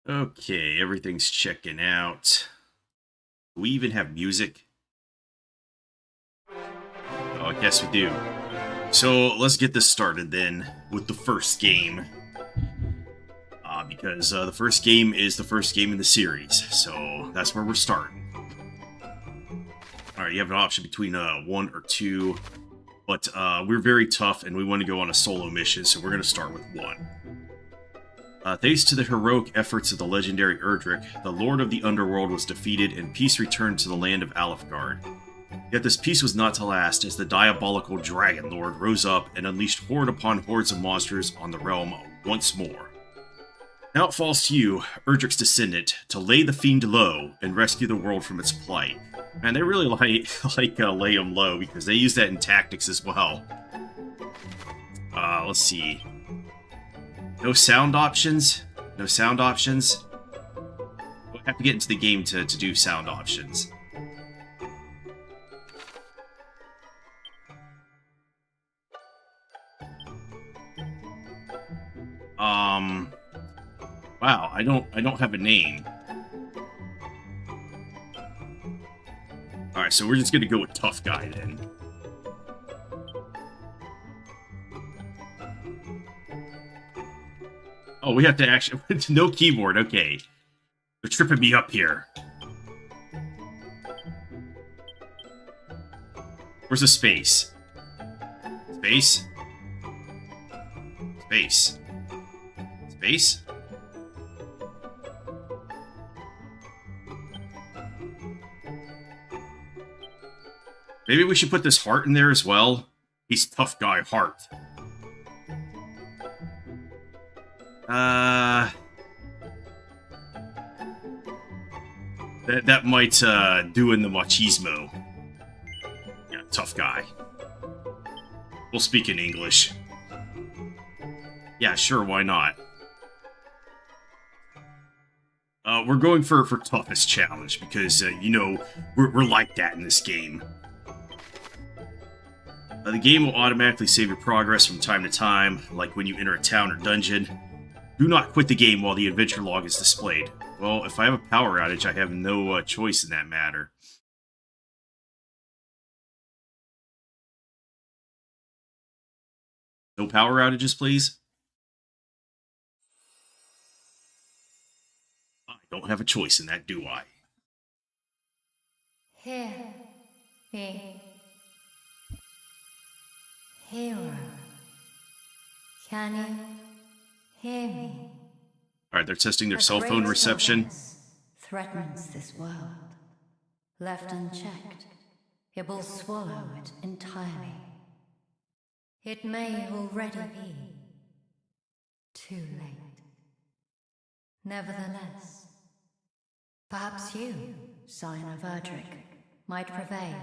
Okay, everything's checking out. Do we even have music? Oh, I guess we do. So let's get this started then with the first game. Because the first game is the first game in the series, so that's where we're starting. Alright, you have an option between 1 or 2, but we're very tough and we want to go on a solo mission, so we're going to start with 1. Thanks to the heroic efforts of the legendary Erdrick, the Lord of the Underworld was defeated and peace returned to the land of Alefgard. Yet this peace was not to last, as the diabolical Dragon Lord rose up and unleashed horde upon hordes of monsters on the realm once more. Now it falls to you, Erdrick's descendant, to lay the fiend low and rescue the world from its plight. Man, they really like lay them low, because they use that in tactics as well. Let's see. No sound options? No sound options? We'll have to get into the game to do sound options. Wow, I don't have a name. Alright, so we're just gonna go with Tough Guy then. Oh, we have to actually... no keyboard, okay. They're tripping me up here. Where's the space? Space? Space. Space? Maybe we should put this heart in there as well. He's Tough Guy Heart. That might do in the machismo. Yeah, Tough Guy. We'll speak in English. Yeah, sure, why not? We're going for toughest challenge because you know we're like that in this game. The game will automatically save your progress from time to time, like when you enter a town or dungeon. Do not quit the game while the adventure log is displayed. Well, if I have a power outage, I have no choice in that matter. No power outages, please? I don't have a choice in that, do I? Hear me, hero. Can you hear me? Alright, they're testing their cell phone reception. Threatens this world. Left unchecked, it will swallow it entirely. It may already be too late. Nevertheless, perhaps you, Scion of Erdrick, might prevail.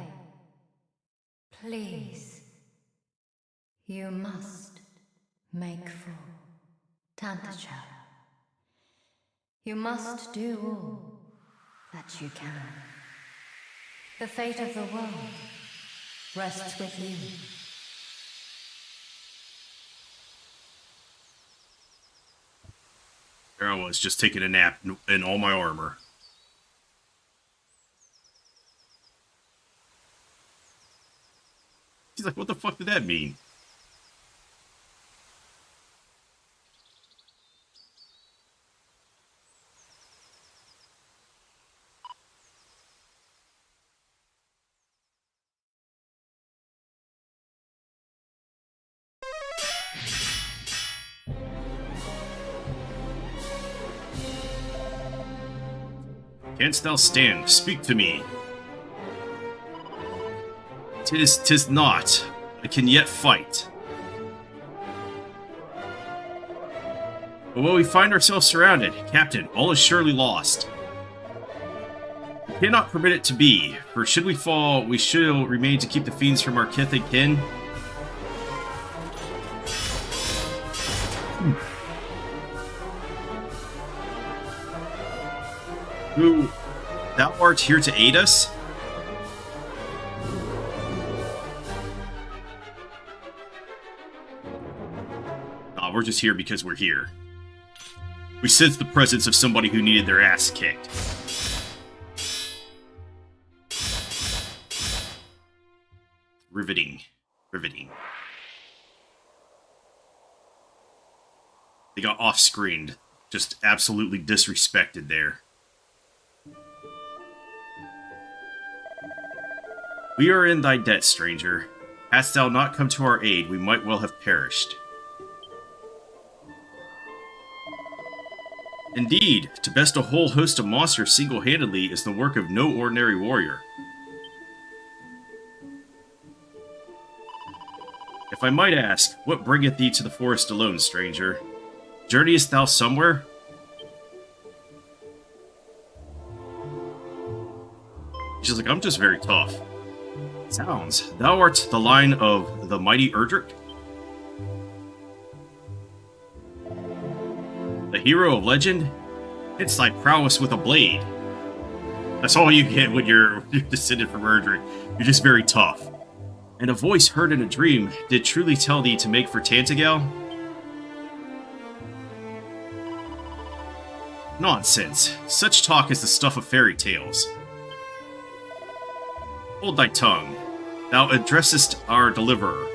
Please, you must make for Tantacha. You must do all that you can. The fate of the world rests with you. There I was, just taking a nap in all my armor. He's like, what the fuck did that mean? Canst thou stand? Speak to me. Tis not. I can yet fight. But when we find ourselves surrounded, Captain, all is surely lost. We cannot permit it to be, for should we fall, we shall remain to keep the fiends from our kith and kin. Who, thou art here to aid us? We're just here because we're here. We sensed the presence of somebody who needed their ass kicked. Riveting. Riveting. They got off-screened. Just absolutely disrespected there. We are in thy debt, stranger. Hadst thou not come to our aid, we might well have perished. Indeed, to best a whole host of monsters single-handedly is the work of no ordinary warrior. If I might ask, what bringeth thee to the forest alone, stranger? Journeyest thou somewhere? She's like, I'm just very tough. Sounds. Thou art the line of the mighty Erdrick? The hero of legend? It's thy prowess with a blade. That's all you get when you're descended from Erdrick. You're just very tough. And a voice heard in a dream did truly tell thee to make for Tantagel? Nonsense. Such talk is the stuff of fairy tales. Hold thy tongue. Thou addressest our deliverer.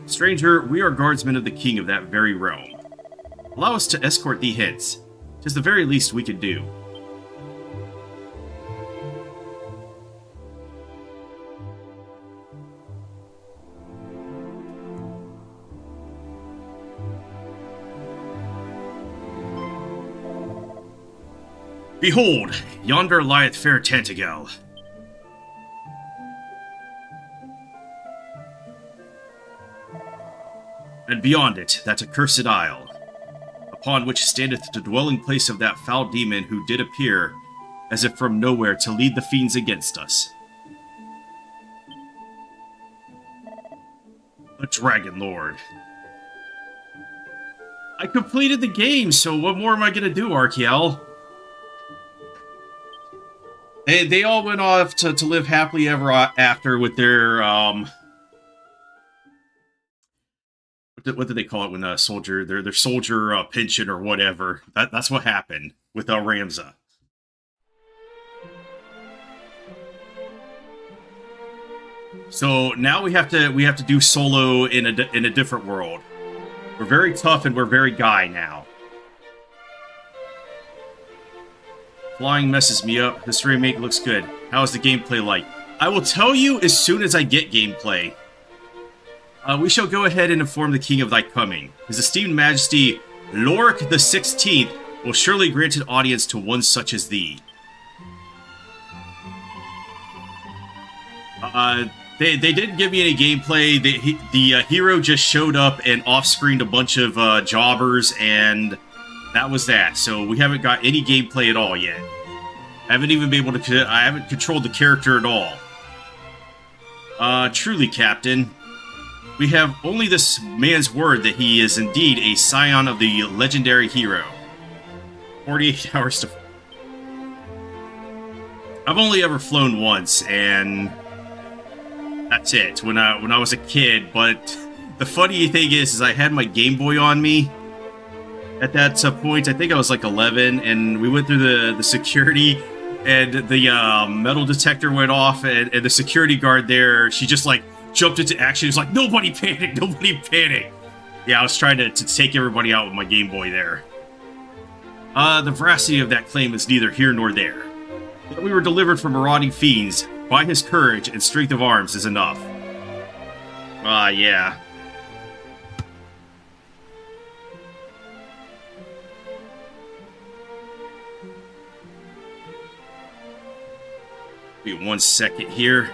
Stranger, we are guardsmen of the king of that very realm. Allow us to escort thee hence. 'Tis the very least we can do. Behold, yonder lieth fair Tantagel. And beyond it, that accursed isle, upon which standeth the dwelling place of that foul demon who did appear, as if from nowhere to lead the fiends against us. A Dragon Lord. I completed the game, so what more am I gonna do, Arkiel? They all went off to live happily ever after with their, what did they call it when a soldier, their soldier pension or whatever. That's what happened with Ramza. So now we have to do solo in a different world. We're very tough and we're very guy now. Flying messes me up. This remake looks good. How is the gameplay like? I will tell you as soon as I get gameplay. We shall go ahead and inform the king of thy coming. His esteemed majesty, Lorik the 16th, will surely grant an audience to one such as thee. They didn't give me any gameplay. The hero just showed up and off-screened a bunch of jobbers, and that was that. So we haven't got any gameplay at all yet. I haven't even been able to. I haven't controlled the character at all. Truly, Captain, we have only this man's word that he is indeed a scion of the legendary hero. 48 hours to. I've only ever flown once, and that's it. When I was a kid, but the funny thing is I had my Game Boy on me. At that point, I think I was like 11, and we went through the security, and the metal detector went off, and the security guard there, she just like jumped into action. It was like, nobody panic, nobody panic. Yeah, I was trying to take everybody out with my Game Boy there. The veracity of that claim is neither here nor there. That we were delivered from marauding fiends by his courage and strength of arms is enough. Yeah. Be 1 second here.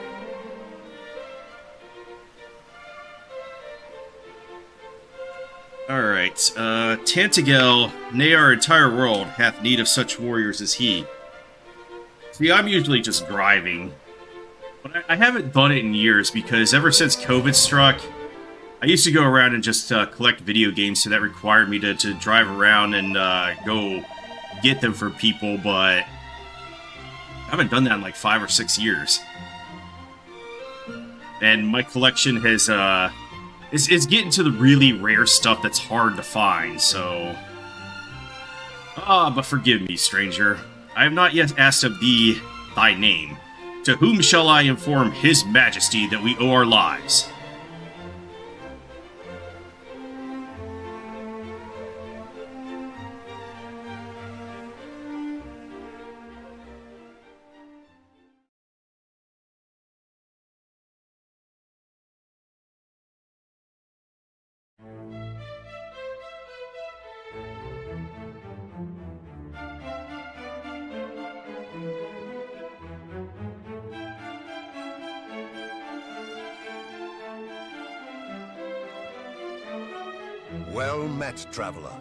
Alright, Tantagel, nay our entire world, hath need of such warriors as he. See, I'm usually just driving. But I haven't done it in years, because ever since COVID struck, I used to go around and just collect video games, so that required me to drive around and go get them for people, but I haven't done that in like 5 or 6 years. And my collection has, is getting to the really rare stuff that's hard to find, so... but forgive me, stranger. I have not yet asked of thee thy name. To whom shall I inform his majesty that we owe our lives? Well met, traveler.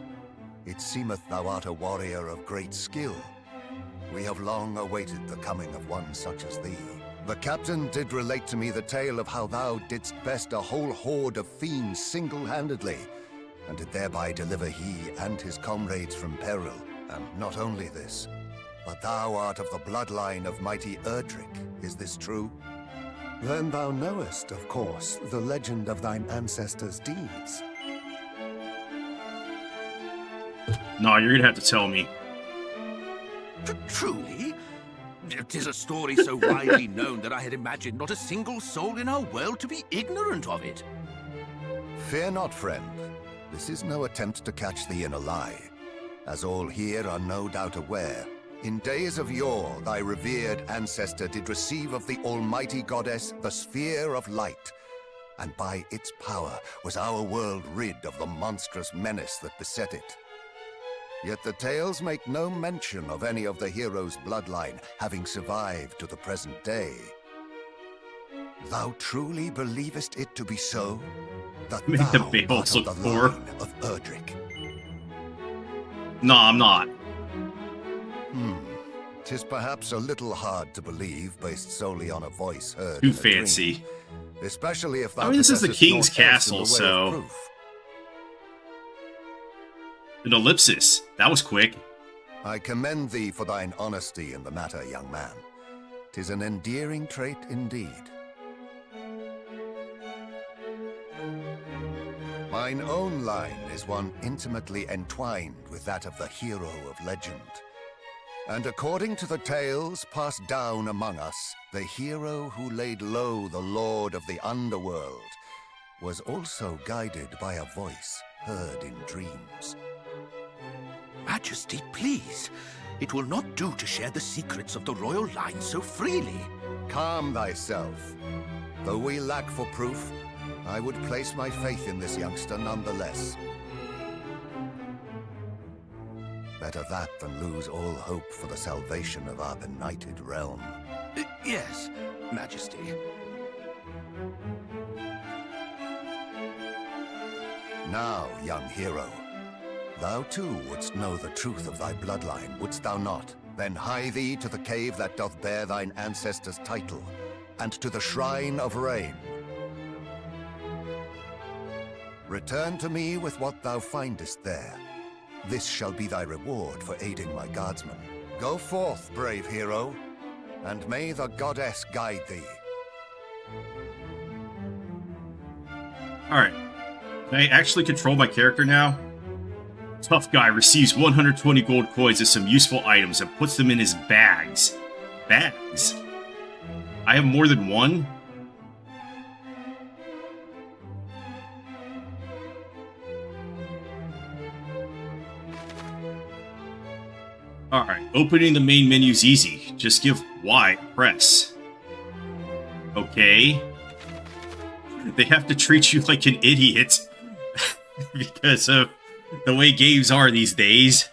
It seemeth thou art a warrior of great skill. We have long awaited the coming of one such as thee. The captain did relate to me the tale of how thou didst best a whole horde of fiends single-handedly, and did thereby deliver he and his comrades from peril. And not only this, but thou art of the bloodline of mighty Erdrick. Is this true? Then thou knowest, of course, the legend of thine ancestors' deeds. No, you're gonna have to tell me. Truly? 'Tis a story so widely known that I had imagined not a single soul in our world to be ignorant of it. Fear not, friend. This is no attempt to catch thee in a lie. As all here are no doubt aware, in days of yore thy revered ancestor did receive of the almighty goddess the sphere of light, and by its power was our world rid of the monstrous menace that beset it. Yet the tales make no mention of any of the heroes' bloodline having survived to the present day. Thou truly believest it to be so? That Make the thou Beowulf's art look of the poor. line of Erdrick? No, I'm not. 'Tis perhaps a little hard to believe based solely on a voice heard Too in a dream. fancy. Especially if thou I mean, this is the possessest king's naught else in castle, the way of so... proof. An ellipsis. That was quick. I commend thee for thine honesty in the matter, young man. 'Tis an endearing trait indeed. Mine own line is one intimately entwined with that of the hero of legend. And according to the tales passed down among us, the hero who laid low the lord of the underworld was also guided by a voice heard in dreams. Majesty, please. It will not do to share the secrets of the royal line so freely. Calm thyself. Though we lack for proof, I would place my faith in this youngster nonetheless. Better that than lose all hope for the salvation of our benighted realm. Yes, Majesty. Now, young hero, thou too wouldst know the truth of thy bloodline, wouldst thou not? Then hie thee to the cave that doth bear thine ancestors' title, and to the Shrine of Rain. Return to me with what thou findest there. This shall be thy reward for aiding my guardsmen. Go forth, brave hero, and may the goddess guide thee. Alright. Can I actually control my character now? Tough guy receives 120 gold coins and some useful items and puts them in his bags. Bags? I have more than one? Alright, opening the main menu's easy. Just give Y a press. Okay. They have to treat you like an idiot because of the way games are these days.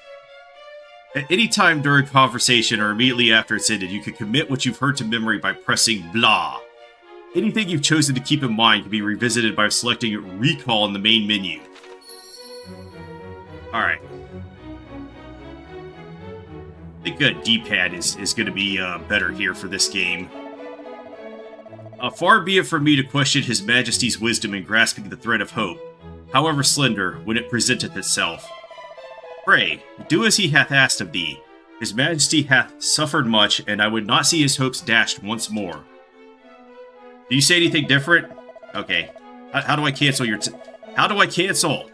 At any time during conversation or immediately after it's ended, you can commit what you've heard to memory by pressing blah. Anything you've chosen to keep in mind can be revisited by selecting recall in the main menu. Alright. I think a D-pad is going to be better here for this game. Far be it from me to question His Majesty's wisdom in grasping the thread of hope, however slender, when it presenteth itself. Pray, do as he hath asked of thee. His Majesty hath suffered much, and I would not see his hopes dashed once more. Do you say anything different? Okay. How do I cancel your... How do I cancel?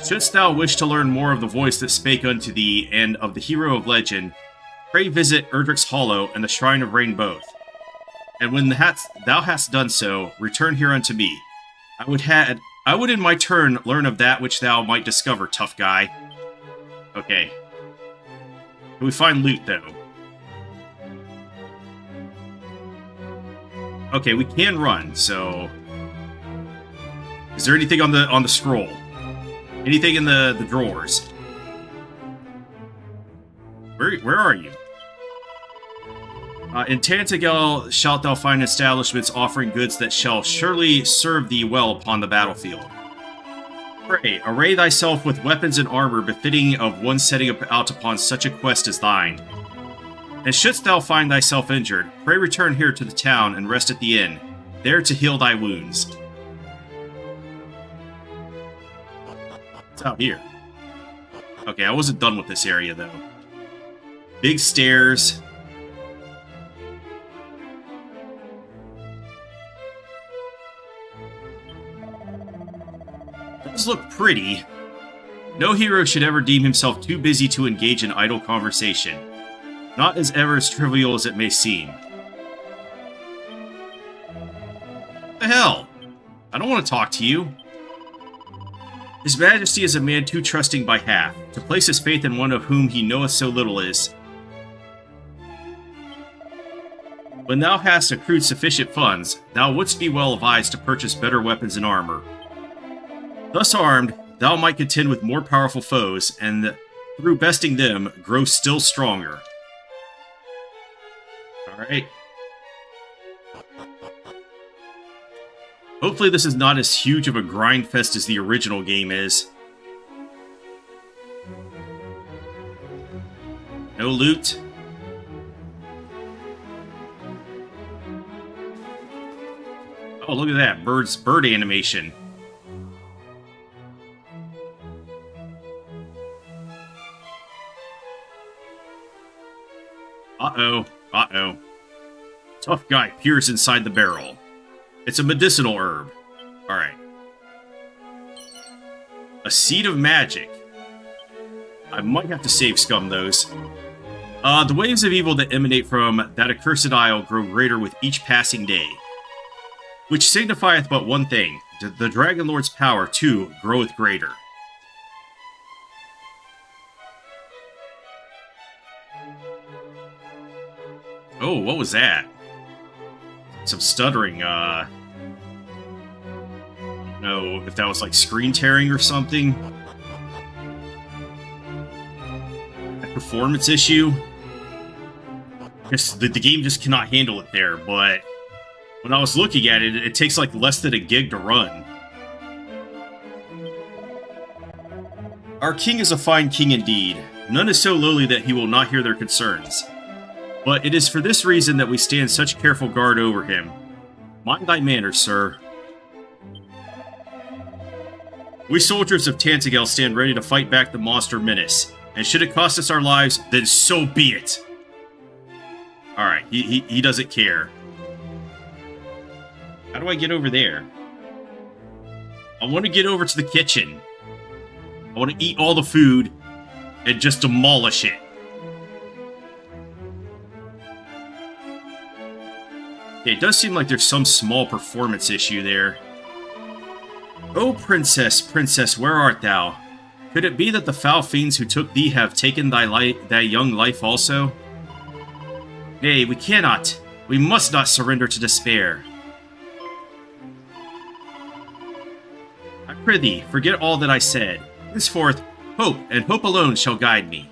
Shouldst thou wish to learn more of the voice that spake unto thee, and of the hero of legend, pray visit Erdrick's Hollow and the Shrine of Rain both. And when thou hast done so, return here unto me. I would in my turn learn of that which thou might discover, tough guy. Okay. Can we find loot, though? Okay, we can run, so... Is there anything on the scroll? Anything in the drawers? Where are you? In Tantagel shalt thou find establishments offering goods that shall surely serve thee well upon the battlefield. Pray, array thyself with weapons and armor befitting of one setting out upon such a quest as thine. And shouldst thou find thyself injured, pray return here to the town and rest at the inn, there to heal thy wounds. It's out here. Okay, I wasn't done with this area, though. Big stairs. Does look pretty. No hero should ever deem himself too busy to engage in idle conversation. Not as ever as trivial as it may seem. What the hell? I don't want to talk to you. His Majesty is a man too trusting by half. To place his faith in one of whom he knoweth so little is... When thou hast accrued sufficient funds, thou wouldst be well advised to purchase better weapons and armor. Thus armed, thou might contend with more powerful foes, and through besting them, grow still stronger. Alright. Hopefully this is not as huge of a grind fest as the original game is. No loot. Oh, look at that. Bird animation. Uh-oh. Uh-oh. Tough guy peers inside the barrel. It's a medicinal herb. Alright. A seed of magic. I might have to save scum those. The waves of evil that emanate from that accursed isle grow greater with each passing day. Which signifieth but one thing. The Dragon Lord's power, too, groweth greater. Oh, what was that? Some stuttering, I don't know if that was like screen tearing or something. A performance issue. Just the game just cannot handle it there, but when I was looking at it, it takes like less than a gig to run. Our king is a fine king indeed. None is so lowly that he will not hear their concerns. But it is for this reason that we stand such careful guard over him. Mind thy manners, sir. We soldiers of Tantagel stand ready to fight back the monster menace, and should it cost us our lives, then so be it! Alright, he doesn't care. How do I get over there? I want to get over to the kitchen. I want to eat all the food and just demolish it. It does seem like there's some small performance issue there. Oh, princess, princess, where art thou? Could it be that the foul fiends who took thee have taken thy young life also? Nay, we cannot. We must not surrender to despair. I prithee, forget all that I said. Henceforth, hope, and hope alone shall guide me.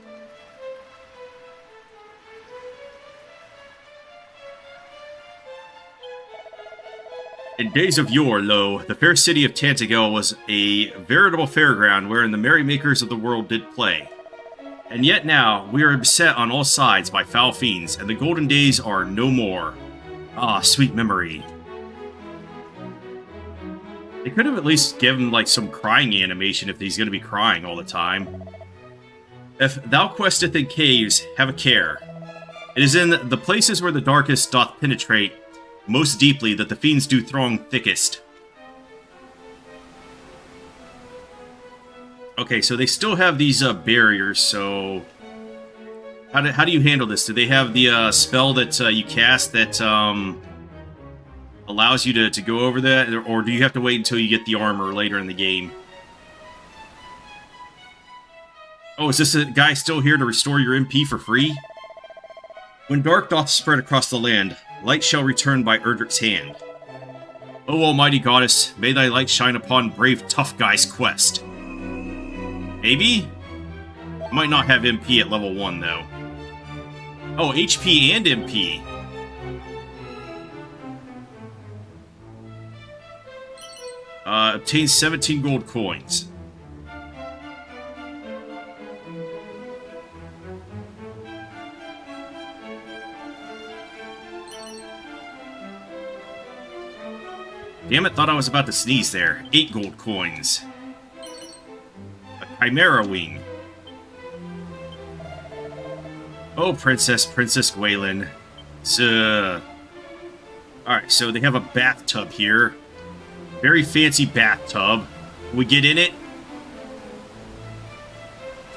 In days of yore, lo, the fair city of Tantagel was a veritable fairground wherein the merrymakers of the world did play. And yet now, we are beset on all sides by foul fiends, and the golden days are no more. Ah, sweet memory. They could have at least given, like, some crying animation if he's going to be crying all the time. If thou questeth in caves, have a care. It is in the places where the darkest doth penetrate most deeply that the fiends do throng thickest. Okay, so they still have these barriers, so... How do you handle this? Do they have the spell that you cast that allows you to go over that? Or do you have to wait until you get the armor later in the game? Oh, is this a guy still here to restore your MP for free? When dark doth spread across the land, light shall return by Erdrick's hand. O almighty goddess, may thy light shine upon brave tough guy's quest. Maybe? Might not have MP at level 1, though. Oh, HP and MP. Obtain 17 gold coins. Damn it, thought I was about to sneeze there. 8 gold coins. A Chimera Wing. Oh, Princess Gwaelin. Alright, so they have a bathtub here. Very fancy bathtub. Can we get in it?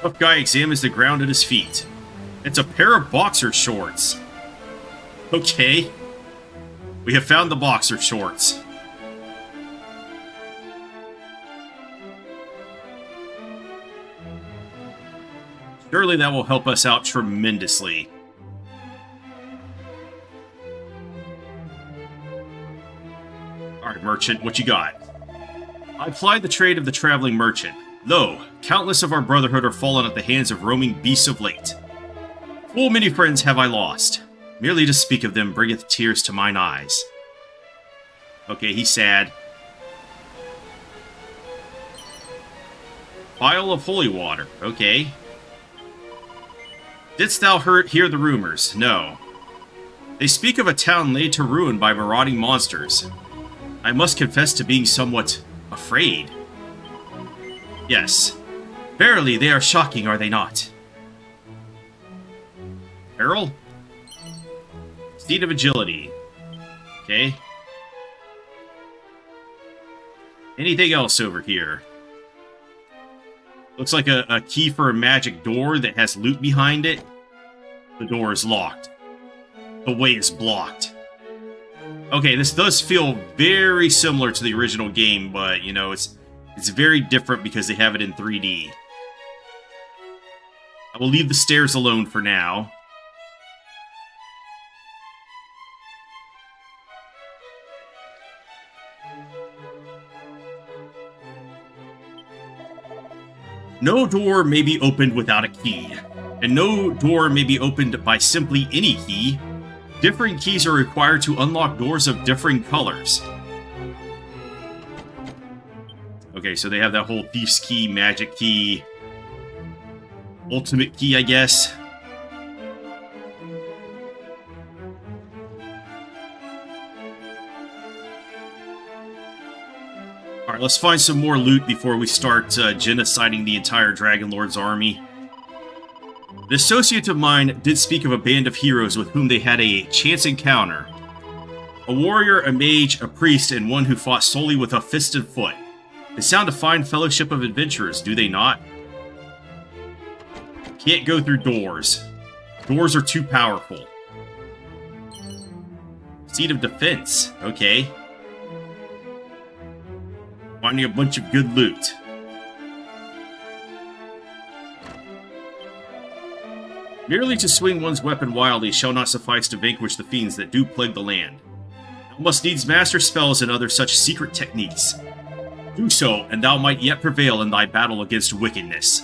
Tough guy examines the ground at his feet. It's a pair of boxer shorts. Okay. We have found the boxer shorts. Surely that will help us out tremendously. Alright, merchant, what you got? I plied the trade of the traveling merchant. Lo, countless of our brotherhood are fallen at the hands of roaming beasts of late. Full many friends have I lost. Merely to speak of them bringeth tears to mine eyes. Okay, he's sad. Vial of holy water, okay. Didst thou hear the rumors? No. They speak of a town laid to ruin by marauding monsters. I must confess to being somewhat afraid. Yes. Verily, they are shocking, are they not? Peril? Seed of agility. Okay. Anything else over here? Looks like a key for a magic door that has loot behind it. The door is locked. The way is blocked. Okay, this does feel very similar to the original game, but, you know, it's very different because they have it in 3D. I will leave the stairs alone for now. No door may be opened without a key, and no door may be opened by simply any key. Differing keys are required to unlock doors of differing colors. Okay, so they have that whole Thief's Key, Magic Key, Ultimate Key, I guess. Alright, let's find some more loot before we start genociding the entire Dragon Lord's army. The associate of mine did speak of a band of heroes with whom they had a chance encounter. A warrior, a mage, a priest, and one who fought solely with a fist and foot. They sound a fine fellowship of adventurers, do they not? Can't go through doors. Doors are too powerful. Seat of defense. Okay. Finding a bunch of good loot. Merely to swing one's weapon wildly shall not suffice to vanquish the fiends that do plague the land. Thou must needs master spells and other such secret techniques. Do so, and thou might yet prevail in thy battle against wickedness.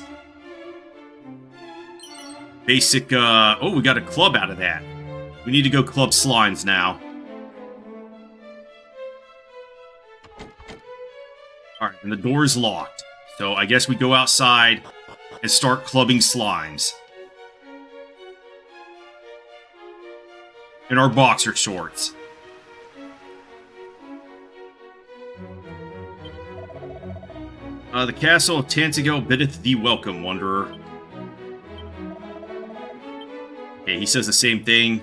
Basic, oh, we got a club out of that. We need to go club slimes now. Alright, and the door is locked. So I guess we go outside and start clubbing slimes. In our boxer shorts. The castle of Tantegel biddeth thee welcome, wanderer. Okay, Okay, he says the same thing.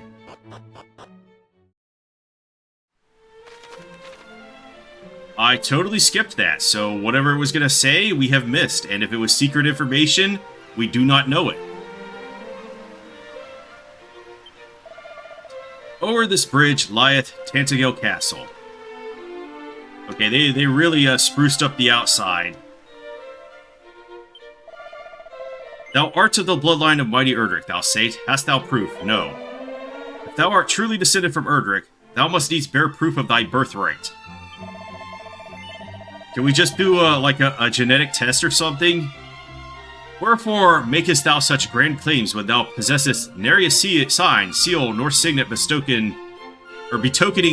I totally skipped that, so whatever it was going to say, we have missed. And if it was secret information, we do not know it. Over this bridge lieth Tantagel Castle. Okay, they really spruced up the outside. Thou art of the bloodline of mighty Erdrick, thou say'st. Hast thou proof? No. If thou art truly descended from Erdrick, thou must needs bear proof of thy birthright. Can we just do like a genetic test or something? Wherefore makest thou such grand claims when thou possessest nary a sign, seal, nor signet betokening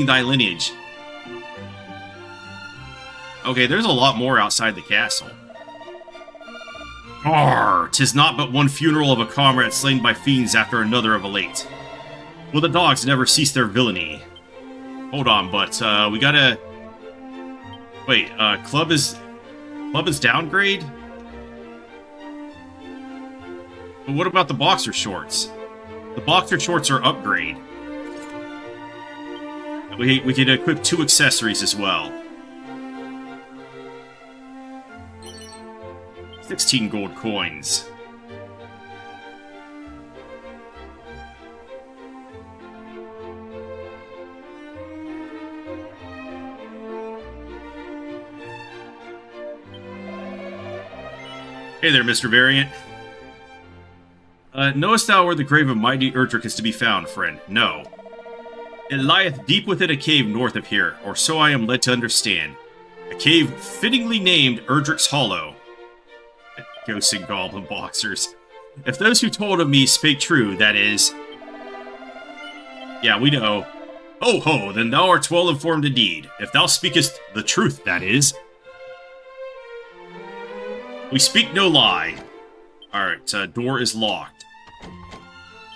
thy lineage? Okay, there's a lot more outside the castle. Arr! 'Tis not but one funeral of a comrade slain by fiends after another of a late. Will the dogs never cease their villainy? Hold on, but we gotta... Wait, club is downgrade? But what about the boxer shorts? The boxer shorts are upgrade. We can equip 2 accessories as well. 16 gold coins. Hey there, Mr. Variant. Knowest thou where the grave of mighty Erdrick is to be found, friend? No. It lieth deep within a cave north of here, or so I am led to understand. A cave fittingly named Erdrick's Hollow. Ghosts and goblin boxers. If those who told of me spake true, that is... Yeah, we know. Ho ho, then thou art well informed indeed. If thou speakest the truth, that is. We speak no lie. Alright, door is locked.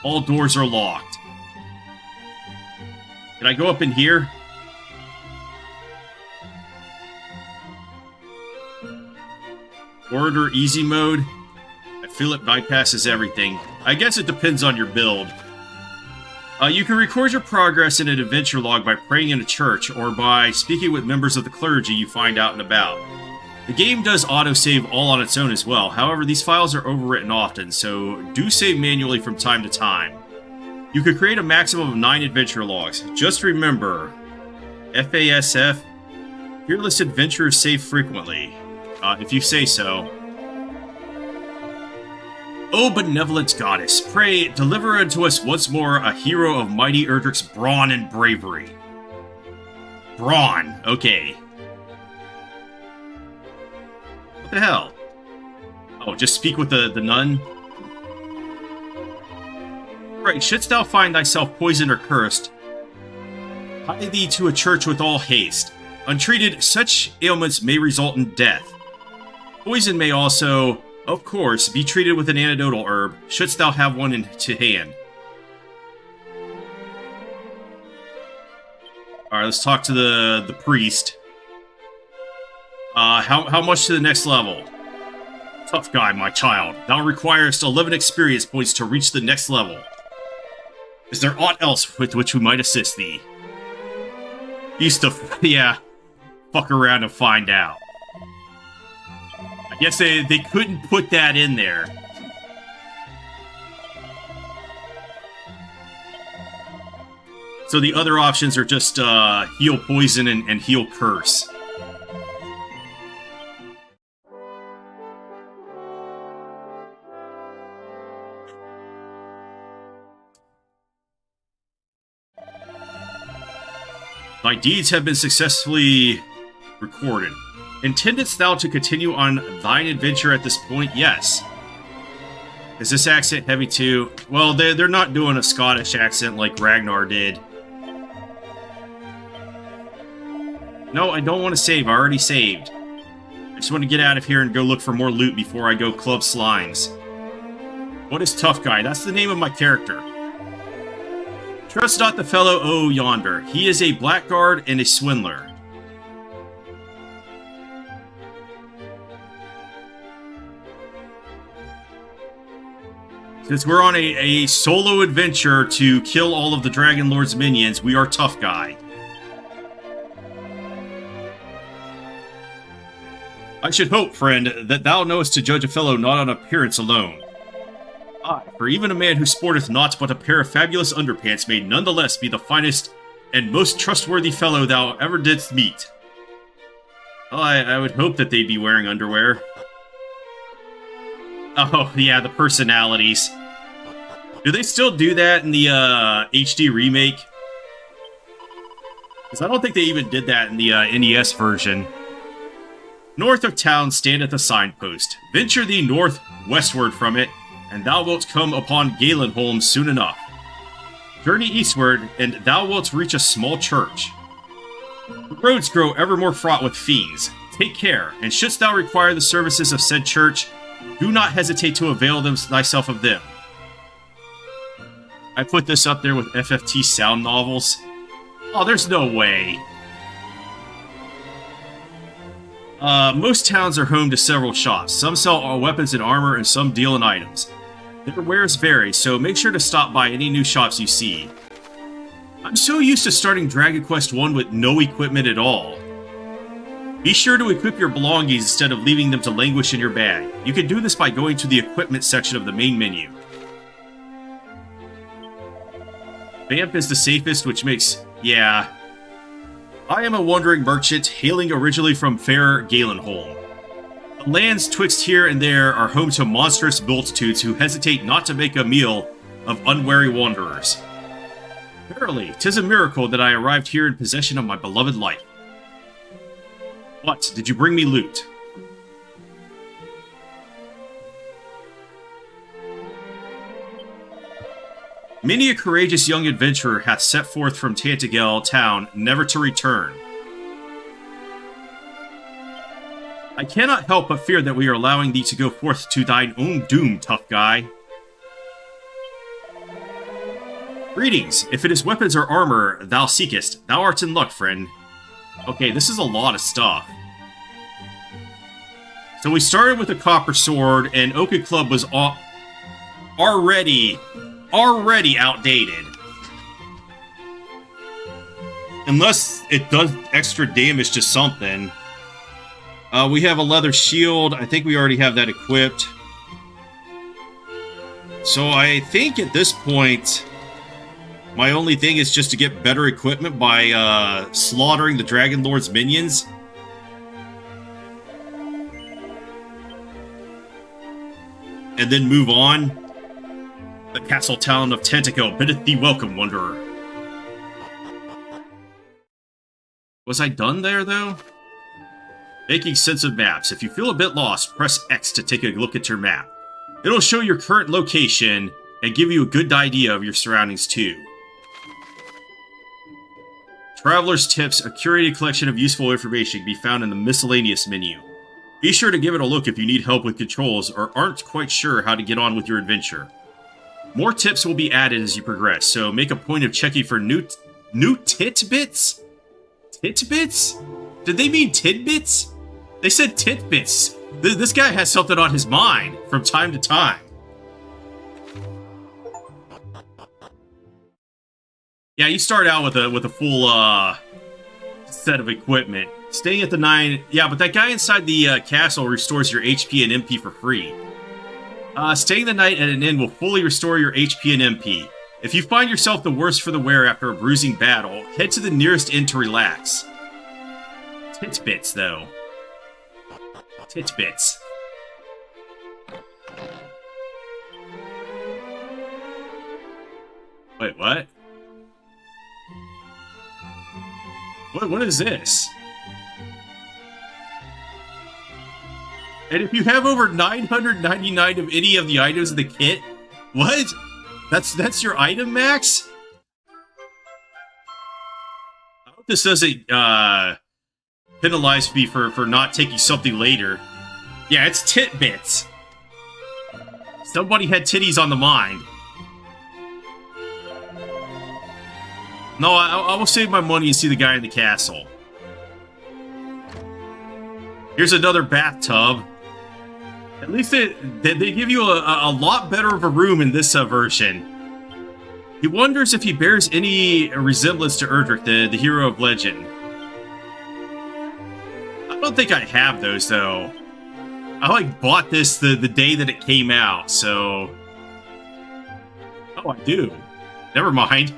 All doors are locked. Can I go up in here? Order easy mode. I feel it bypasses everything. I guess it depends on your build. You can record your progress in an adventure log by praying in a church or by speaking with members of the clergy you find out and about. The game does autosave all on its own as well. However, these files are overwritten often, so do save manually from time to time. You could create a maximum of 9 adventure logs. Just remember, FASF, fearless adventurers save frequently. If you say so. O benevolent goddess, pray, deliver unto us once more a hero of mighty Erdrick's brawn and bravery. Brawn, okay. What the hell? Oh, just speak with the nun? Right, shouldst thou find thyself poisoned or cursed, hie thee to a church with all haste. Untreated, such ailments may result in death. Poison may also, of course, be treated with an antidotal herb, shouldst thou have one to hand. Alright, let's talk to the priest. How much to the next level? Tough guy, my child. Thou requirest 11 experience points to reach the next level. Is there aught else with which we might assist thee? Used to, yeah, fuck around and find out. I guess they couldn't put that in there. So the other options are just heal poison and heal curse. Thy deeds have been successfully recorded. Intendest thou to continue on thine adventure at this point? Yes. Is this accent heavy too? Well, they're not doing a Scottish accent like Ragnar did. No, I don't want to save. I already saved. I just want to get out of here and go look for more loot before I go club slimes. What is Tough Guy? That's the name of my character. Trust not the fellow O yonder. He is a blackguard and a swindler. Since we're on a solo adventure to kill all of the Dragon Lord's minions, we are tough guy. I should hope, friend, that thou knowest to judge a fellow not on appearance alone. Aye, for even a man who sporteth naught but a pair of fabulous underpants may nonetheless be the finest and most trustworthy fellow thou ever didst meet. Well, I would hope that they'd be wearing underwear. Oh, yeah, the personalities. Do they still do that in the HD remake? Because I don't think they even did that in the NES version. North of town standeth a signpost. Venture thee north westward from it, and thou wilt come upon Galenholm soon enough. Journey eastward, and thou wilt reach a small church. The roads grow ever more fraught with fiends. Take care, and shouldst thou require the services of said church, do not hesitate to avail thyself of them. I put this up there with FFT sound novels. Oh, there's no way. Most towns are home to several shops. Some sell weapons and armor, and some deal in items. Their wares vary, so make sure to stop by any new shops you see. I'm so used to starting Dragon Quest I with no equipment at all. Be sure to equip your belongings instead of leaving them to languish in your bag. You can do this by going to the equipment section of the main menu. Vamp is the safest, which makes... yeah. I am a wandering merchant, hailing originally from fair Galenholm. The lands twixt here and there are home to monstrous multitudes who hesitate not to make a meal of unwary wanderers. Verily, 'tis a miracle that I arrived here in possession of my beloved life. What, did you bring me loot? Many a courageous young adventurer hath set forth from Tantagel town, never to return. I cannot help but fear that we are allowing thee to go forth to thine own doom, tough guy. Greetings. If it is weapons or armor thou seekest, thou art in luck, friend. Okay, this is a lot of stuff. So we started with a copper sword, and Oka Club was already outdated. Unless it does extra damage to something. We have a leather shield. I think we already have that equipped. So I think at this point, my only thing is just to get better equipment by slaughtering the Dragon Lord's minions. And then move on. The castle town of Tantagel biddeth thee welcome, wanderer. Was I done there, though? Making sense of maps. If you feel a bit lost, press X to take a look at your map. It'll show your current location and give you a good idea of your surroundings, too. Traveler's Tips, a curated collection of useful information, can be found in the miscellaneous menu. Be sure to give it a look if you need help with controls or aren't quite sure how to get on with your adventure. More tips will be added as you progress, so make a point of checking for new titbits? Titbits? Did they mean tidbits? They said titbits. This guy has something on his mind from time to time. Yeah, you start out with a full set of equipment. Staying at the 9... yeah, but that guy inside the castle restores your HP and MP for free. Staying the night at an inn will fully restore your HP and MP. If you find yourself the worse for the wear after a bruising battle, head to the nearest inn to relax. Titbits, though. Titbits. Wait, what? What is this? And if you have over 999 of any of the items in the kit, what? That's your item max? I hope this doesn't penalize me for not taking something later. Yeah, it's titbits. Somebody had titties on the mind. No, I will save my money and see the guy in the castle. Here's another bathtub. At least they give you a lot better of a room in this version. He wonders if he bears any resemblance to Erdrick, the hero of legend. I don't think I have those, though. I, like, bought this the day that it came out, so... Oh, I do. Never mind.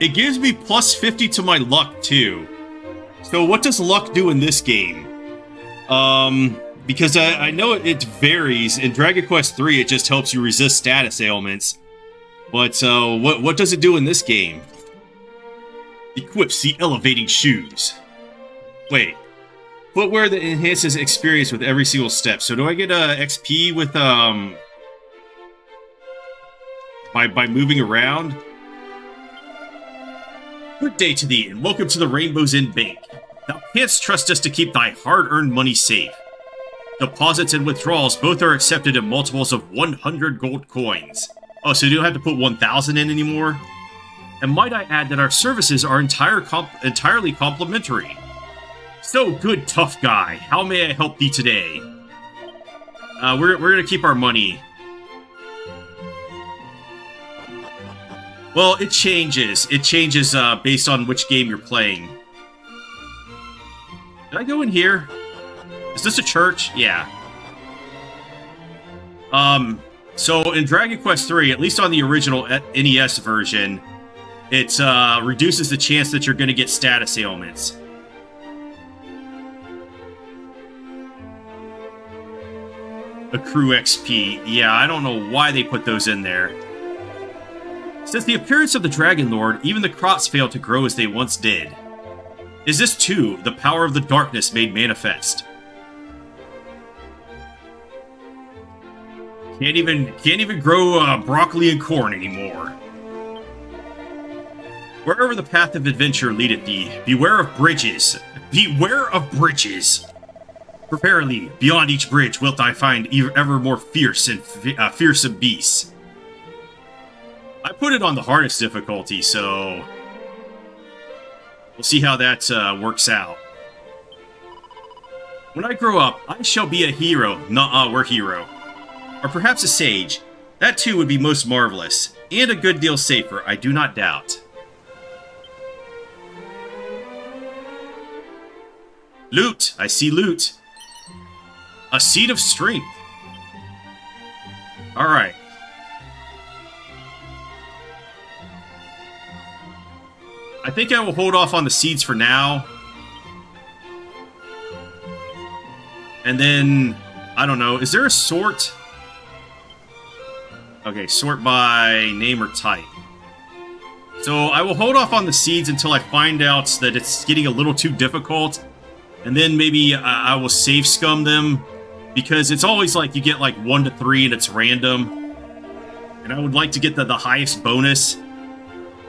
It gives me plus 50 to my luck, too. So what does luck do in this game? Because I know it varies. In Dragon Quest III, it just helps you resist status ailments. But what does it do in this game? Equips the elevating shoes. Wait. Footwear that enhances experience with every single step. So do I get XP with by moving around? Good day to thee, and welcome to the Rainbow's End Bank. Thou canst trust us to keep thy hard-earned money safe. Deposits and withdrawals both are accepted in multiples of 100 gold coins. Oh, so you don't have to put 1,000 in anymore? And might I add that our services are entirely complimentary. So, good tough guy, how may I help thee today? We're gonna keep our money. Well, it changes. It changes based on which game you're playing. Did I go in here? Is this a church? Yeah. So in Dragon Quest III, at least on the original NES version, it reduces the chance that you're going to get status ailments. Accrue XP. Yeah, I don't know why they put those in there. Since the appearance of the Dragon Lord, even the crops fail to grow as they once did. Is this too the power of the darkness made manifest? Can't even grow broccoli and corn anymore. Wherever the path of adventure leadeth thee, beware of bridges. Beware of bridges. Verily, beyond each bridge wilt thou find ever more fearsome beasts. I put it on the hardest difficulty, so we'll see how that works out. When I grow up, I shall be a hero. Nuh-uh, we're hero. Or perhaps a sage. That too would be most marvelous. And a good deal safer, I do not doubt. Loot! I see loot. A seed of strength. Alright. I think I will hold off on the seeds for now. And then, I don't know, is there a sort? Okay, sort by name or type. So I will hold off on the seeds until I find out that it's getting a little too difficult. And then maybe I will save scum them. Because it's always like you get like 1 to 3 and it's random. And I would like to get the highest bonus.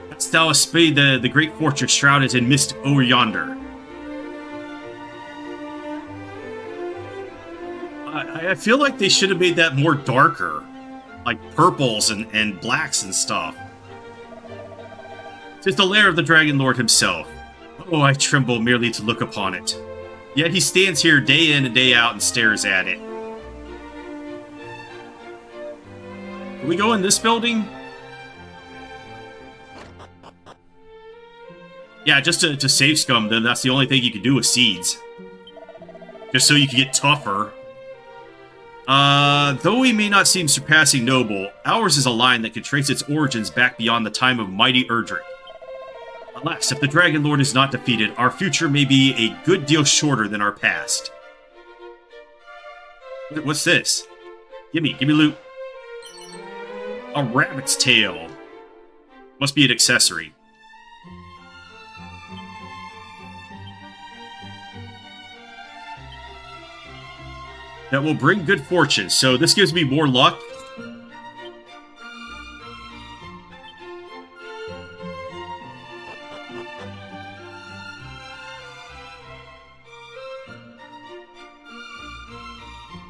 Hast thou espied the great fortress shrouded in mist over yonder? I feel like they should have made that more darker. Like purples and blacks and stuff. 'Tis the lair of the Dragon Lord himself. Oh, I tremble merely to look upon it. Yet he stands here day in and day out and stares at it. Can we go in this building? Yeah, just to save scum them, that's the only thing you can do with seeds. Just so you can get tougher. Though we may not seem surpassing noble, ours is a line that can trace its origins back beyond the time of mighty Erdrick. Alas, if the Dragon Lord is not defeated, our future may be a good deal shorter than our past. What's this? Give me loot. A rabbit's tail. Must be an accessory. That will bring good fortune, so this gives me more luck.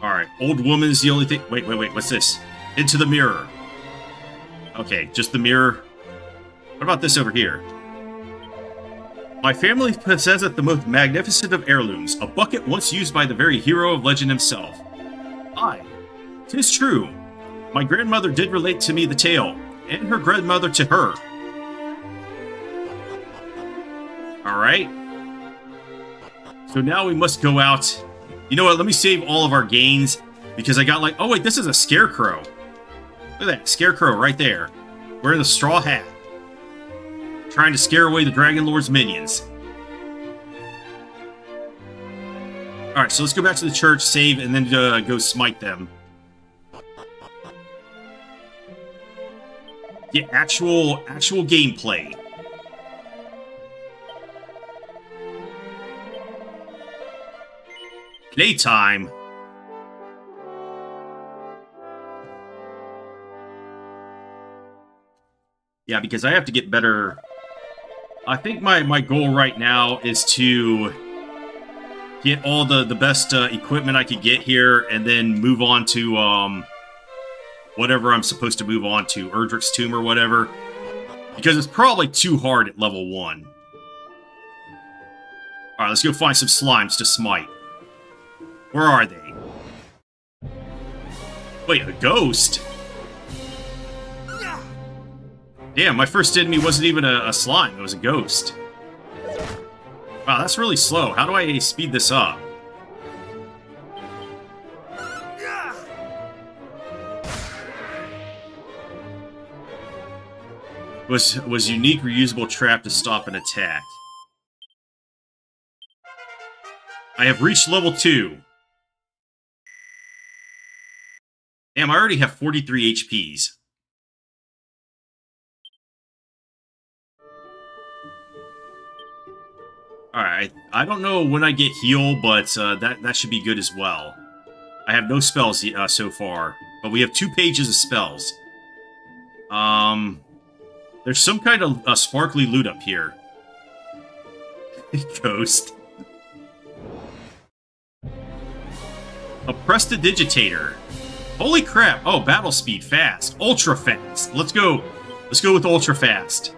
Alright, old woman's the only thing. Wait, what's this? Into the mirror. Okay, just the mirror. What about this over here? My family possesseth the most magnificent of heirlooms, a bucket once used by the very hero of legend himself. Aye, 'tis true. My grandmother did relate to me the tale, and her grandmother to her. Alright. So now we must go out. You know what, let me save all of our gains, because I got like... Oh wait, this is a scarecrow. Look at that, scarecrow right there. Wearing the straw hat. Trying to scare away the Dragon Lord's minions. Alright, so let's go back to the church, save, and then go smite them. Yeah, actual gameplay. Playtime. Yeah, because I have to get better. I think my goal right now is to get all the best equipment I could get here, and then move on to whatever I'm supposed to move on to, Erdrick's Tomb or whatever, because it's probably too hard at level 1. Alright, let's go find some slimes to smite. Where are they? Wait, a ghost? Damn, my first enemy wasn't even a slime, it was a ghost. Wow, that's really slow. How do I speed this up? Was unique reusable trap to stop an attack. I have reached level 2. Damn, I already have 43 HPs. Alright, I don't know when I get heal, but that should be good as well. I have no spells so far, but we have 2 pages of spells. There's some kind of sparkly loot up here. Ghost. A prestidigitator. Holy crap! Oh, battle speed fast, ultra fast. Let's go with ultra fast.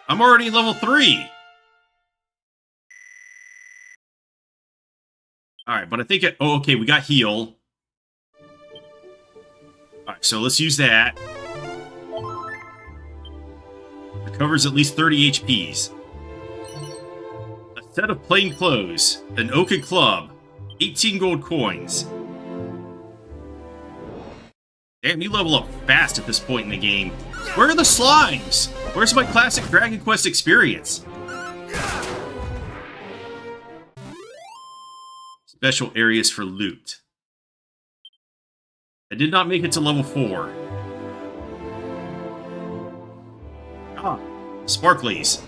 I'm already level 3! Alright, but I think oh, okay, we got heal. Alright, so let's use that. It covers at least 30 HPs. A set of plain clothes, an oaken club, 18 gold coins. Damn, you level up fast at this point in the game. Where are the slimes? Where's my classic Dragon Quest experience? Special areas for loot. I did not make it to level 4. Ah, sparklies.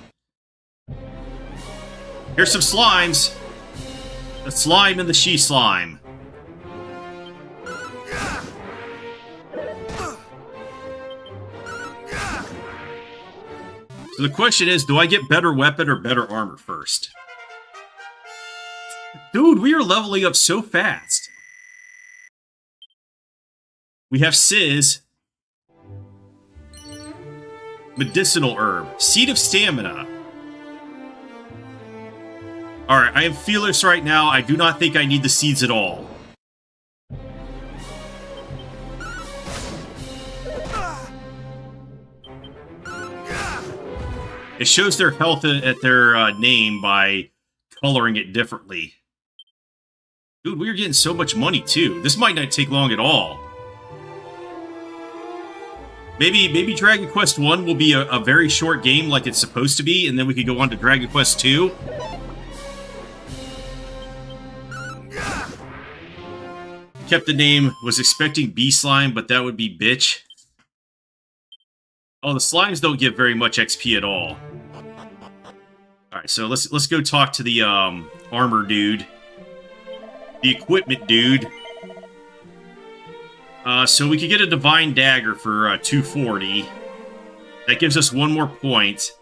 Here's some slimes. The slime and the she-slime. So the question is, do I get better weapon or better armor first? Dude, we are leveling up so fast. We have Sizz. Medicinal herb. Seed of stamina. Alright, I am fearless right now. I do not think I need the seeds at all. It shows their health at their name by coloring it differently. Dude, we are getting so much money, too. This might not take long at all. Maybe Dragon Quest 1 will be a very short game like it's supposed to be, and then we could go on to Dragon Quest 2. Kept the name, was expecting B-Slime, but that would be bitch. Oh, the slimes don't give very much XP at all. Alright, so let's go talk to the armor dude. The equipment dude. So we could get a Divine Dagger for 240. That gives us 1 more point.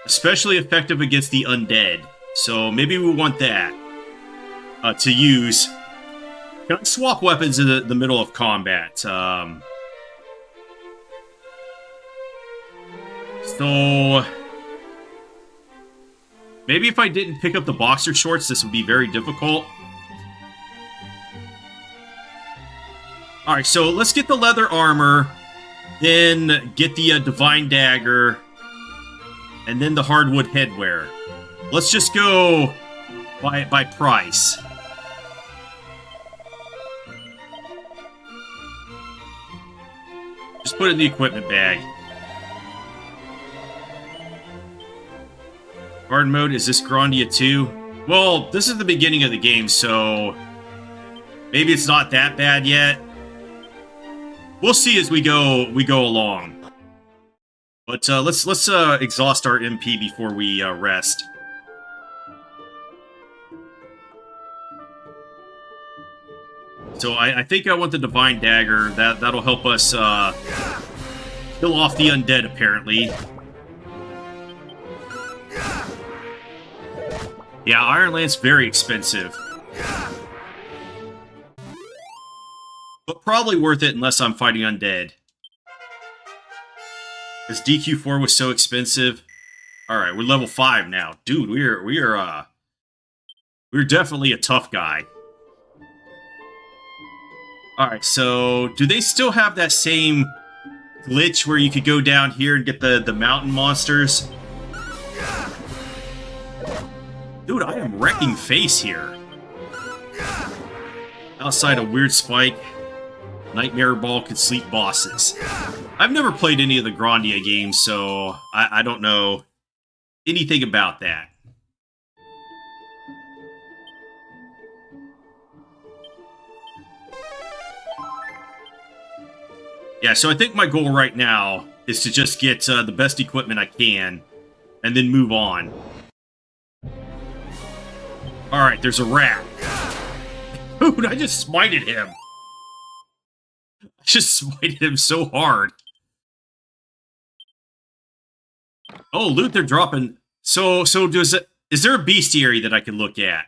Especially effective against the undead. So maybe we want that. to use. Can I swap weapons in the middle of combat? So maybe if I didn't pick up the boxer shorts, this would be very difficult. Alright, so let's get the leather armor, then get the divine dagger, and then the hardwood headwear. Let's just go by price. Just put it in the equipment bag. Garden mode, is this Grandia 2? Well, this is the beginning of the game, so maybe it's not that bad yet. We'll see as we go along. But let's exhaust our MP before we rest. So I think I want the Divine Dagger. That'll help us kill off the undead, apparently. Yeah, Iron Lance, very expensive. But probably worth it unless I'm fighting undead. This DQ4 was so expensive. Alright, we're level 5 now. Dude, we're definitely a tough guy. Alright, so do they still have that same glitch where you could go down here and get the mountain monsters? Dude, I am wrecking face here. Outside a weird spike, Nightmare Ball could sleep bosses. I've never played any of the Grandia games, so I don't know anything about that. Yeah, so I think my goal right now is to just get the best equipment I can, and then move on. Alright, there's a rat. Dude, I just smited him. I just smited him so hard. Oh, loot they're dropping. So is there a bestiary that I can look at?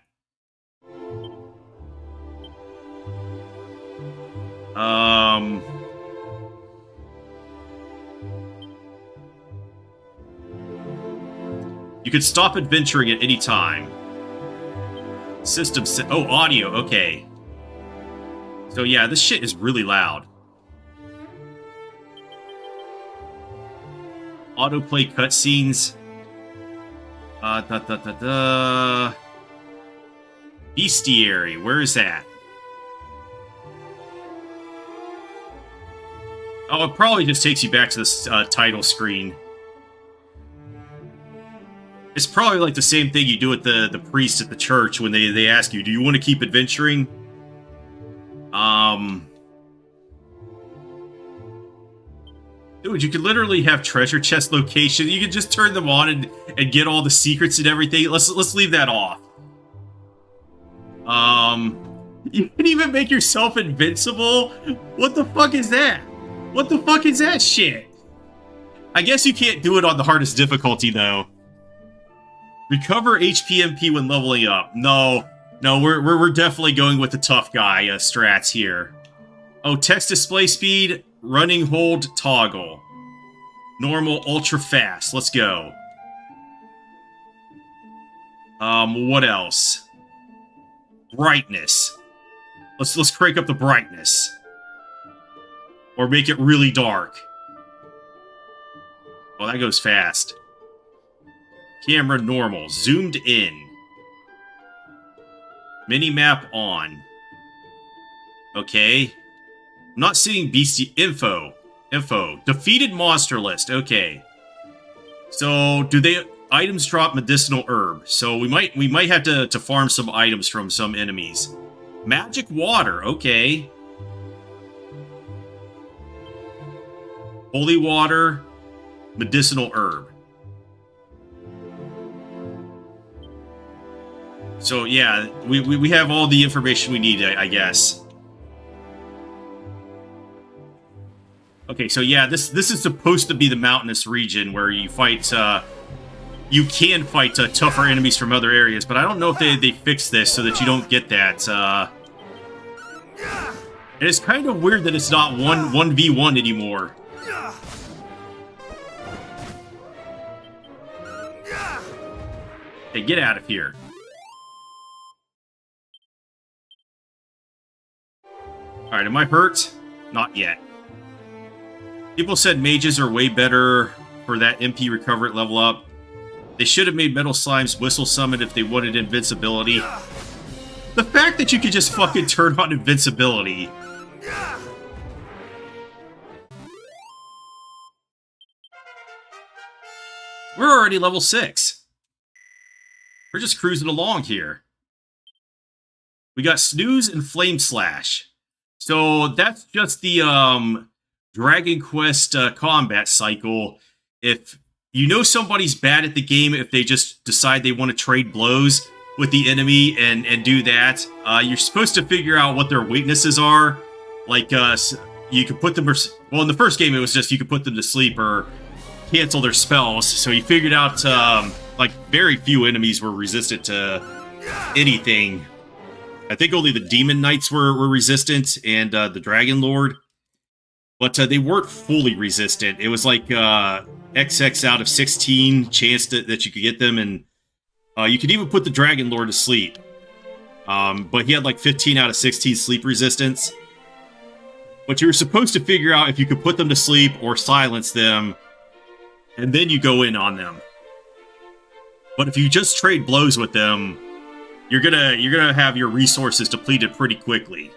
You could stop adventuring at any time. System set. Oh, audio. Okay. So yeah, this shit is really loud. Autoplay cutscenes. Bestiary. Where is that? Oh, it probably just takes you back to this title screen. It's probably like the same thing you do with the priest at the church when they ask you, do you want to keep adventuring? Dude, you could literally have treasure chest location. You could just turn them on and get all the secrets and everything. Let's leave that off. You can even make yourself invincible? What the fuck is that? What the fuck is that shit? I guess you can't do it on the hardest difficulty, though. Recover HP MP when leveling up. No, we're definitely going with the tough guy strats here. Oh, text display speed, running hold, toggle. Normal, ultra fast. Let's go. What else? Brightness. Let's crank up the brightness. Or make it really dark. Oh, that goes fast. Camera normal. Zoomed in. Minimap on. Okay. I'm not seeing beastie info. Defeated monster list. Okay. So do they items drop medicinal herb? So we might have to farm some items from some enemies. Magic water. Okay. Holy water. Medicinal herb. So yeah, we have all the information we need, I guess. Okay, so yeah, this is supposed to be the mountainous region where you fight you can fight tougher enemies from other areas, but I don't know if they fixed this so that you don't get that. And it's kind of weird that it's not 1v1 anymore. Hey, get out of here. Alright, am I hurt? Not yet. People said mages are way better for that MP recover it level up. They should have made Metal Slime's Whistle Summon if they wanted invincibility. The fact that you could just fucking turn on invincibility. We're already level 6. We're just cruising along here. We got Snooze and Flame Slash. So that's just the Dragon Quest combat cycle. If you know somebody's bad at the game, if they just decide they want to trade blows with the enemy and do that, you're supposed to figure out what their weaknesses are. Like, you could put them... Well, in the first game, it was just you could put them to sleep or cancel their spells. So you figured out, like, very few enemies were resistant to anything. I think only the Demon Knights were resistant, and the Dragon Lord. But they weren't fully resistant. It was like XX out of 16 chance that you could get them, and you could even put the Dragon Lord to sleep. But he had like 15 out of 16 sleep resistance. But you were supposed to figure out if you could put them to sleep or silence them, and then you go in on them. But if you just trade blows with them, you're gonna have your resources depleted pretty quickly.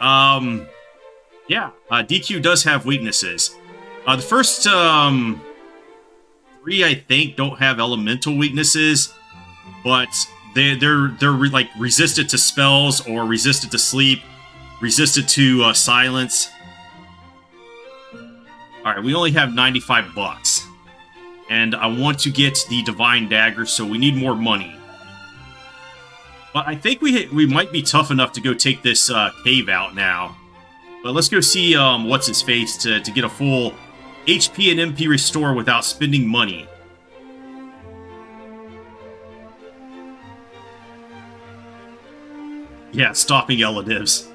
Yeah, DQ does have weaknesses. The first 3, I think, don't have elemental weaknesses, but they're like resistant to spells or resistant to sleep, resistant to silence. All right, we only have 95 bucks, and I want to get the Divine Dagger, so we need more money. But I think we might be tough enough to go take this cave out now. But let's go see what's-his-face to get a full HP and MP restore without spending money. Yeah, stopping relatives.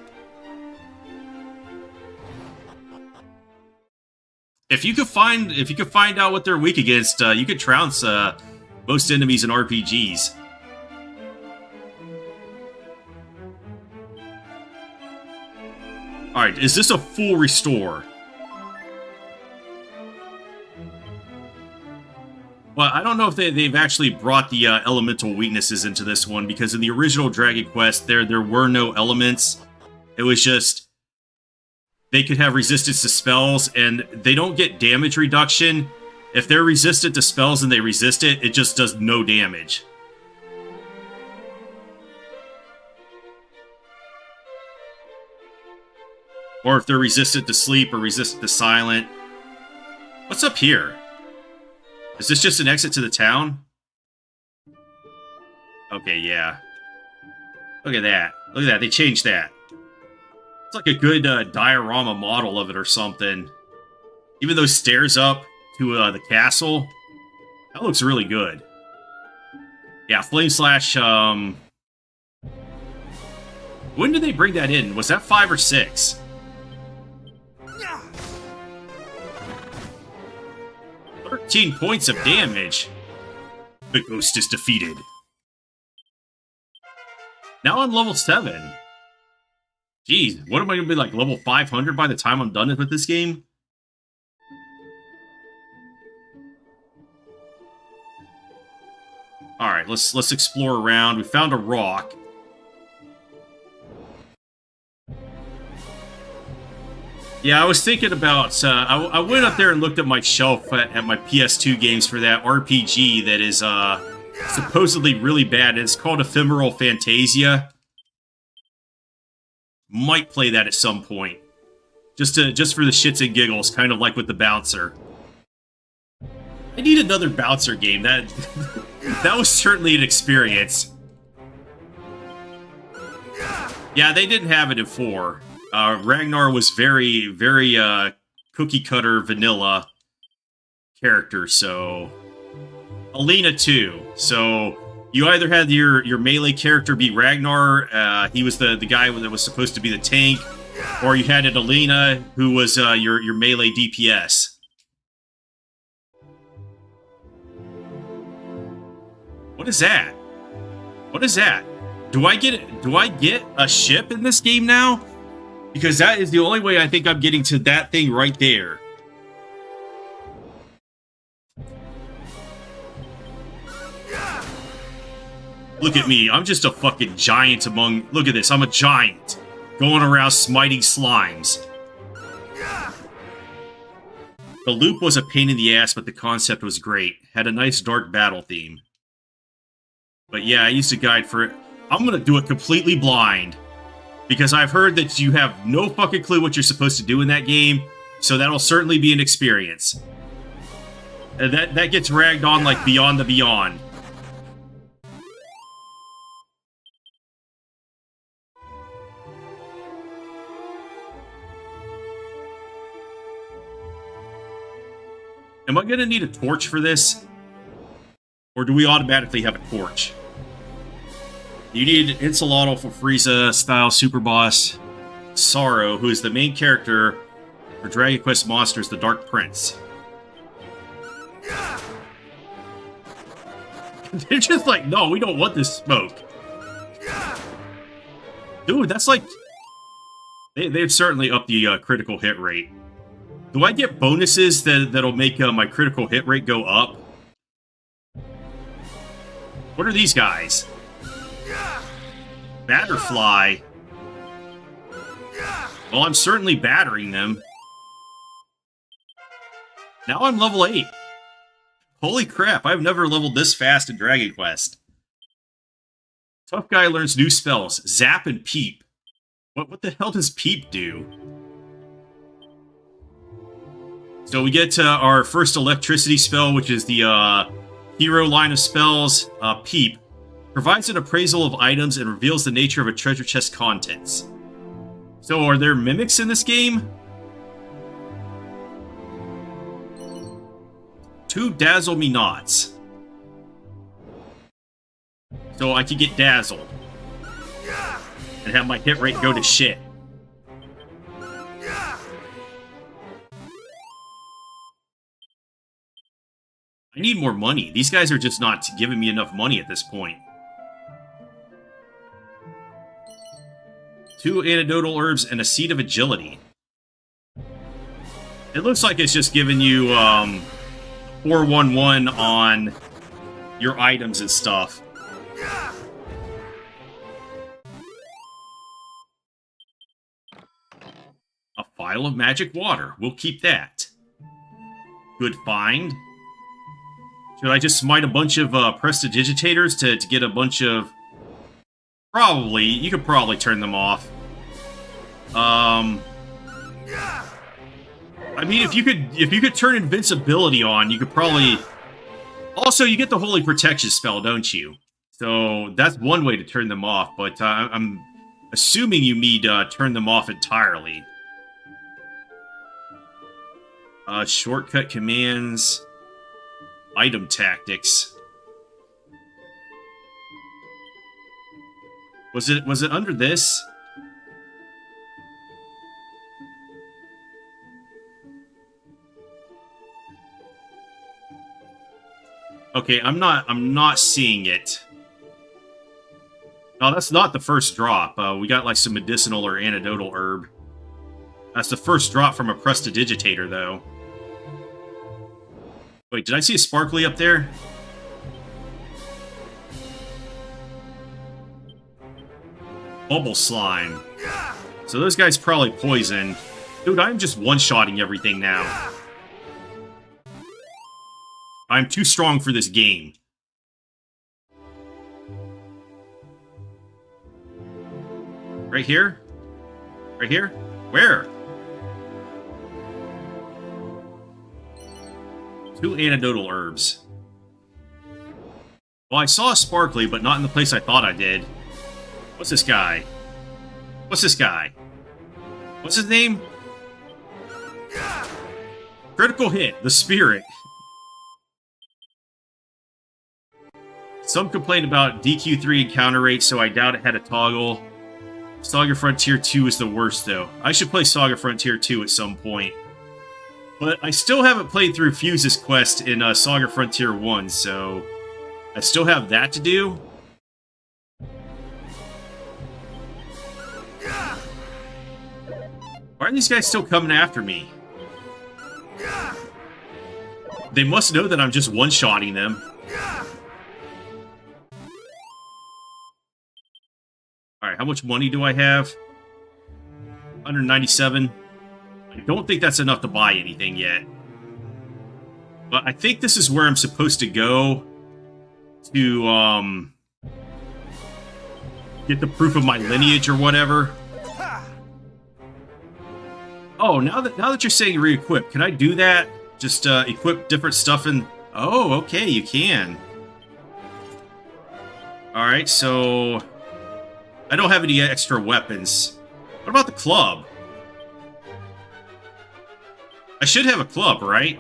If you could find out what they're weak against, you could trounce most enemies in RPGs. Alright, is this a full restore? Well, I don't know if they've actually brought the elemental weaknesses into this one, because in the original Dragon Quest, there were no elements. It was just... they could have resistance to spells, and they don't get damage reduction. If they're resistant to spells and they resist it, it just does no damage. Or if they're resistant to sleep or resistant to silent. What's up here? Is this just an exit to the town? Okay, yeah. Look at that. Look at that. They changed that. It's like a good diorama model of it or something. Even those stairs up to the castle. That looks really good. Yeah, Flame Slash, when did they bring that in? Was that 5 or 6? Points of damage. The ghost is defeated. Now I'm level 7. Jeez, what am I gonna be, like level 500 by the time I'm done with this game? Alright, let's explore around. We found a rock. Yeah, I was thinking about... I went up there and looked at my shelf at my PS2 games for that RPG that is supposedly really bad. It's called Ephemeral Fantasia. Might play that at some point. Just for the shits and giggles, kind of like with the Bouncer. I need another Bouncer game. That was certainly an experience. Yeah, they didn't have it in 4. Ragnar was very, very cookie-cutter vanilla character, so Alina too. So you either had your melee character be Ragnar, he was the guy that was supposed to be the tank, or you had an Alina who was your melee DPS. What is that? What is that? Do I get a ship in this game now? Because that is the only way I think I'm getting to that thing right there. Look at me. I'm just a fucking giant among... Look at this. I'm a giant. Going around smiting slimes. The loop was a pain in the ass, but the concept was great. Had a nice dark battle theme. But yeah, I used a guide for it. I'm gonna do it completely blind. Because I've heard that you have no fucking clue what you're supposed to do in that game. So that'll certainly be an experience. And that gets ragged on like Beyond the Beyond. Am I gonna need a torch for this? Or do we automatically have a torch? You need an Insolotl for Frieza-style super boss Sorrow, who is the main character for Dragon Quest Monsters, the Dark Prince. They're just like, no, we don't want this smoke. Dude, that's like... They've certainly upped the critical hit rate. Do I get bonuses that'll make my critical hit rate go up? What are these guys? Batterfly. Well, I'm certainly battering them. Now I'm level 8. Holy crap, I've never leveled this fast in Dragon Quest. Tough guy learns new spells. Zap and Peep. What the hell does Peep do? So we get to our first electricity spell, which is the hero line of spells, Peep. Provides an appraisal of items and reveals the nature of a treasure chest contents. So are there mimics in this game? 2 Dazzle Me Nots. So I can get dazzled. And have my hit rate go to shit. I need more money. These guys are just not giving me enough money at this point. 2 antidotal herbs and a seed of agility. It looks like it's just giving you 411 on your items and stuff. A vial of magic water. We'll keep that. Good find. Should I just smite a bunch of prestidigitators to get a bunch of... Probably. You could probably turn them off. I mean, if you could turn invincibility on, you could probably... Also, you get the Holy Protection spell, don't you? So that's one way to turn them off, but I'm assuming you need to turn them off entirely. Shortcut commands... Item tactics. Was it under this? Okay, I'm not seeing it. No, that's not the first drop. We got like some medicinal or antidotal herb. That's the first drop from a prestidigitator, though. Wait, did I see a sparkly up there? Bubble slime. So those guys probably poison. Dude, I'm just one-shotting everything now. I'm too strong for this game. Right here? Right here? Where? 2 antidotal herbs. Well, I saw a sparkly, but not in the place I thought I did. What's this guy? What's this guy? What's his name? Critical hit, the spirit. Some complained about DQ3 encounter rate, so I doubt it had a toggle. Saga Frontier 2 is the worst, though. I should play Saga Frontier 2 at some point. But I still haven't played through Fuse's quest in Saga Frontier 1, so I still have that to do. Why are these guys still coming after me? They must know that I'm just one-shotting them. Alright, how much money do I have? 197. I don't think that's enough to buy anything yet. But I think this is where I'm supposed to go to, get the proof of my lineage or whatever. Oh, now that you're saying re-equip, can I do that? Just, equip different stuff in... Oh, okay, you can. Alright, so... I don't have any extra weapons. What about the club? I should have a club, right?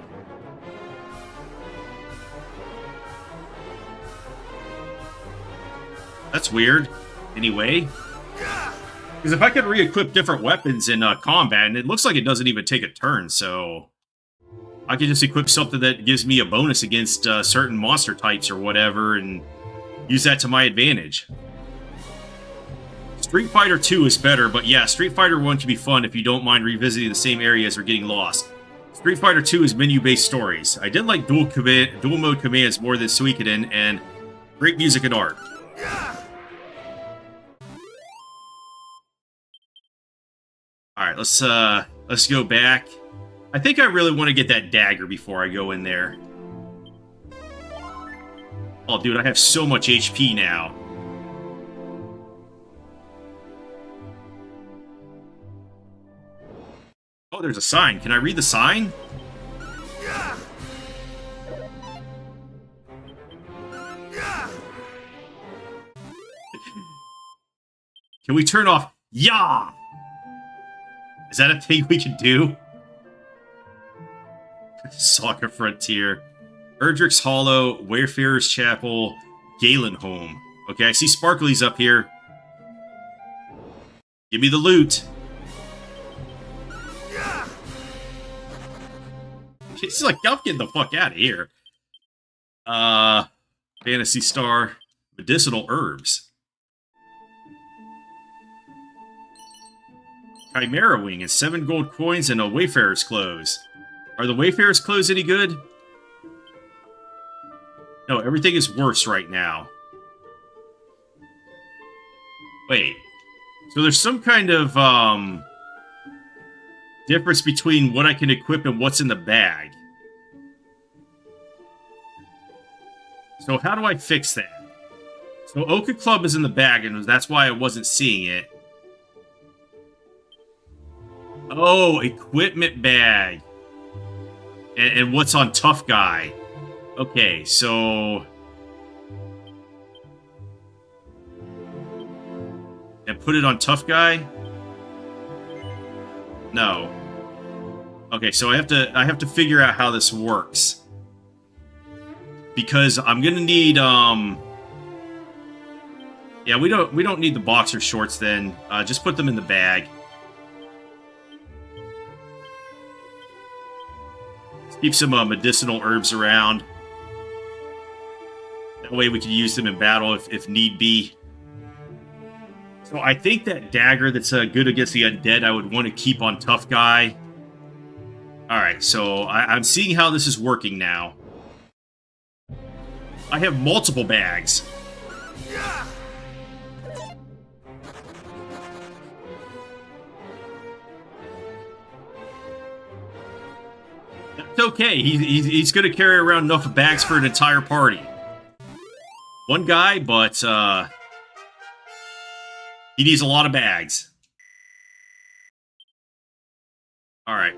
That's weird. Anyway. Because if I could re-equip different weapons in combat, and it looks like it doesn't even take a turn, so... I could just equip something that gives me a bonus against certain monster types or whatever, and use that to my advantage. Street Fighter 2 is better, but yeah, Street Fighter 1 can be fun if you don't mind revisiting the same areas or getting lost. Street Fighter 2 is menu-based stories. I did like dual mode commands more than Suikoden, and great music and art. Alright, let's go back. I think I really want to get that dagger before I go in there. Oh, dude, I have so much HP now. Oh, there's a sign. Can I read the sign? Can we turn off? Yeah! Is that a thing we can do? Saga Frontier. Erdrick's Hollow, Wayfarer's Chapel, Galenholm. Okay, I see sparklies up here. Give me the loot. It's like, I'm getting the fuck out of here. Fantasy Star. Medicinal herbs. Chimera Wing and 7 gold coins and a Wayfarer's Clothes. Are the Wayfarer's Clothes any good? No, everything is worse right now. Wait. So there's some kind of, difference between what I can equip and what's in the bag. So how do I fix that? So Oka Club is in the bag, and that's why I wasn't seeing it. Oh, equipment bag. And what's on Tough Guy. Okay, so... And put it on Tough Guy? No. Okay, so I have to figure out how this works. Because I'm gonna need, Yeah, we don't need the boxer shorts then. Just put them in the bag. Let's keep some medicinal herbs around. That way we can use them in battle if need be. So I think that dagger that's good against the undead I would want to keep on Tough Guy. Alright, so I'm seeing how this is working now. I have multiple bags. That's okay. He's going to carry around enough bags for an entire party. One guy, but he needs a lot of bags. Alright.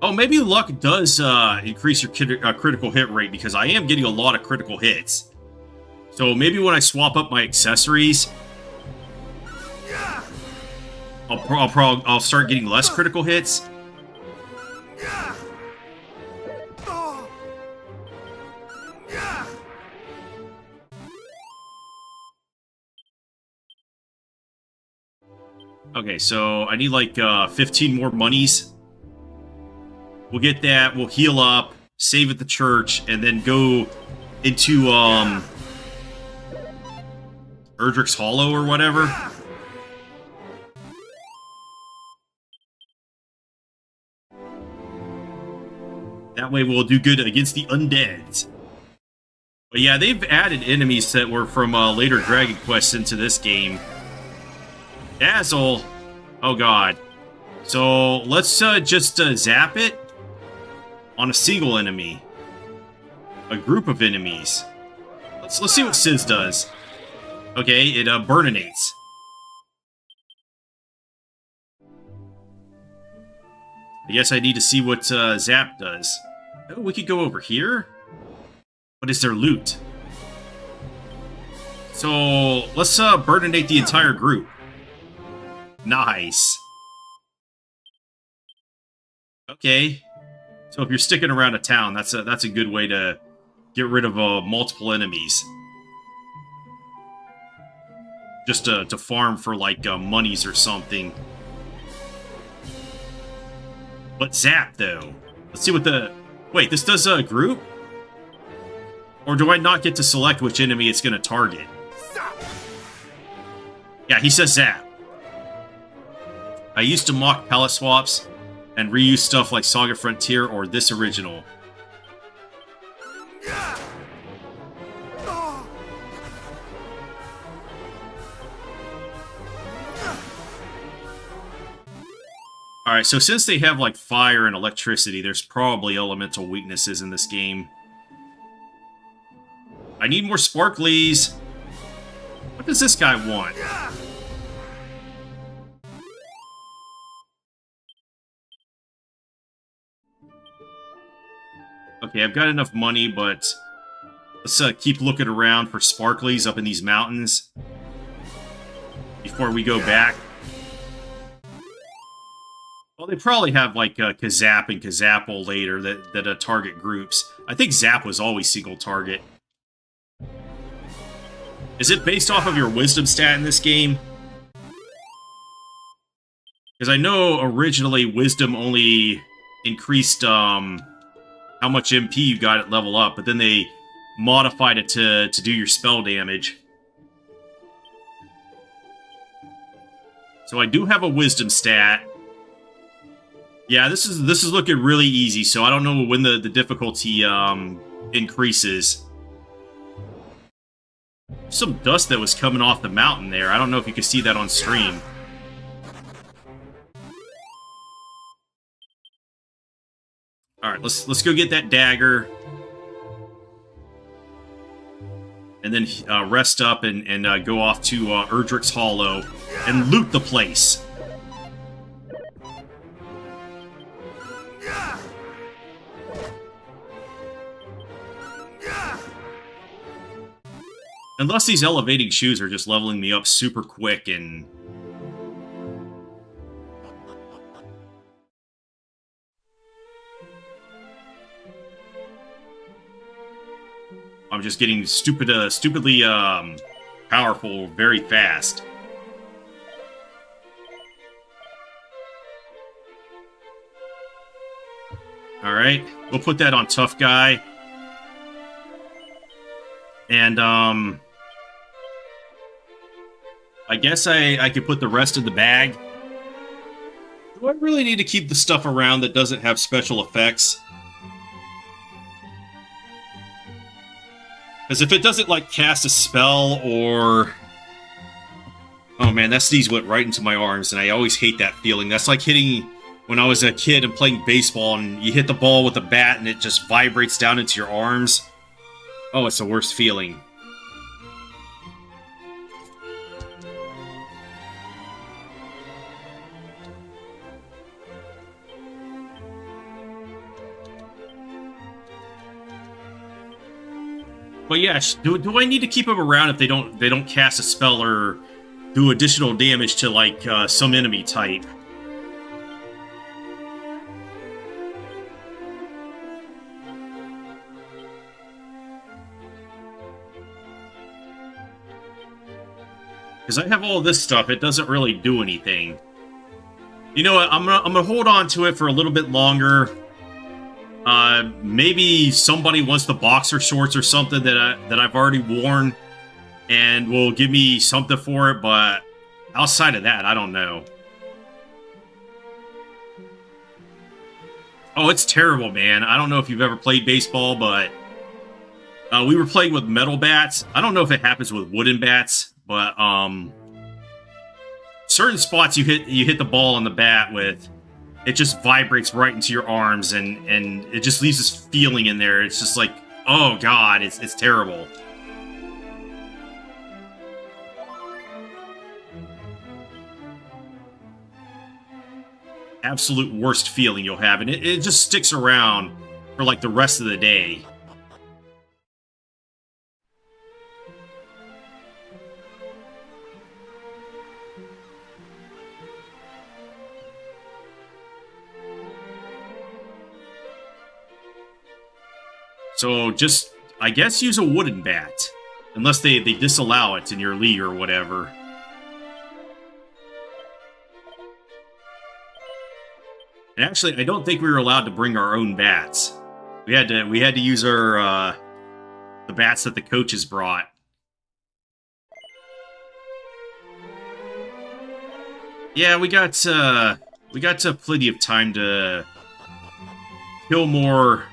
Oh, maybe luck does increase your critical hit rate, because I am getting a lot of critical hits. So maybe when I swap up my accessories, I'll start getting less critical hits. Okay, so I need like 15 more monies. We'll get that, we'll heal up, save at the church, and then go into Erdrick's Hollow or whatever. That way we'll do good against the undeads. But yeah, they've added enemies that were from later Dragon Quests into this game. Dazzle. Oh god. So let's just zap it on a single enemy. A group of enemies. Let's see what Sizz does. Okay, it burninates. I guess I need to see what Zap does. Oh, we could go over here? What is their loot? So, let's burninate the entire group. Nice. Okay. So if you're sticking around a town, that's a good way to get rid of multiple enemies. Just to farm for, like, monies or something. But Zap, though. Let's see what the... Wait, this does a group? Or do I not get to select which enemy it's going to target? Yeah, he says Zap. I used to mock palette swaps and reuse stuff like Saga Frontier or this original. Alright, so since they have, like, fire and electricity, there's probably elemental weaknesses in this game. I need more sparklies! What does this guy want? Okay, I've got enough money, but let's keep looking around for sparklies up in these mountains before we go back. Well, they probably have, like, Kazap and Kazapple later that target groups. I think Zap was always single target. Is it based off of your wisdom stat in this game? Because I know originally wisdom only increased how much MP you got at level up, but then they modified it to do your spell damage. So I do have a wisdom stat. Yeah, this is looking really easy, so I don't know when the difficulty increases. Some dust that was coming off the mountain there. I don't know if you can see that on stream. Alright, let's go get that dagger. And then rest up and go off to Erdrick's Hollow and loot the place. Unless these elevating shoes are just leveling me up super quick and... I'm just getting stupidly powerful very fast. Alright, we'll put that on Tough Guy. And, I guess I could put the rest in the bag. Do I really need to keep the stuff around that doesn't have special effects? Because if it doesn't, like, cast a spell or... Oh man, that sneeze went right into my arms, and I always hate that feeling. That's like hitting... When I was a kid and playing baseball, and you hit the ball with a bat, and it just vibrates down into your arms. Oh, it's the worst feeling. But yeah, do I need to keep them around if they don't cast a spell or do additional damage to, like, some enemy type? Because I have all this stuff, it doesn't really do anything. You know what? I'm gonna hold on to it for a little bit longer. Maybe somebody wants the boxer shorts or something that I've already worn, and will give me something for it. But outside of that, I don't know. Oh, it's terrible, man. I don't know if you've ever played baseball, but we were playing with metal bats. I don't know if it happens with wooden bats, but certain spots you hit the ball on the bat with, it just vibrates right into your arms, and it just leaves this feeling in there. It's just like, oh god, it's terrible. Absolute worst feeling you'll have, and it just sticks around for like the rest of the day. So just, I guess, use a wooden bat. Unless they disallow it in your league or whatever. And actually, I don't think we were allowed to bring our own bats. We had to use our the bats that the coaches brought. Yeah, we got plenty of time to kill more.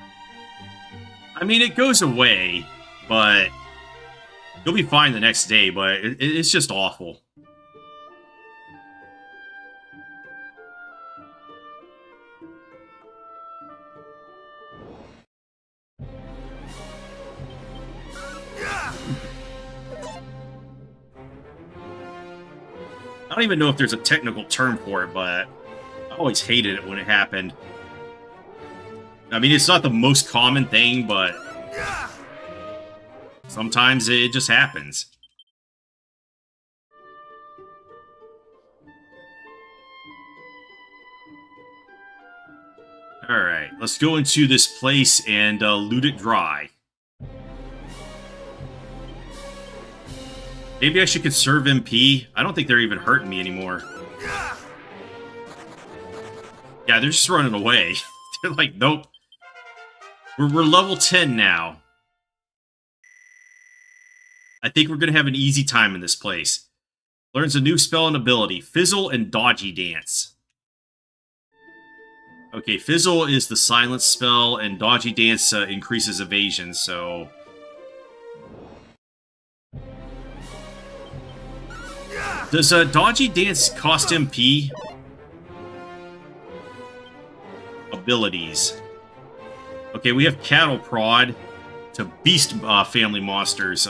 I mean, it goes away, but you'll be fine the next day. But it's just awful. I don't even know if there's a technical term for it, but I always hated it when it happened. I mean, it's not the most common thing, but sometimes it just happens. Alright, let's go into this place and loot it dry. Maybe I should conserve MP. I don't think they're even hurting me anymore. Yeah, they're just running away. They're like, nope. We're level 10 now. I think we're going to have an easy time in this place. Learns a new spell and ability. Fizzle and Dodgy Dance. Okay, Fizzle is the silence spell, and Dodgy Dance increases evasion, so... Does Dodgy Dance cost MP? Abilities. Okay, we have Cattle Prod to Beast family monsters.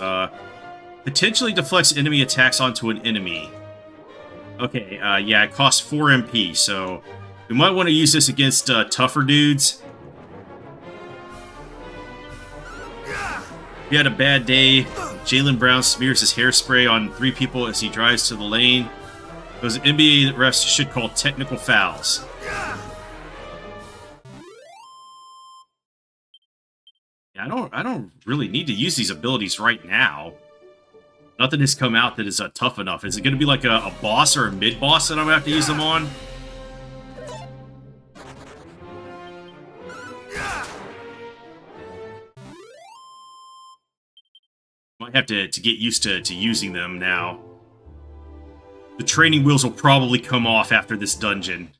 Potentially deflects enemy attacks onto an enemy. Okay, yeah, it costs 4 MP, so we might want to use this against tougher dudes. If you had a bad day, Jaylen Brown smears his hairspray on 3 people as he drives to the lane. Those NBA refs should call technical fouls. Yeah, I don't really need to use these abilities right now. Nothing has come out that is tough enough. Is it going to be like a boss or a mid-boss that I'm going to have to use them on? Might have to get used to using them now. The training wheels will probably come off after this dungeon.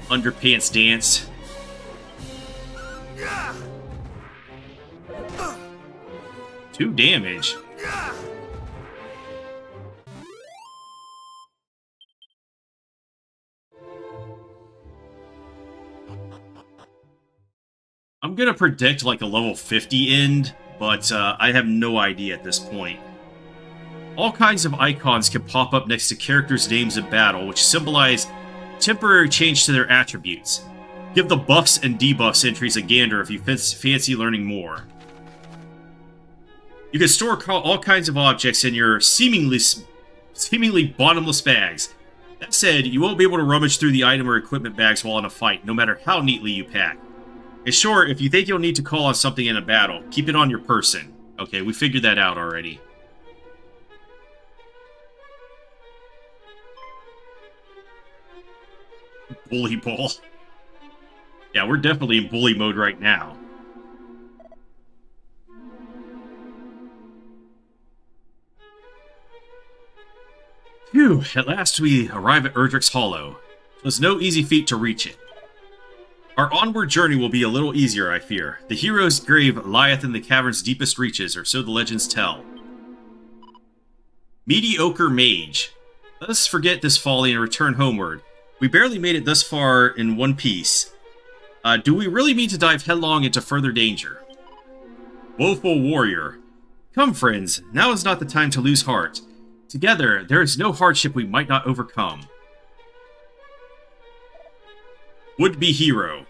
Underpants dance. 2 damage. I'm gonna predict like a level 50 end, but I have no idea at this point. All kinds of icons can pop up next to characters' names in battle, which symbolize temporary change to their attributes. Give the buffs and debuffs entries a gander if you fancy learning more. You can store all kinds of objects in your seemingly bottomless bags. That said, you won't be able to rummage through the item or equipment bags while in a fight, no matter how neatly you pack. And sure, if you think you'll need to call on something in a battle, keep it on your person. Okay, we figured that out already. Bully ball. Yeah, we're definitely in bully mode right now. Phew, at last we arrive at Erdrick's Hollow. It was no easy feat to reach it. Our onward journey will be a little easier, I fear. The hero's grave lieth in the cavern's deepest reaches, or so the legends tell. Mediocre mage. Let us forget this folly and return homeward. We barely made it thus far in one piece. Do we really mean to dive headlong into further danger? Woeful warrior. Come, friends, now is not the time to lose heart. Together, there is no hardship we might not overcome. Would-be hero.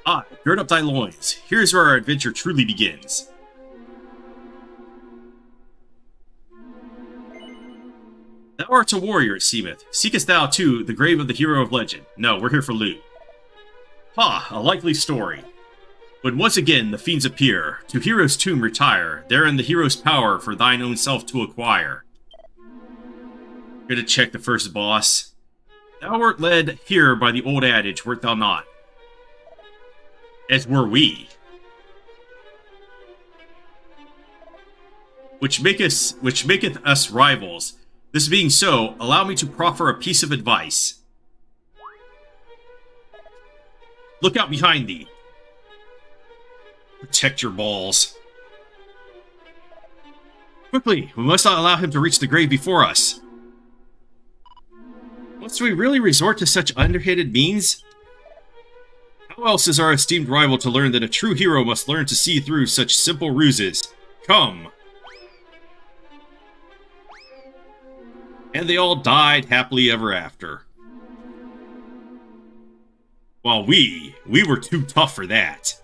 Ah, gird up thy loins. Here's where our adventure truly begins. Thou art a warrior, it seemeth. Seekest thou, too, the grave of the hero of legend? No, we're here for loot. Ha, a likely story. But once again the fiends appear. To hero's tomb retire. Therein the hero's power for thine own self to acquire. Gonna check the first boss. Thou wert led here by the old adage, wert thou not? As were we. Which maketh us rivals. This being so, allow me to proffer a piece of advice. Look out behind thee. Protect your balls. Quickly, we must not allow him to reach the grave before us. Must we really resort to such underhanded means? How else is our esteemed rival to learn that a true hero must learn to see through such simple ruses? Come! And they all died happily ever after. While we were too tough for that.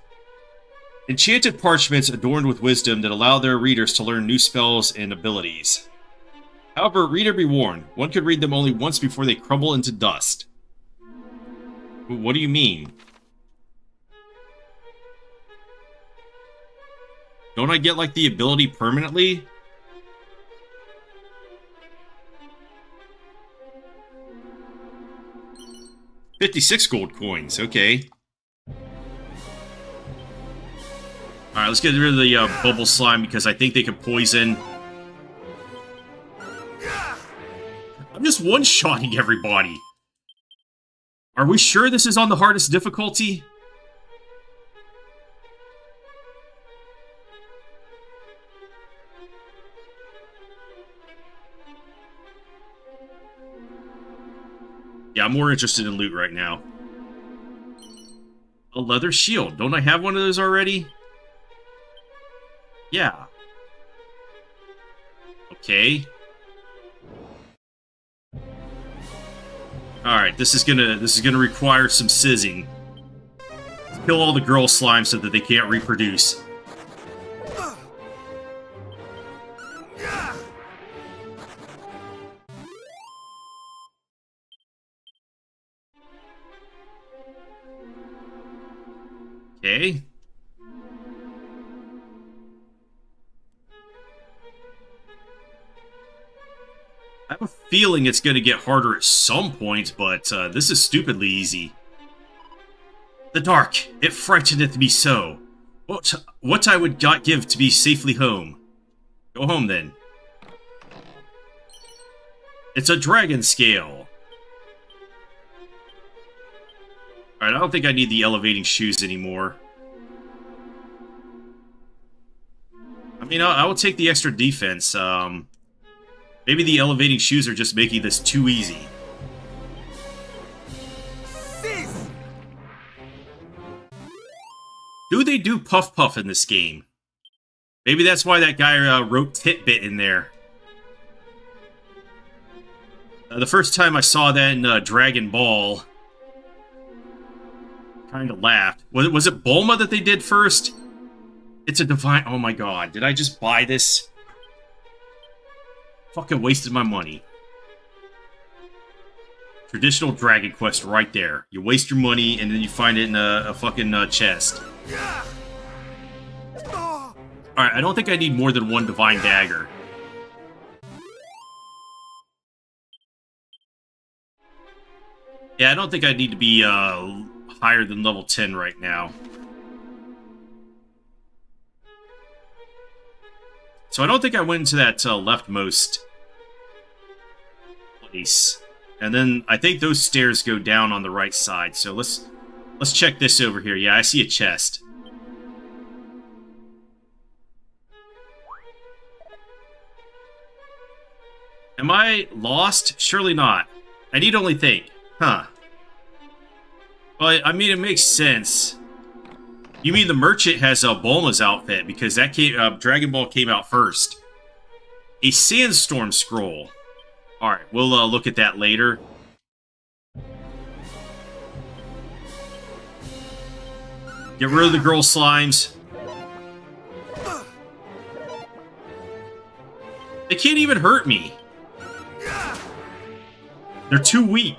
Enchanted parchments adorned with wisdom that allow their readers to learn new spells and abilities. However, reader be warned, one could read them only once before they crumble into dust. What do you mean? Don't I get, like, the ability permanently? $56 gold coins, okay. Alright, let's get rid of the bubble slime because I think they can poison. I'm just one-shotting everybody. Are we sure this is on the hardest difficulty? Yeah, I'm more interested in loot right now. A leather shield. Don't I have one of those already? Yeah. Okay. Alright, this is gonna require some sizzing. Kill all the girl slime so that they can't reproduce. Okay. I have a feeling it's going to get harder at some point, but this is stupidly easy. The dark, it frighteneth me so. What I would not give to be safely home. Go home then. It's a dragon scale. Alright, I don't think I need the elevating shoes anymore. I mean, I will take the extra defense. Maybe the elevating shoes are just making this too easy. Do they do Puff Puff in this game? Maybe that's why that guy wrote Titbit in there. The first time I saw that in Dragon Ball, kind of laughed. Was it Bulma that they did first? It's a divine... Oh my god, did I just buy this? Fucking wasted my money. Traditional Dragon Quest right there. You waste your money and then you find it in a fucking chest. Alright, I don't think I need more than one Divine Dagger. Yeah, I don't think I need to be higher than level 10 right now. So I don't think I went into that leftmost place. And then I think those stairs go down on the right side. So let's check this over here. Yeah, I see a chest. Am I lost? Surely not. I need only think. Huh. Well, I mean, it makes sense. You mean the merchant has Bulma's outfit, because that Dragon Ball came out first. A sandstorm scroll. Alright, we'll look at that later. Get rid of the girl slimes. They can't even hurt me. They're too weak.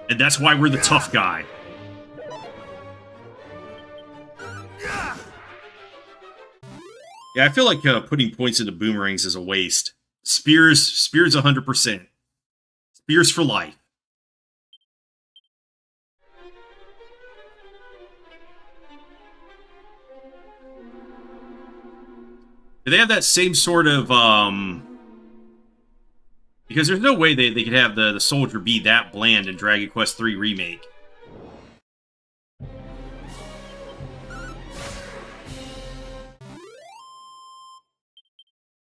And that's why we're the tough guy. Yeah, I feel like putting points into boomerangs is a waste. Spears 100%. Spears for life. Do they have that same sort of, because there's no way they could have the soldier be that bland in Dragon Quest III Remake.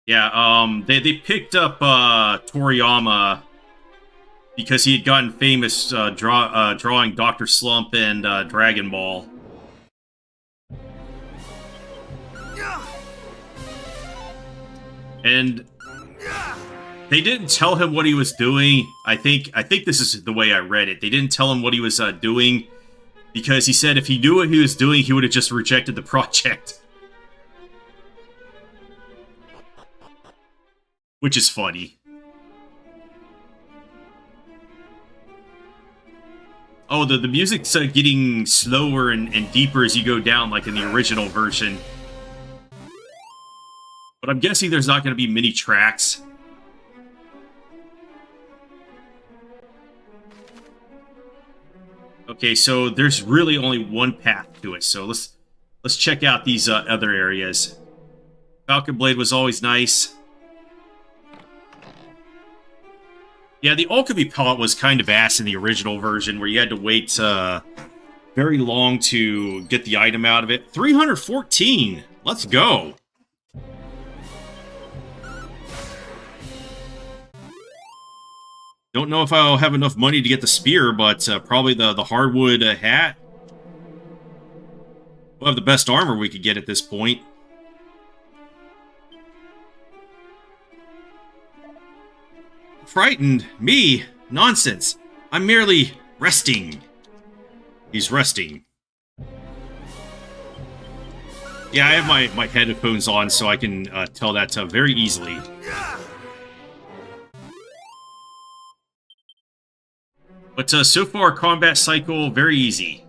Yeah, they picked up Toriyama because he had gotten famous drawing Dr. Slump and Dragon Ball. And they didn't tell him what he was doing. I think this is the way I read it. They didn't tell him what he was doing because he said if he knew what he was doing, he would have just rejected the project. Which is funny. Oh, the music's getting slower and deeper as you go down, like in the original version. But I'm guessing there's not going to be many tracks. Okay, so there's really only one path to it. So let's check out these other areas. Falcon Blade was always nice. Yeah, the alchemy pot was kind of ass in the original version, where you had to wait very long to get the item out of it. 314! Let's go! Don't know if I'll have enough money to get the spear, but probably the hardwood hat. We'll have the best armor we could get at this point. Frightened? Me? Nonsense. I'm merely resting. He's resting. Yeah, I have my headphones on so I can tell that very easily. But so far, combat cycle, very easy.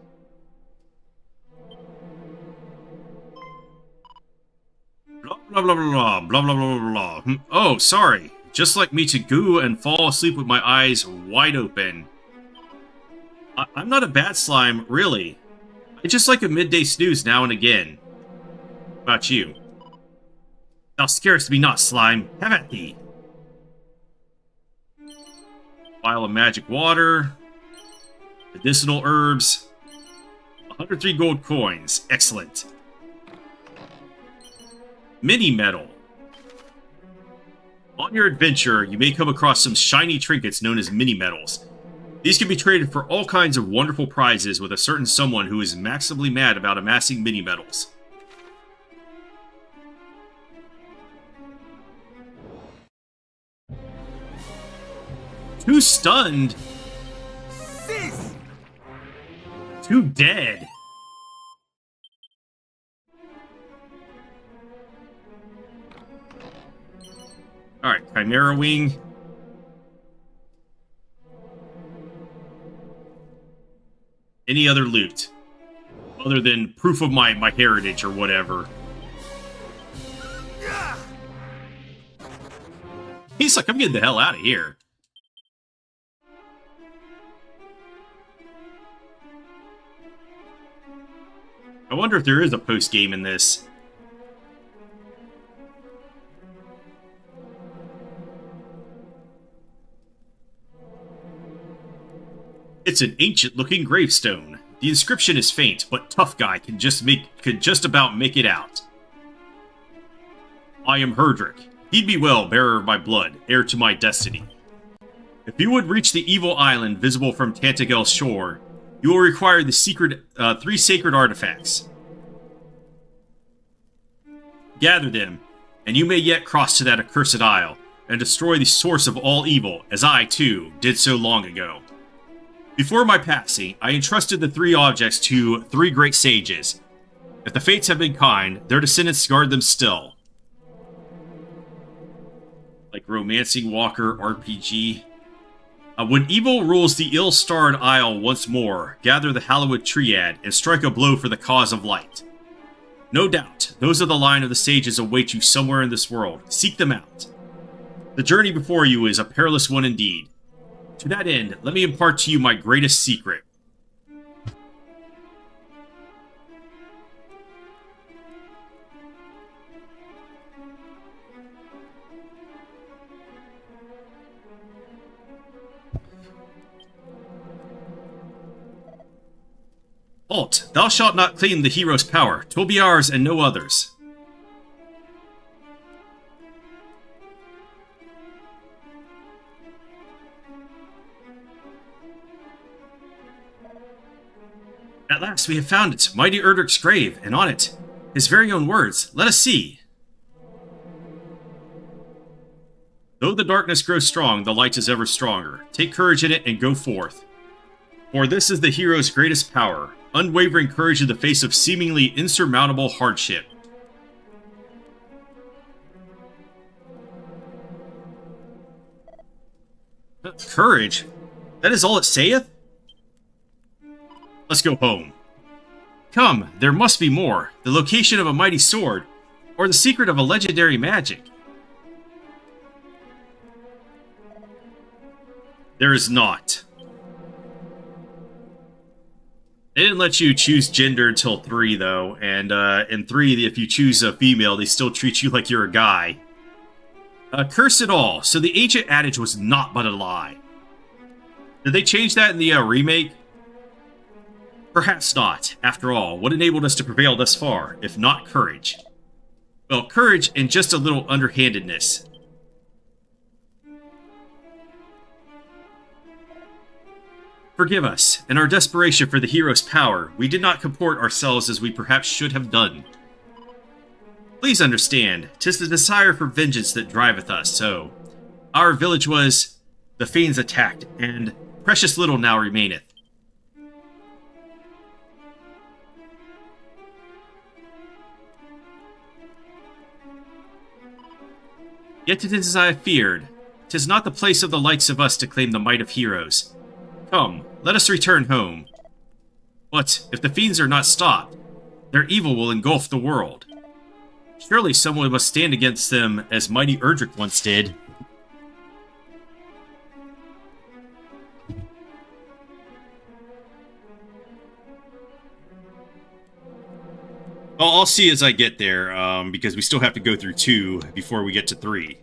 Blah, blah, blah, blah, blah, blah, blah, blah, blah. Oh, sorry. Just like me to goo and fall asleep with my eyes wide open. I'm not a bad slime, really. I just like a midday snooze now and again. What about you? Thou scarest me not, slime. Have at thee. Vial of magic water. Medicinal herbs. 103 gold coins. Excellent. Mini metal. On your adventure, you may come across some shiny trinkets known as mini-metals. These can be traded for all kinds of wonderful prizes with a certain someone who is maximally mad about amassing mini-metals. Two stunned? Cease! Two dead? Alright, Chimera Wing. Any other loot? Other than proof of my heritage or whatever. He's like, I'm getting the hell out of here. I wonder if there is a post-game in this. It's an ancient-looking gravestone. The inscription is faint, but tough guy could just about make it out. I am Herdrick. Heed me well, bearer of my blood, heir to my destiny. If you would reach the evil island visible from Tantagel's shore, you will require the 3 sacred artifacts. Gather them, and you may yet cross to that accursed isle, and destroy the source of all evil, as I, too, did so long ago. Before my passing, I entrusted the 3 objects to 3 great sages. If the fates have been kind, their descendants guard them still. Like Romancing Walker RPG. When evil rules the ill-starred isle once more, gather the hallowed triad and strike a blow for the cause of light. No doubt, those of the line of the sages await you somewhere in this world. Seek them out. The journey before you is a perilous one indeed. To that end, let me impart to you my greatest secret. Halt! Thou shalt not claim the hero's power. 'Twill be ours and no others. At last we have found it, mighty Erdrick's grave, and on it, his very own words. Let us see. Though the darkness grows strong, the light is ever stronger. Take courage in it and go forth. For this is the hero's greatest power, unwavering courage in the face of seemingly insurmountable hardship. Courage? That is all it saith? Let's go home. Come, there must be more. The location of a mighty sword, or the secret of a legendary magic. There is not. They didn't let you choose gender until 3, though, and in 3, if you choose a female, they still treat you like you're a guy. Curse it all, so the ancient adage was not but a lie. Did they change that in the remake? Perhaps not. After all, what enabled us to prevail thus far, if not courage? Well, courage and just a little underhandedness. Forgive us. In our desperation for the hero's power, we did not comport ourselves as we perhaps should have done. Please understand, 'tis the desire for vengeance that driveth us so. Our village was the fiends attacked, and precious little now remaineth. Yet it is as I feared. 'Tis not the place of the likes of us to claim the might of heroes. Come, let us return home. But if the fiends are not stopped, their evil will engulf the world. Surely someone must stand against them as mighty Erdrick once did. Well, I'll see as I get there, because we still have to go through 2 before we get to 3.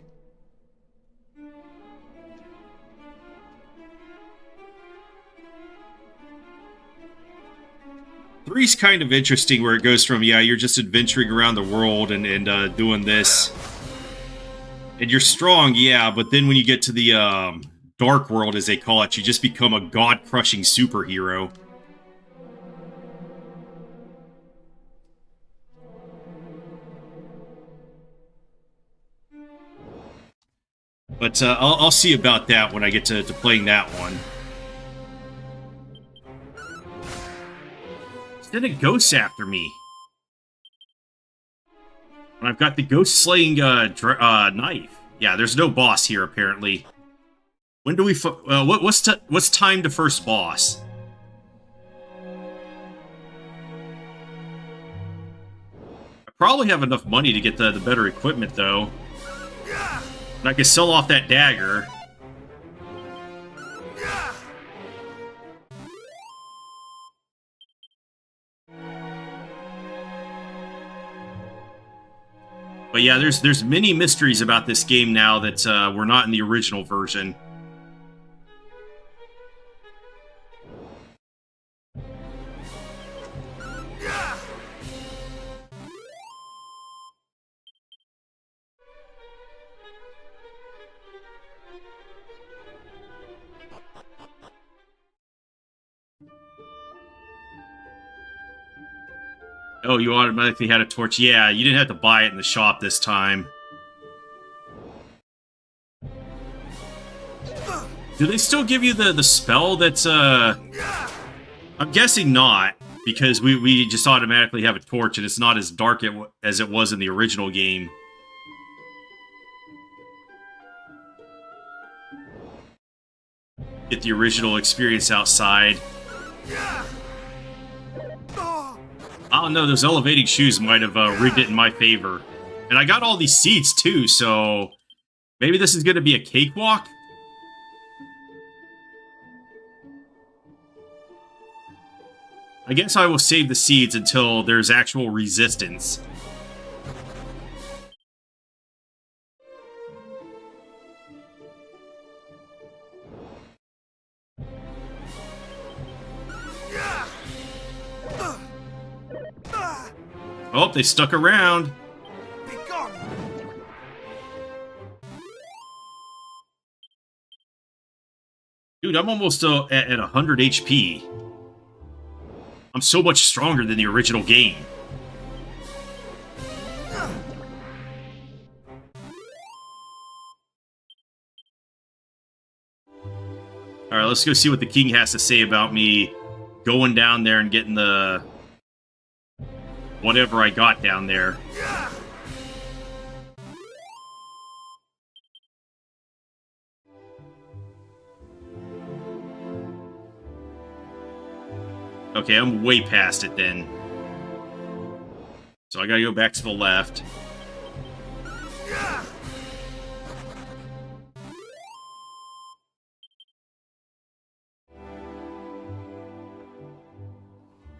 Three's kind of interesting, where it goes from, yeah, you're just adventuring around the world and doing this. And you're strong, yeah, but then when you get to the dark world, as they call it, you just become a god-crushing superhero. But I'll see about that when I get to playing that one. Sending ghosts after me. And I've got the ghost-slaying knife. Yeah, there's no boss here, apparently. When do we... what's time to first boss? I probably have enough money to get the better equipment, though. And I can sell off that dagger. But yeah, there's many mysteries about this game now that were not in the original version. Oh, you automatically had a torch. Yeah, you didn't have to buy it in the shop this time. Do they still give you the spell that's, I'm guessing not, because we just automatically have a torch and it's not as dark as it was in the original game. Get the original experience outside. I don't know, those elevating shoes might have rigged it in my favor. And I got all these seeds too, so maybe this is going to be a cakewalk? I guess I will save the seeds until there's actual resistance. Oh, they stuck around. Be gone. Dude, I'm almost at 100 HP. I'm so much stronger than the original game. Alright, let's go see what the king has to say about me going down there and getting the... whatever I got down there. Okay, I'm way past it then. So I gotta go back to the left.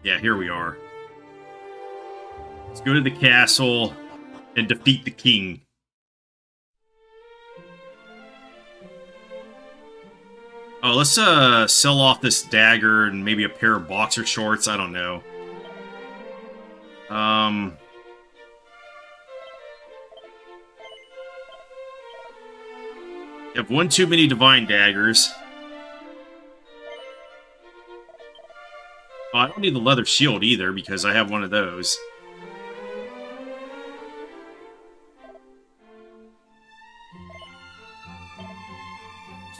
Yeah, here we are. Let's go to the castle and defeat the king. Oh, let's sell off this dagger and maybe a pair of boxer shorts. I don't know. You have one too many divine daggers. Oh, I don't need the leather shield either because I have one of those.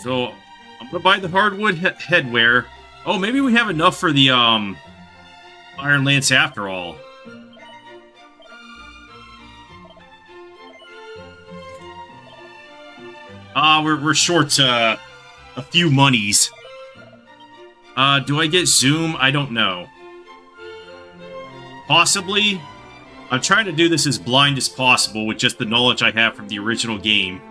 So, I'm gonna buy the hardwood headwear. Oh, maybe we have enough for the, Iron Lance after all. We're short, a few monies. Do I get zoom? I don't know. Possibly. I'm trying to do this as blind as possible with just the knowledge I have from the original game.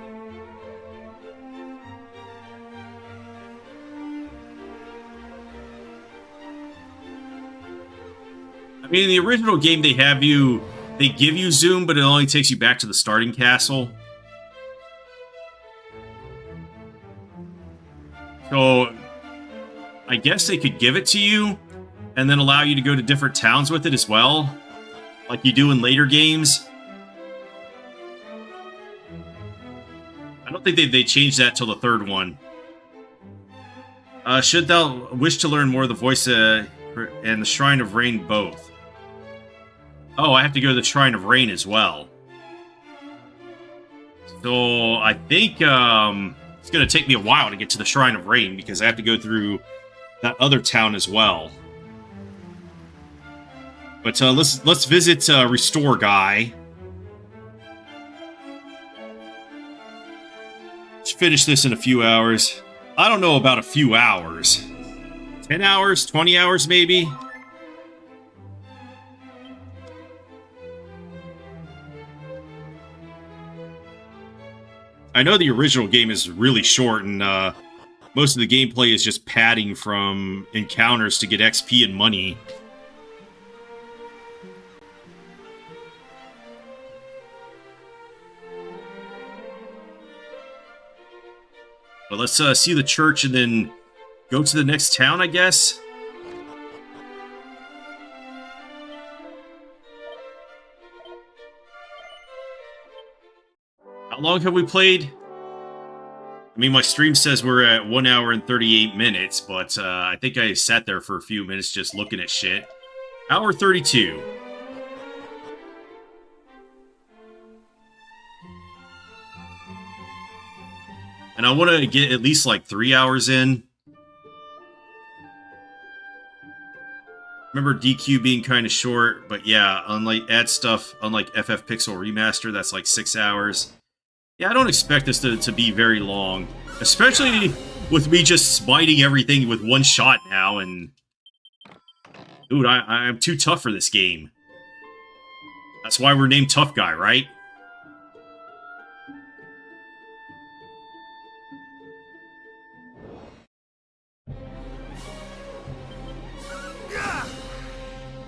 I mean, in the original game, they give you zoom, but it only takes you back to the starting castle. So, I guess they could give it to you, and then allow you to go to different towns with it as well, like you do in later games. I don't think they changed that till the third one. Should thou wish to learn more of the voice and the Shrine of Rain both. Oh, I have to go to the Shrine of Rain as well. So, I think, it's going to take me a while to get to the Shrine of Rain, because I have to go through that other town as well. But, let's visit, Restore Guy. Should finish this in a few hours. I don't know about a few hours. 10 hours? 20 hours, maybe? I know the original game is really short, and most of the gameplay is just padding from encounters to get XP and money. But let's see the church and then go to the next town, I guess. How long have we played? I mean, my stream says we're at 1 hour and 38 minutes, but I think I sat there for a few minutes just looking at shit. Hour 32. And I want to get at least like 3 hours in. Remember DQ being kind of short, but yeah, unlike add stuff, unlike FF Pixel Remaster, that's like 6 hours. Yeah, I don't expect this to be very long. Especially with me just smiting everything with one shot now, and... Dude, I'm too tough for this game. That's why we're named Tough Guy, right?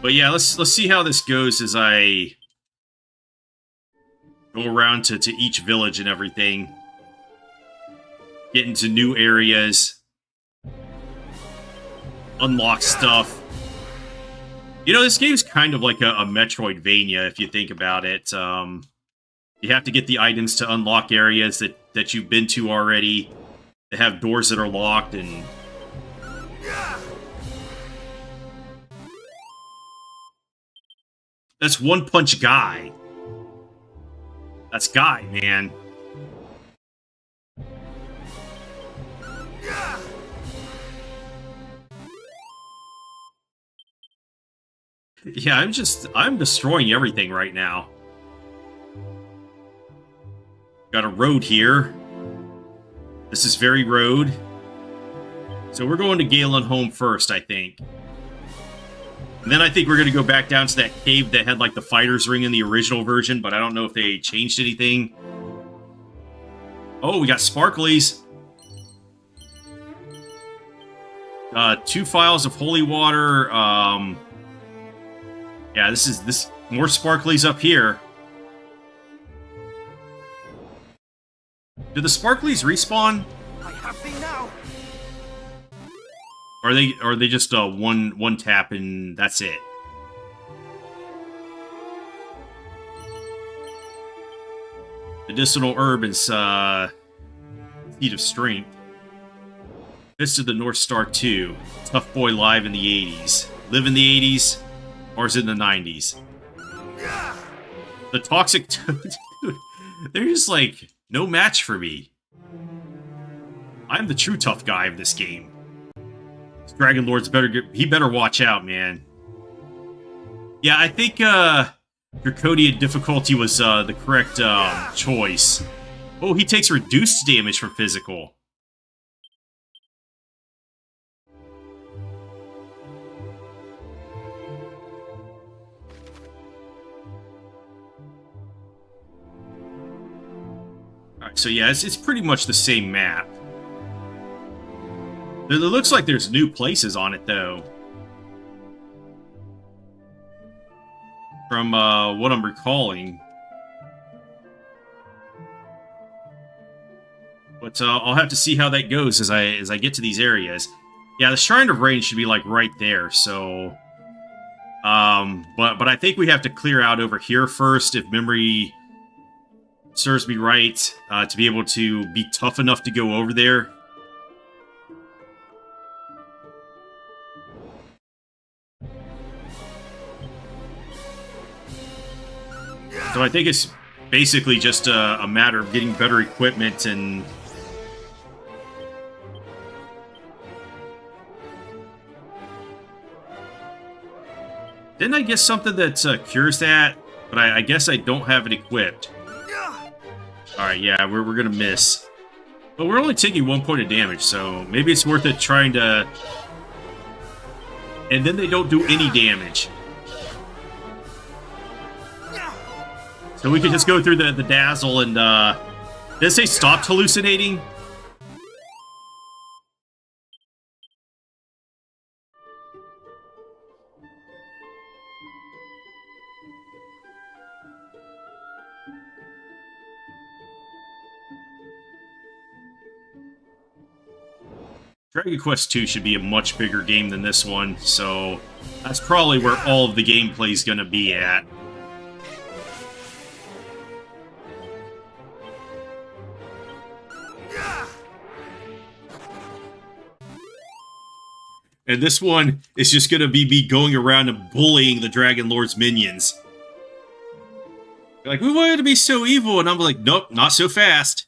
But yeah, let's see how this goes as I go around to each village and everything. Get into new areas. Unlock stuff. You know, this game's kind of like a Metroidvania, if you think about it. You have to get the items to unlock areas that you've been to already. They have doors that are locked, and... That's One Punch Guy. That's Guy, man. Yeah, I'm destroying everything right now. Got a road here. This is Very Road. So we're going to Galen Home first, I think. And then I think we're going to go back down to that cave that had like the fighter's ring in the original version, but I don't know if they changed anything. Oh, we got sparklies. 2 vials of holy water. Yeah, this more sparklies up here. Do the sparklies respawn? I have thee now. Or are they just one tap and that's it? Medicinal herb and seed of strength. Fist of the North Star 2. Tough Boy live in the 80s. Live in the 80s, or is it in the 90s? The Toxic Toad, dude, they're just like no match for me. I'm the true tough guy of this game. This Dragon Lord's better watch out, man. Yeah, I think Draconian difficulty was the correct choice. Oh, he takes reduced damage from physical. Alright, so yeah, it's pretty much the same map. It looks like there's new places on it, though. From what I'm recalling. But I'll have to see how that goes as I get to these areas. Yeah, the Shrine of Rain should be like right there, so... But I think we have to clear out over here first, if memory serves me right, to be able to be tough enough to go over there. So I think it's basically just a matter of getting better equipment and... Didn't I get something that cures that? But I guess I don't have it equipped. Alright, yeah, we're gonna miss. But we're only taking 1 point of damage, so maybe it's worth it trying to... And then they don't do any damage. So we could just go through the dazzle and, did it say stopped hallucinating? Dragon Quest II should be a much bigger game than this one, so that's probably where all of the gameplay is going to be at. And this one is just going to be me going around and bullying the Dragon Lord's minions. They're like, we wanted to be so evil, and I'm like, nope, not so fast.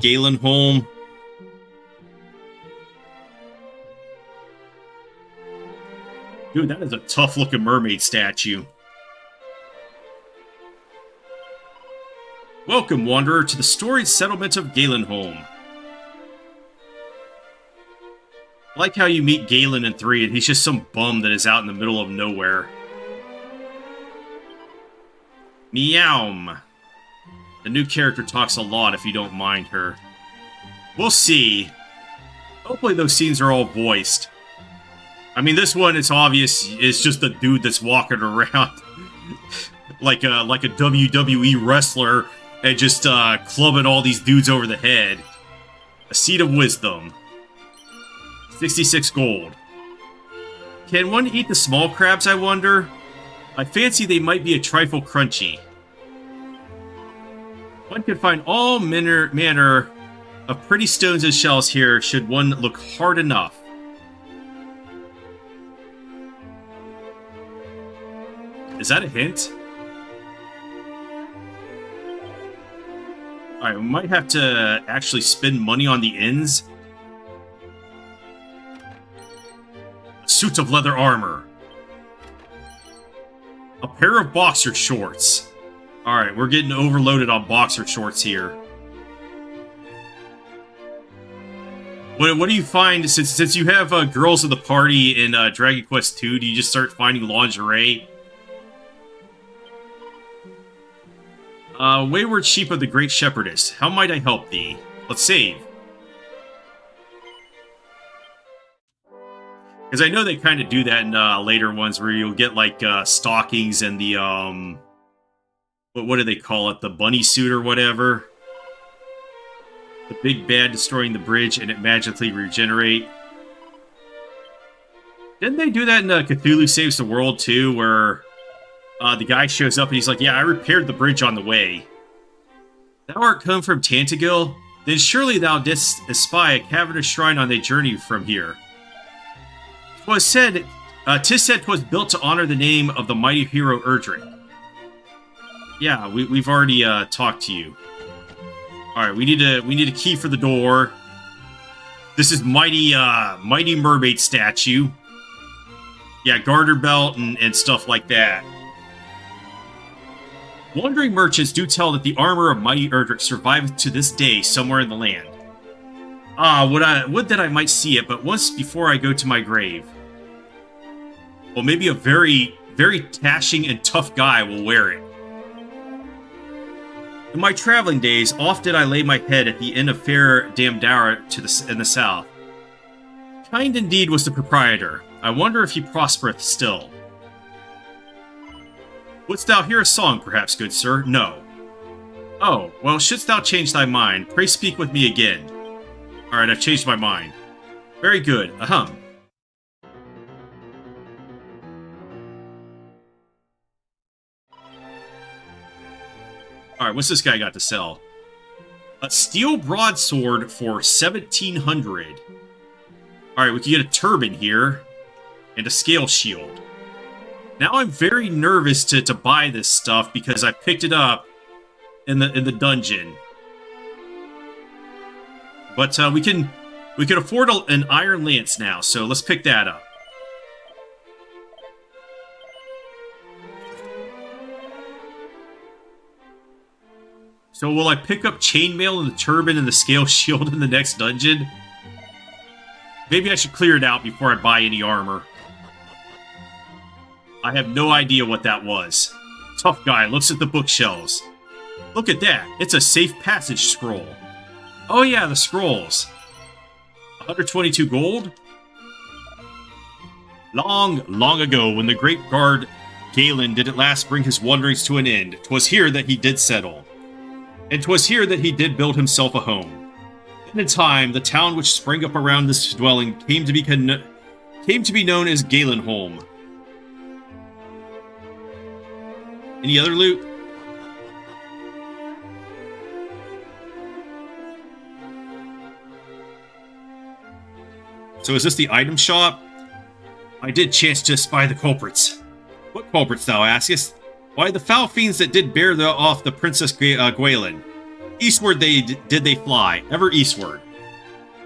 Galen home. Dude, that is a tough-looking mermaid statue. Welcome, Wanderer, to the storied settlement of Galenholm. I like how you meet Galen in 3, and he's just some bum that is out in the middle of nowhere. Meow. The new character talks a lot if you don't mind her. We'll see. Hopefully those scenes are all voiced. I mean, this one, it's obvious, it's just a dude that's walking around like a WWE wrestler and just clubbing all these dudes over the head. A Seed of Wisdom. 66 gold. Can one eat the small crabs, I wonder? I fancy they might be a trifle crunchy. One can find all manner of pretty stones and shells here should one look hard enough. Is that a hint? Alright, we might have to actually spend money on the inns. A suit of leather armor. A pair of boxer shorts. Alright, we're getting overloaded on boxer shorts here. What do you find, since you have girls in the party in Dragon Quest II, do you just start finding lingerie? Wayward sheep of the Great Shepherdess, how might I help thee? Let's save. Because I know they kind of do that in later ones where you'll get like stockings and the what do they call it? The bunny suit or whatever. The big bad destroying the bridge and it magically regenerate. Didn't they do that in Cthulhu Saves the World too, where the guy shows up and he's like, yeah, I repaired the bridge on the way. Thou art come from Tantegil? Then surely thou didst espy a cavernous shrine on thy journey from here. 'Tis said 'twas built to honor the name of the mighty hero Erdrick. Yeah, we've already talked to you. Alright, we need a key for the door. This is mighty mermaid statue. Yeah, garter belt and stuff like that. Wandering merchants do tell that the armor of mighty Erdrick surviveth to this day somewhere in the land. Would that I might see it, but once before I go to my grave. Well, maybe a very, very dashing and tough guy will wear it. In my traveling days, oft did I lay my head at the inn of fair Damdara in the south. Kind indeed was the proprietor. I wonder if he prospereth still. Wouldst thou hear a song, perhaps, good sir? No. Oh, well, shouldst thou change thy mind, pray speak with me again. Alright, I've changed my mind. Very good, ahem. Alright, what's this guy got to sell? A steel broadsword for 1,700. Alright, we can get a turban here. And a scale shield. Now I'm very nervous to buy this stuff because I picked it up in the dungeon. But we can afford an iron lance now, so let's pick that up. So will I pick up chainmail and the turban and the scale shield in the next dungeon? Maybe I should clear it out before I buy any armor. I have no idea what that was. Tough guy looks at the bookshelves. Look at that. It's a safe passage scroll. Oh yeah, the scrolls. 122 gold? Long, long ago, when the great guard Galen did at last bring his wanderings to an end, 'twas here that he did settle. And 'twas here that he did build himself a home. And in time, the town which sprang up around this dwelling came to be known as Galenholm. Any other loot? So is this the item shop? I did chance to spy the culprits. What culprits, thou askest? Why, the foul fiends that did bear off the Princess Gwaelin. Eastward did they fly, ever eastward.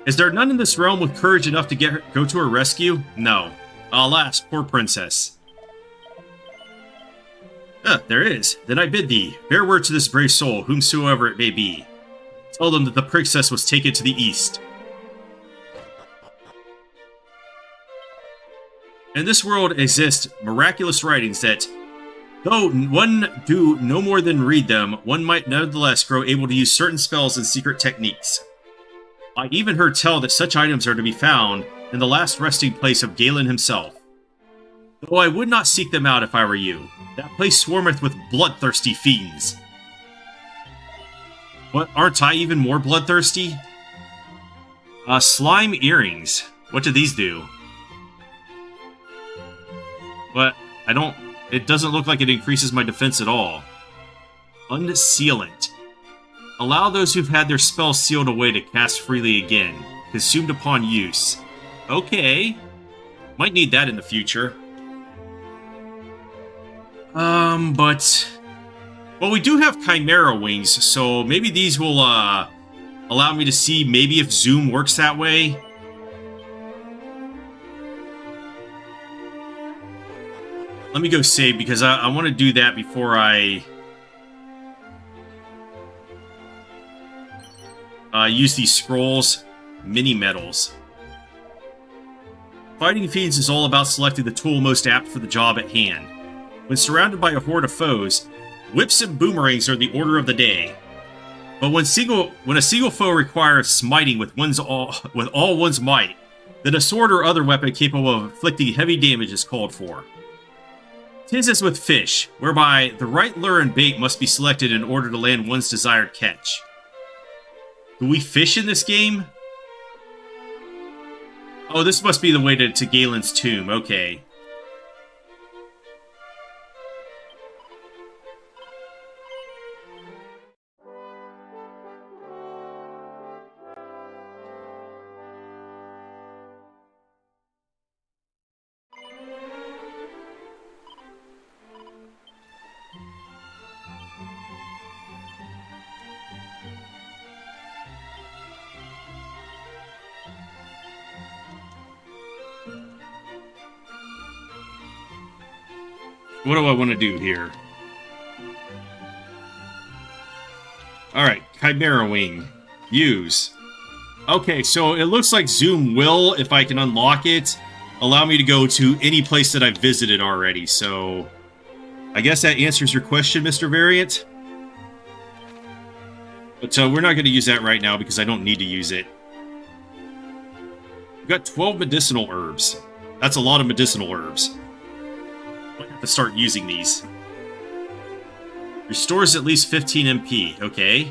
Is there none in this realm with courage enough to go to her rescue? No. Alas, poor princess. There is. Then I bid thee, bear word to this brave soul, whomsoever it may be. Tell them that the princess was taken to the east. In this world exist miraculous writings that, though one do no more than read them, one might nevertheless grow able to use certain spells and secret techniques. I even heard tell that such items are to be found in the last resting place of Galen himself. Though I would not seek them out if I were you. That place swarmeth with bloodthirsty fiends. What, aren't I even more bloodthirsty? Slime earrings. What do these do? But it doesn't look like it increases my defense at all. Unsealant. Allow those who've had their spells sealed away to cast freely again. Consumed upon use. Okay. Might need that in the future. Well, we do have Chimera wings, so maybe these will, allow me to see maybe if Zoom works that way. Let me go save, because I want to do that before I use these scrolls. Mini medals. Fighting fiends is all about selecting the tool most apt for the job at hand. When surrounded by a horde of foes, whips and boomerangs are the order of the day. But when a single foe requires smiting with all one's might, then a sword or other weapon capable of inflicting heavy damage is called for. 'Tis as with fish, whereby the right lure and bait must be selected in order to land one's desired catch. Do we fish in this game? Oh, this must be the way to Galen's tomb, okay. What do I want to do here? Alright, Chimera Wing. Use. Okay, so it looks like Zoom will, if I can unlock it, allow me to go to any place that I've visited already, so I guess that answers your question, Mr. Variant. But we're not going to use that right now because I don't need to use it. We've got 12 medicinal herbs. That's a lot of medicinal herbs. Might have to start using these. Restores at least 15 MP. Okay.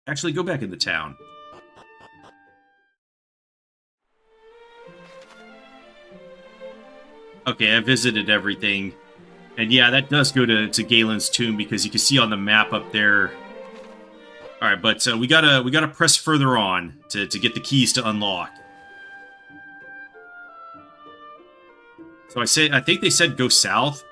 Actually, go back into town. Okay, I visited everything. And yeah, that does go to Galen's tomb because you can see on the map up there. All right, but we gotta press further on to get the keys to unlock. So I think they said go south.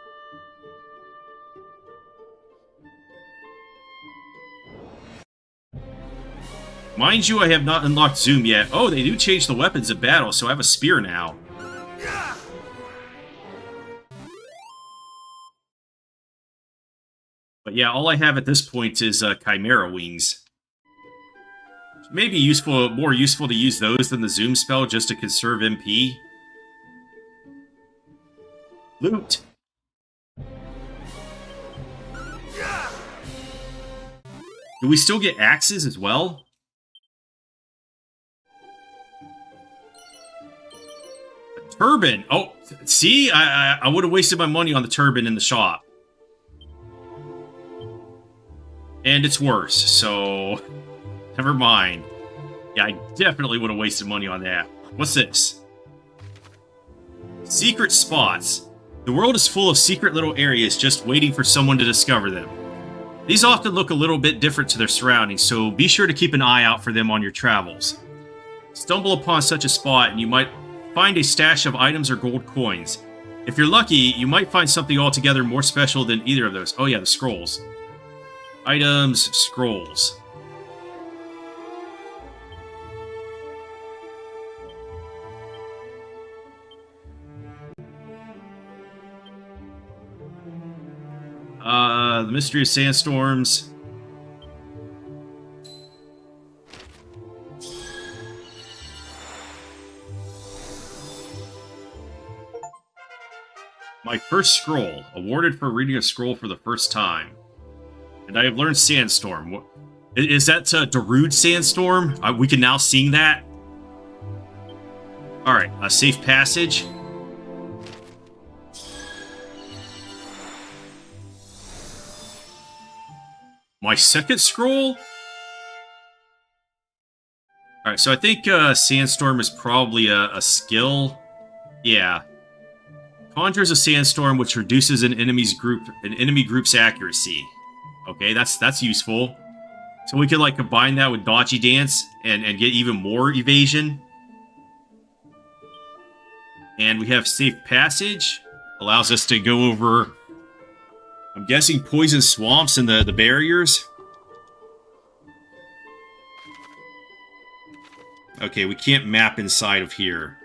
Mind you, I have not unlocked Zoom yet. Oh, they do change the weapons in battle, so I have a spear now. But yeah, all I have at this point is Chimera Wings. Maybe more useful to use those than the Zoom spell just to conserve MP. Loot. Do we still get axes as well? A turban. Oh, see? I would have wasted my money on the turban in the shop. And it's worse, so never mind. Yeah, I definitely would have wasted money on that. What's this? Secret spots. The world is full of secret little areas just waiting for someone to discover them. These often look a little bit different to their surroundings, so be sure to keep an eye out for them on your travels. Stumble upon such a spot and you might find a stash of items or gold coins. If you're lucky, you might find something altogether more special than either of those. Oh yeah, the scrolls. Items, scrolls. The Mystery of Sandstorms. My first scroll, awarded for reading a scroll for the first time. And I have learned Sandstorm. Is that Darude Sandstorm? We can now sing that? Alright, a safe passage. My second scroll? Alright, so I think Sandstorm is probably a skill. Yeah. Conjures a sandstorm which reduces an enemy group's accuracy. Okay, that's useful. So we can like combine that with Dodgy Dance and get even more evasion. And we have Safe Passage. Allows us to go over, I'm guessing, poison swamps and the barriers. Okay, we can't map inside of here.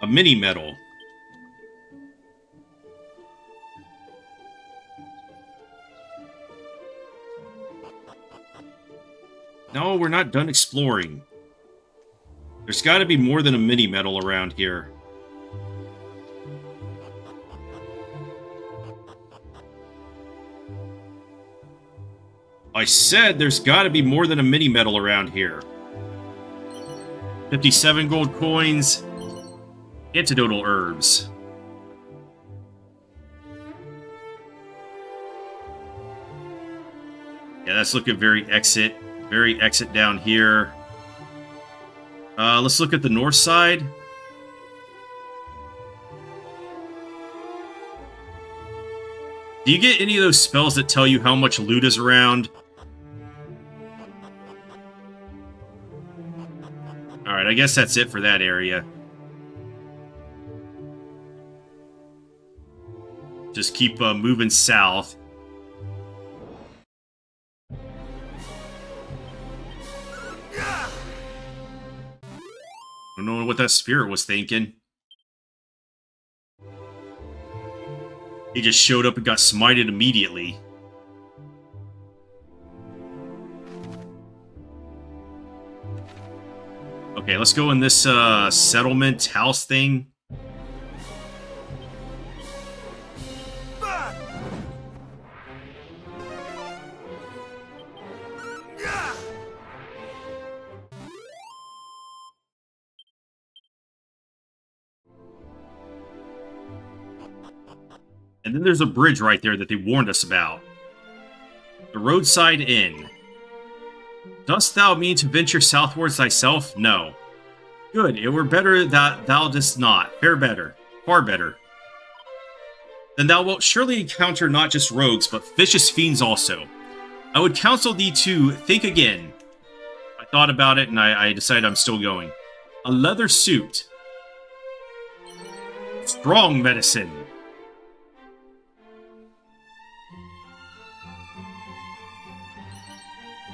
A mini medal. No, we're not done exploring. There's got to be more than a mini medal around here. I said there's got to be more than a mini medal around here. 57 gold coins. Antidotal herbs. Yeah, that's looking very exit down here. Let's look at the north side. Do you get any of those spells that tell you how much loot is around? Alright, I guess that's it for that area. Just keep moving south. I don't know what that spirit was thinking. He just showed up and got smited immediately. Okay, let's go in this settlement house thing. And then there's a bridge right there that they warned us about. The roadside inn. Dost thou mean to venture southwards thyself? No. Good, it were better that thou didst not. Fare better. Far better. Then thou wilt surely encounter not just rogues, but vicious fiends also. I would counsel thee to think again. I thought about it, and I decided I'm still going. A leather suit. Strong medicine.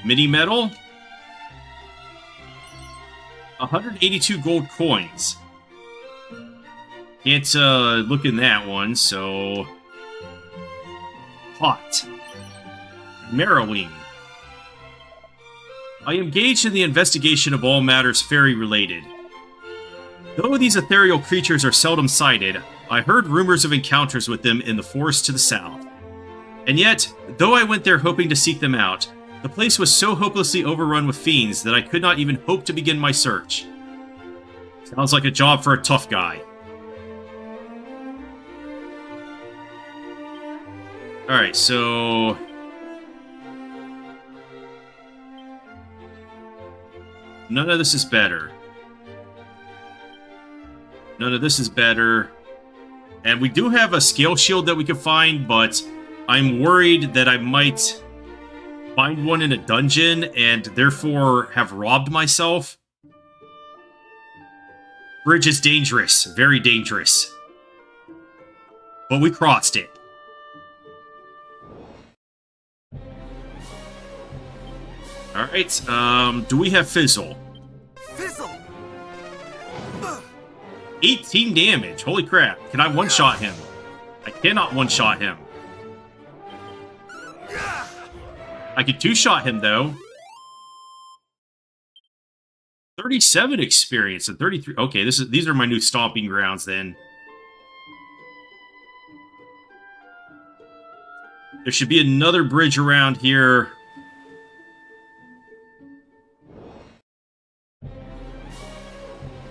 Mini medal. 182 gold coins. Can't look in that one, so... Hot. Marrowing. I engaged in the investigation of all matters fairy-related. Though these ethereal creatures are seldom sighted, I heard rumors of encounters with them in the forest to the south. And yet, though I went there hoping to seek them out, the place was so hopelessly overrun with fiends that I could not even hope to begin my search. Sounds like a job for a tough guy. Alright, so... none of this is better. None of this is better. And we do have a scale shield that we can find, but I'm worried that I might find one in a dungeon and therefore have robbed myself. Bridge is dangerous. Very dangerous. But we crossed it. Alright, do we have Fizzle? Fizzle! 18 damage. Holy crap. Can I one-shot him? I cannot one-shot him. I could two-shot him, though. 37 experience and 33... Okay, these are my new stomping grounds, then. There should be another bridge around here.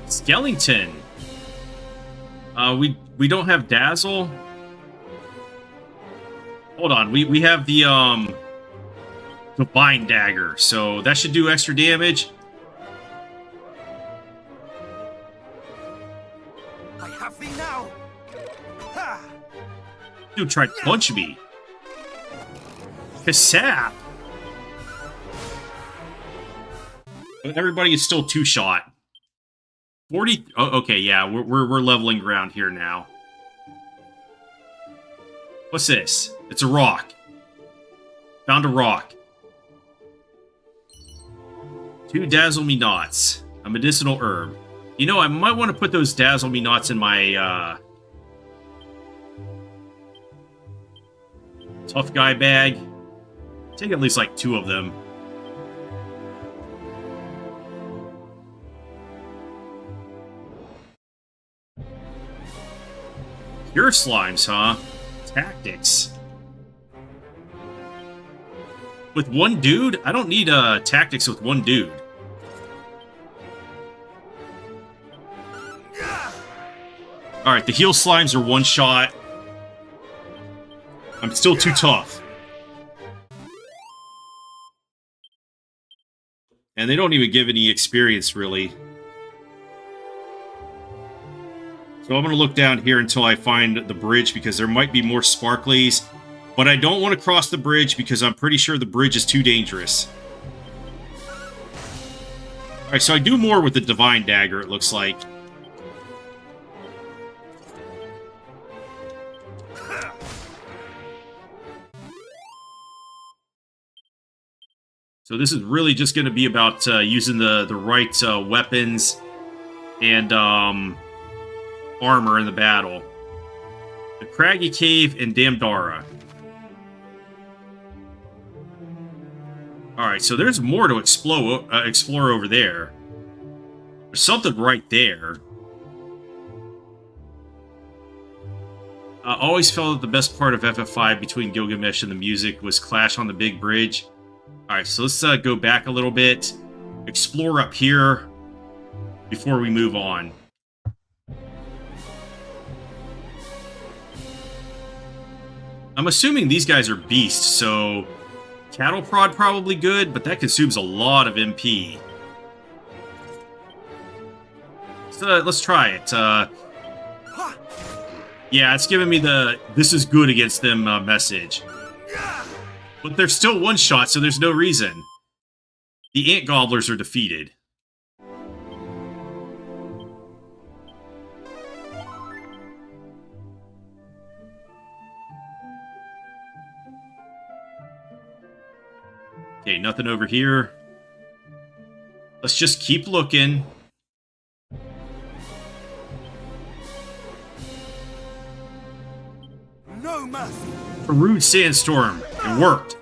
Skellington. We don't have Dazzle. Hold on, we have the Divine Dagger, so that should do extra damage. I have thee now. Ha! Dude tried to punch me. Kasap. Everybody is still two-shot. 40... Oh, okay, yeah, we're leveling ground here now. What's this? It's a rock. Found a rock. 2 Dazzle Me Knots. A medicinal herb. You know, I might want to put those Dazzle Me Knots in my, tough guy bag. Take at least, like, 2 of them. Pure slimes, huh? Tactics. With one dude? I don't need tactics with one dude. Alright, the heal slimes are one shot. I'm still too tough. And they don't even give any experience, really. So I'm going to look down here until I find the bridge, because there might be more sparklies. But I don't want to cross the bridge, because I'm pretty sure the bridge is too dangerous. Alright, so I do more with the Divine Dagger, it looks like. So this is really just going to be about using the right weapons and armor in the battle. The Craggy Cave and Damdara. Alright, so there's more to explore over there. There's something right there. I always felt that the best part of FF5 between Gilgamesh and the music was Clash on the Big Bridge. Alright, so let's go back a little bit. Explore up here before we move on. I'm assuming these guys are beasts, so cattle prod probably good, but that consumes a lot of MP. So let's try it. Yeah, it's giving me the "this is good against them" message. But they're still one shot, so there's no reason. The ant gobblers are defeated. Okay, nothing over here. Let's just keep looking. No mercy. A rude sandstorm. It worked.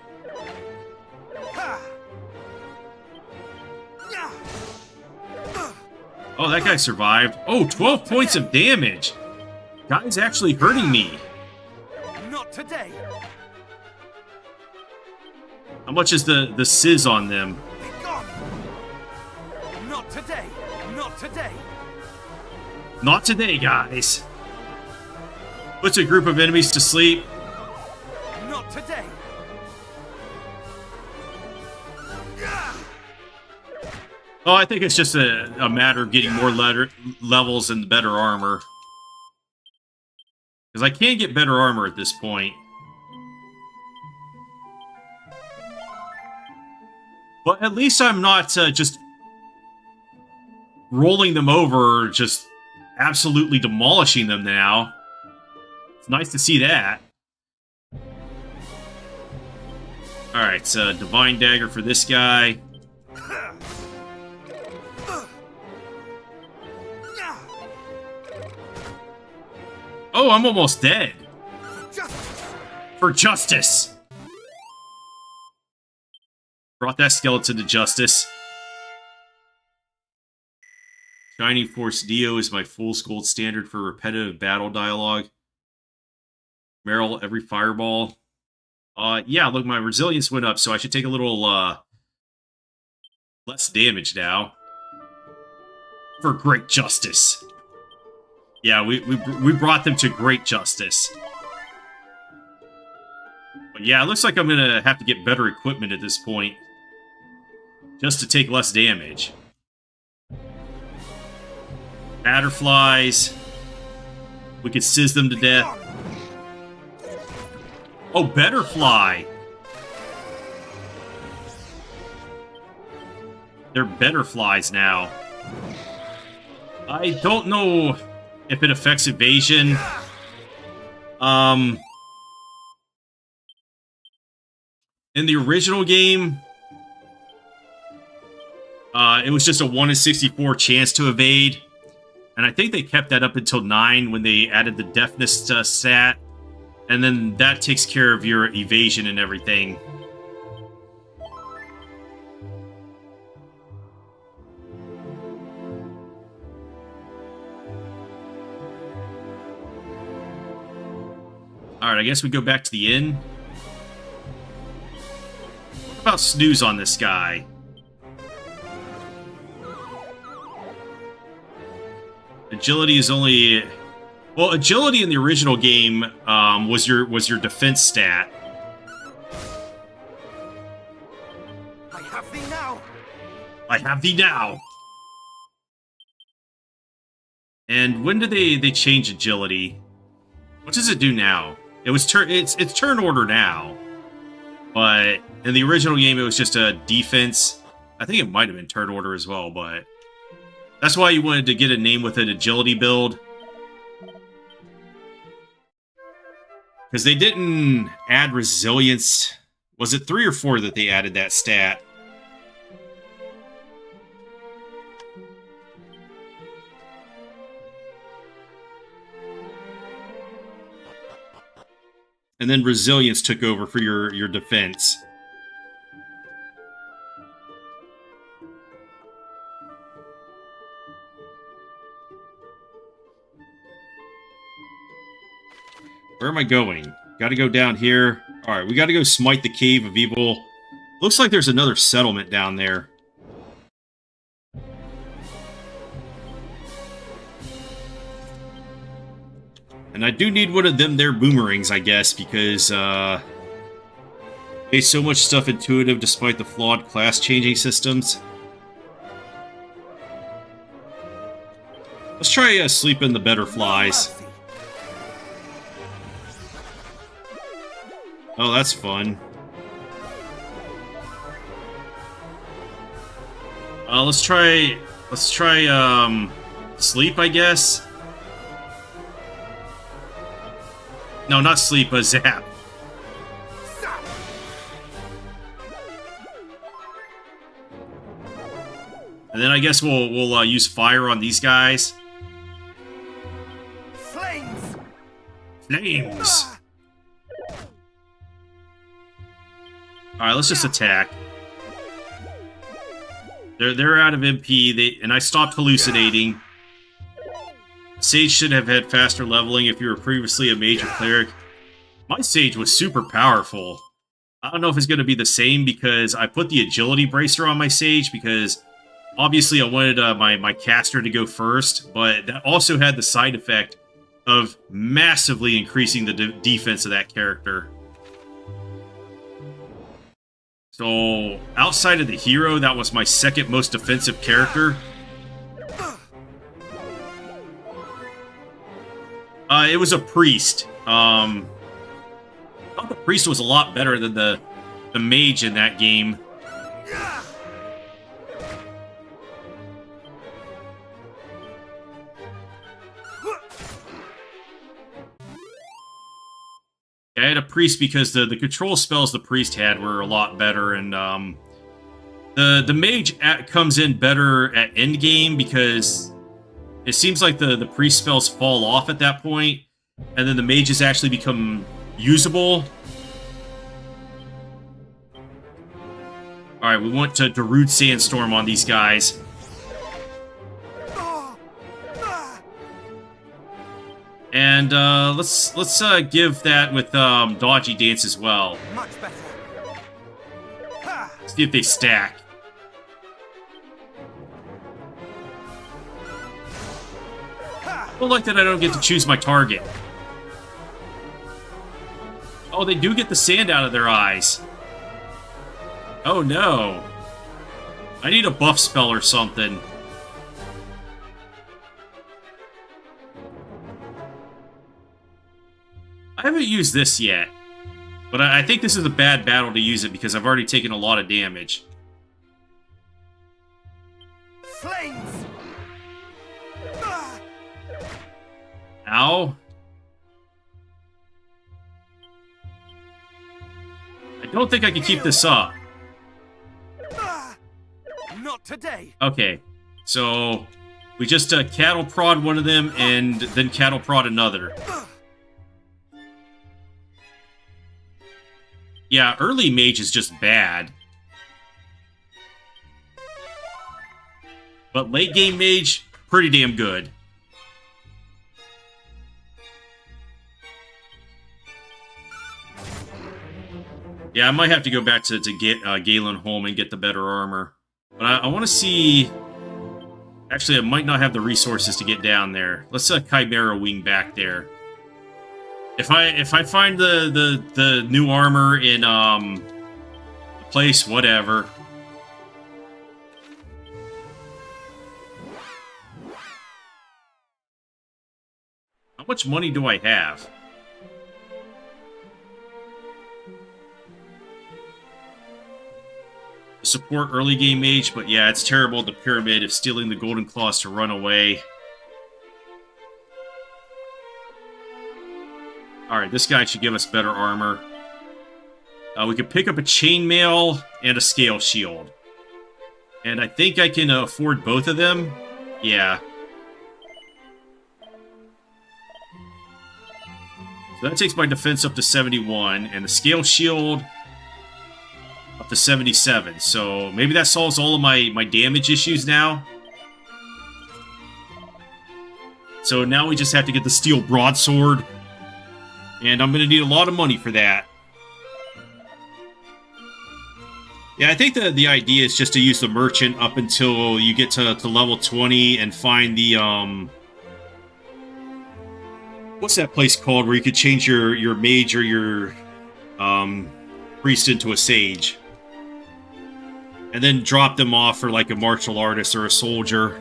Oh, that guy survived. Oh, 12 points of damage. Guy's actually hurting me. Not today. How much is the sizz on them? Be gone! Not today! Not today! Not today, guys. Puts a group of enemies to sleep. Not today! Oh, I think it's just a matter of getting more levels and better armor. Because I can't get better armor at this point. But at least I'm not just rolling them over, just absolutely demolishing them now. It's nice to see that. Alright, so Divine Dagger for this guy. Oh, I'm almost dead. For justice! Brought that skeleton to justice. Shining Force Dio is my fool's gold standard for repetitive battle dialogue. Meryl, every fireball. Yeah, look, my resilience went up, so I should take a little, less damage now. For great justice. Yeah, we brought them to great justice. But yeah, it looks like I'm gonna have to get better equipment at this point. Just to take less damage. Batterflies. We could sizz them to death. Oh, Betterfly! They're Betterflies now. I don't know if it affects evasion. In the original game, it was just a 1 in 64 chance to evade. And I think they kept that up until 9 when they added the deafness stat. And then that takes care of your evasion and everything. Alright, I guess we go back to the inn. What about snooze on this guy? Agility is only... Well, agility in the original game was your defense stat. I have thee now! I have thee now! And when did they change agility? What does it do now? It's turn order now. But in the original game, it was just a defense. I think it might have been turn order as well, but... That's why you wanted to get a name with an agility build. Because they didn't add resilience. Was it 3 or 4 that they added that stat? And then resilience took over for your defense. Where am I going? Gotta go down here. Alright, we gotta go smite the Cave of Evil. Looks like there's another settlement down there. And I do need one of them there boomerangs, I guess, because, made so much stuff intuitive despite the flawed class-changing systems. Let's try sleeping the Betterflies. Oh, that's fun. Let's try, sleep, I guess? No, not sleep, but zap. And then I guess we'll use fire on these guys. Flames! Flames! Alright, let's just attack. They're out of MP, and I stopped hallucinating. Sage should have had faster leveling if you were previously a major cleric. My Sage was super powerful. I don't know if it's going to be the same because I put the agility bracer on my Sage because obviously I wanted my caster to go first, but that also had the side effect of massively increasing the defense of that character. So outside of the hero, that was my second most defensive character. It was a priest. I thought the priest was a lot better than the mage in that game. I had a priest because the control spells the priest had were a lot better, and the mage comes in better at endgame because it seems like the priest spells fall off at that point, and then the mages actually become usable. Alright, we want to Darude Sandstorm on these guys. And let's give that with Dodgy Dance as well. Much better. See if they stack. I don't like that I don't get to choose my target. Oh, they do get the sand out of their eyes. Oh no. I need a buff spell or something. I haven't used this yet, but I think this is a bad battle to use it because I've already taken a lot of damage. Flames! Ow. I don't think I can keep this up. Not today. Okay, so we just cattle prod one of them and then cattle prod another. Yeah, early mage is just bad. But late game mage, pretty damn good. Yeah, I might have to go back to get Galen home and get the better armor. But I want to see... Actually, I might not have the resources to get down there. Let's Chimera Wing back there. If I find the new armor in the place, whatever. How much money do I have? Support early game mage, but yeah, it's terrible at the pyramid of stealing the golden claws to run away. Alright, this guy should give us better armor. We can pick up a chainmail and a scale shield. And I think I can afford both of them. Yeah. So that takes my defense up to 71, and the scale shield up to 77. So maybe that solves all of my damage issues now. So now we just have to get the steel broadsword. And I'm going to need a lot of money for that. Yeah, I think the idea is just to use the merchant up until you get to level 20 and find the, what's that place called where you could change your mage or your, priest into a sage? And then drop them off for like a martial artist or a soldier.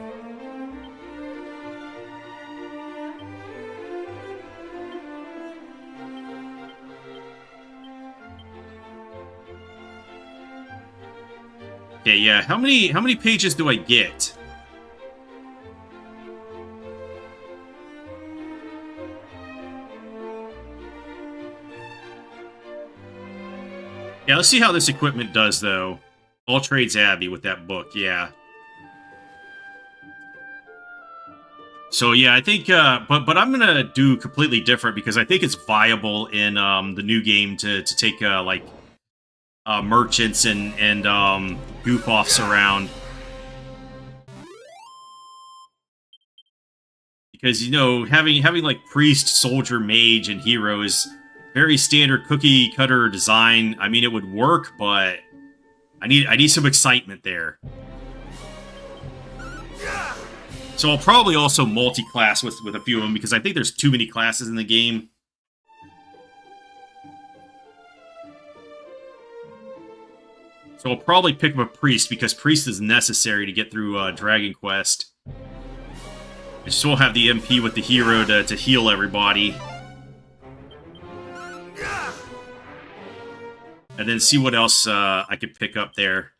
Okay, yeah. How many pages do I get? Yeah, let's see how this equipment does, though. All Trades Abbey with that book, yeah. So, yeah, I think, but I'm gonna do completely different because I think it's viable in the new game to take, like, merchants and goof-offs around. Because, you know, having like priest, soldier, mage, and hero is very standard cookie cutter design. I mean, it would work, but I need some excitement there. So I'll probably also multi-class with a few of them, because I think there's too many classes in the game. So I'll probably pick up a priest, because priest is necessary to get through Dragon Quest. I just won't have the MP with the hero to heal everybody. And then see what else I could pick up there.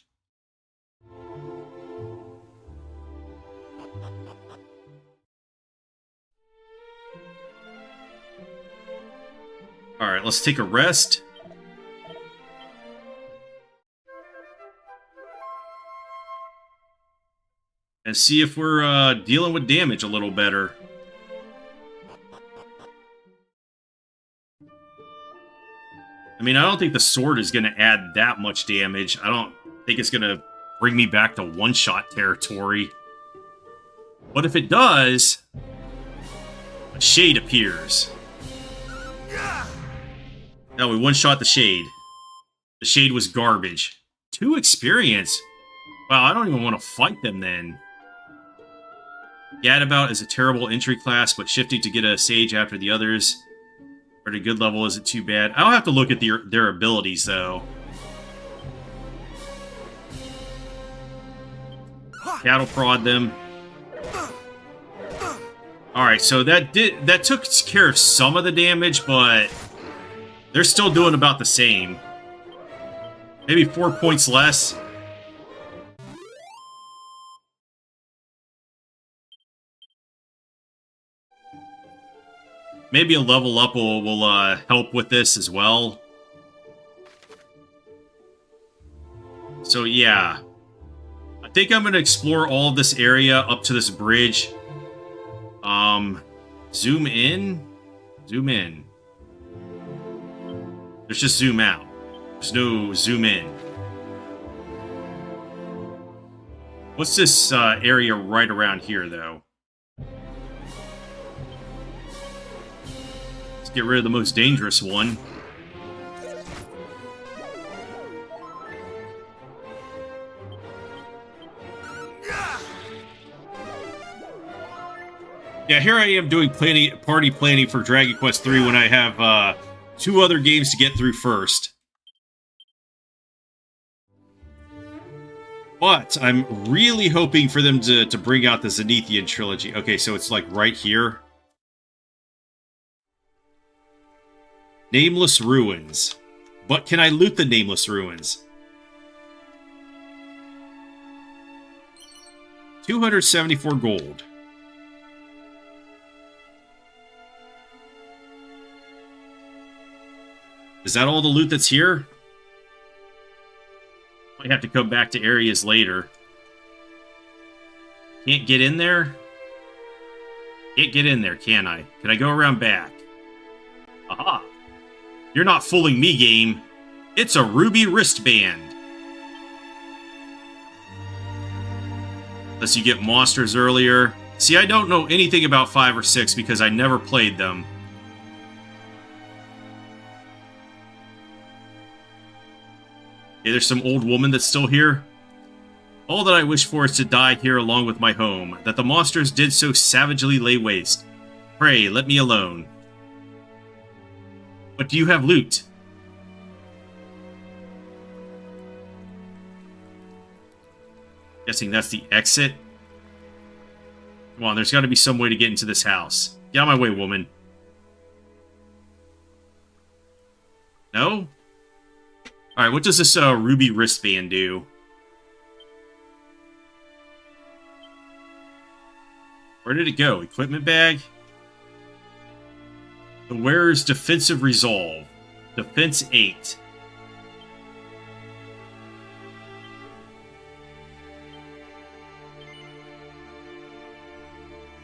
Alright, let's take a rest. And see if we're dealing with damage a little better. I mean, I don't think the sword is going to add that much damage. I don't think it's going to bring me back to one-shot territory. But if it does, a shade appears. No, we one-shot the shade. The shade was garbage. 2 experience? Wow, I don't even want to fight them then. Gadabout is a terrible entry class, but shifting to get a sage after the others at a good level isn't too bad. I'll have to look at their abilities, though. Cattle prod them. Alright, so that took care of some of the damage, but they're still doing about the same. Maybe 4 points less. Maybe a level up will help with this as well. So yeah. I think I'm going to explore all of this area up to this bridge. Zoom in? Zoom in. There's just zoom out. There's no zoom in. What's this area right around here, though? Get rid of the most dangerous one. Yeah, here I am doing party planning for Dragon Quest III when I have 2 other games to get through first. But I'm really hoping for them to bring out the Zenithian trilogy. Okay, so it's like right here. Nameless Ruins. But can I loot the Nameless Ruins? 274 gold. Is that all the loot that's here? Might have to come back to areas later. Can't get in there? Can't get in there, can I? Can I go around back? Aha! You're not fooling me, game. It's a ruby wristband. Unless you get monsters earlier. See, I don't know anything about 5 or 6 because I never played them. Okay, there's some old woman that's still here. All that I wish for is to die here along with my home, that the monsters did so savagely lay waste. Pray, let me alone. But do you have loot? Guessing that's the exit. Come on, there's got to be some way to get into this house. Get out of my way, woman. No? Alright, what does this ruby wristband do? Where did it go? Equipment bag? The wearer's defensive resolve. Defense 8.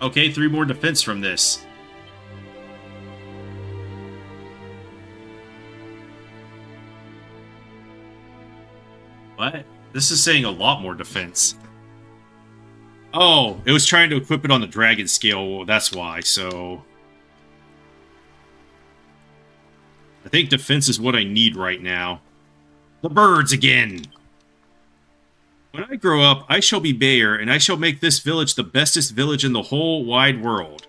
Okay, 3 more defense from this. What? This is saying a lot more defense. Oh, it was trying to equip it on the dragon scale. Well, that's why, so... I think defense is what I need right now. The birds again! When I grow up, I shall be Bayer, and I shall make this village the bestest village in the whole wide world.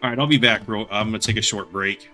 Alright, I'll be back, bro. I'm gonna take a short break.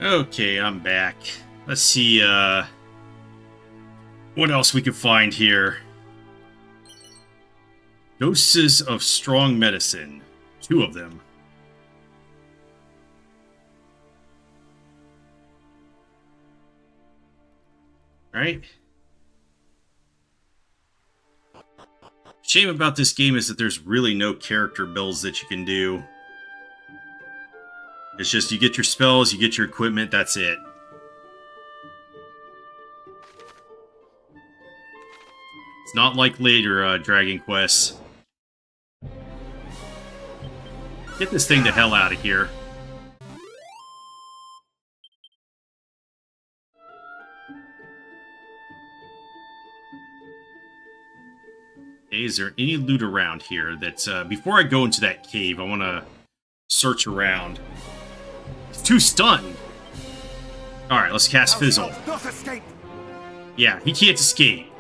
Okay, I'm back. Let's see, what else we can find here. Doses of strong medicine. 2 of them. Right? Shame about this game is that there's really no character builds that you can do. It's just you get your spells, you get your equipment, that's it. It's not like later Dragon Quests. Get this thing the hell out of here. Okay, is there any loot around here that, before I go into that cave, I want to search around. He's too stunned. Alright, let's cast Fizzle. Not escape. Yeah, he can't escape.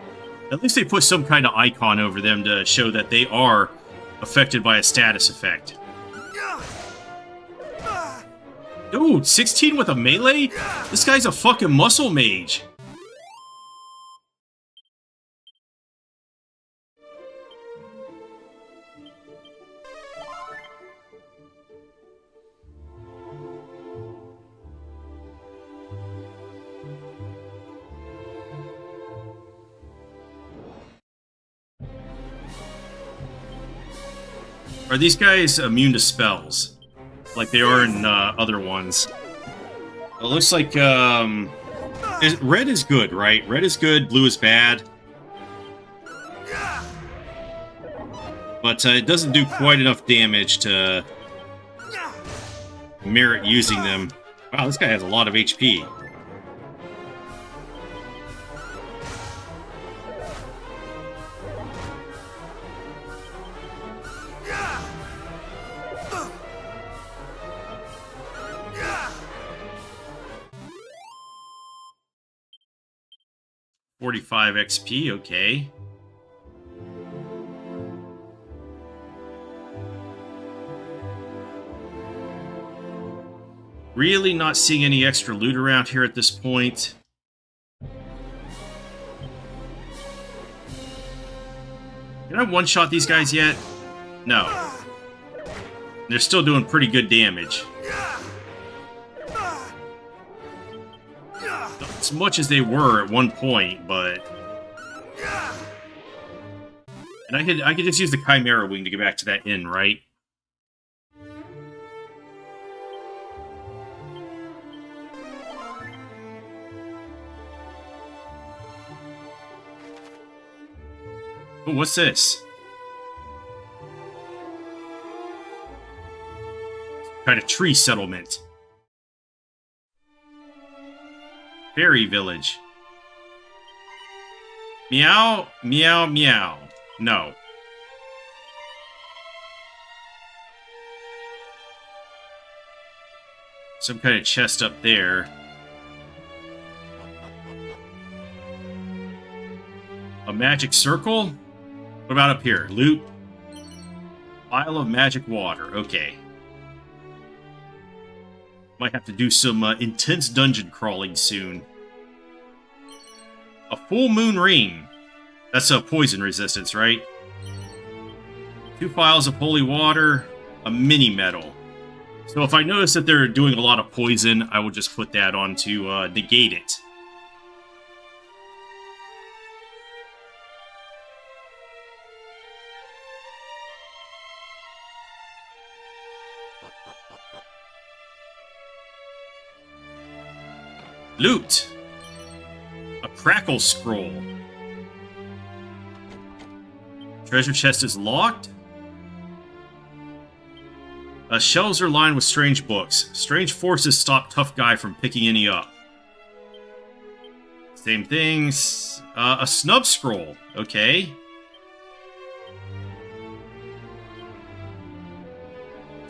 At least they put some kind of icon over them to show that they are affected by a status effect. Dude, 16 with a melee? This guy's a fucking muscle mage. Are these guys immune to spells? Like they are in other ones. It looks like red is good, right? Red is good, blue is bad. But it doesn't do quite enough damage to merit using them. Wow, this guy has a lot of HP. $45 XP, okay. Really not seeing any extra loot around here at this point. Can I one-shot these guys yet? No. They're still doing pretty good damage. Not as much as they were at one point, but... And I could just use the Chimera Wing to get back to that inn, right? Oh, what's this? Kind of tree settlement. Fairy village. Meow, meow, meow. No. Some kind of chest up there. A magic circle? What about up here? Loot? Pile of magic water. Okay. Might have to do some intense dungeon crawling soon. A full moon ring. That's a poison resistance, right? 2 vials of holy water. A mini medal. So if I notice that they're doing a lot of poison, I will just put that on to negate it. Loot! A crackle scroll. Treasure chest is locked. Shelves are lined with strange books. Strange forces stop tough guy from picking any up. Same things. A snub scroll. Okay.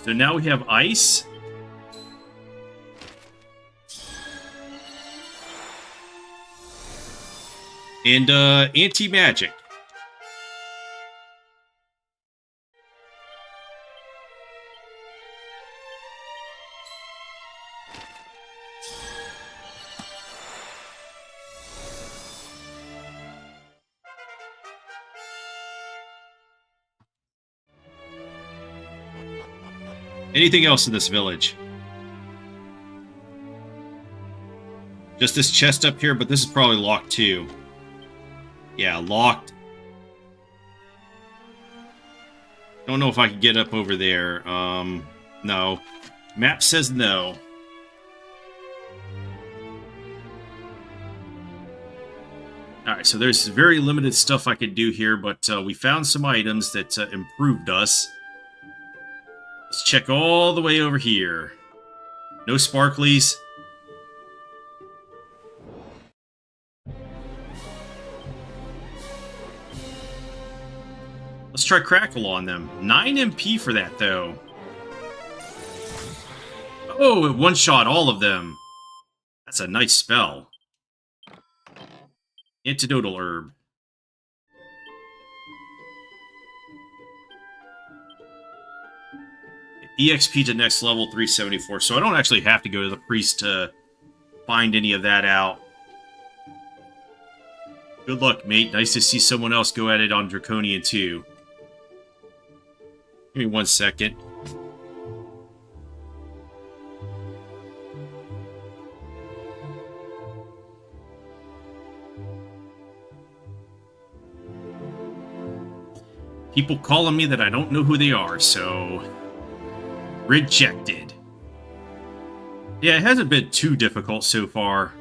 So now we have ice. And anti-magic. Anything else in this village? Just this chest up here, but this is probably locked too. Yeah, locked. Don't know if I can get up over there. No. Map says no. Alright, so there's very limited stuff I could do here, but we found some items that improved us. Let's check all the way over here. No sparklies. try Crackle on them. 9 MP for that, though. Oh, it one-shot all of them. That's a nice spell. Antidotal Herb. EXP to next level, 374. So I don't actually have to go to the priest to find any of that out. Good luck, mate. Nice to see someone else go at it on Draconian too. Give me 1 second. People calling me that I don't know who they are, so... Rejected. Yeah, it hasn't been too difficult so far.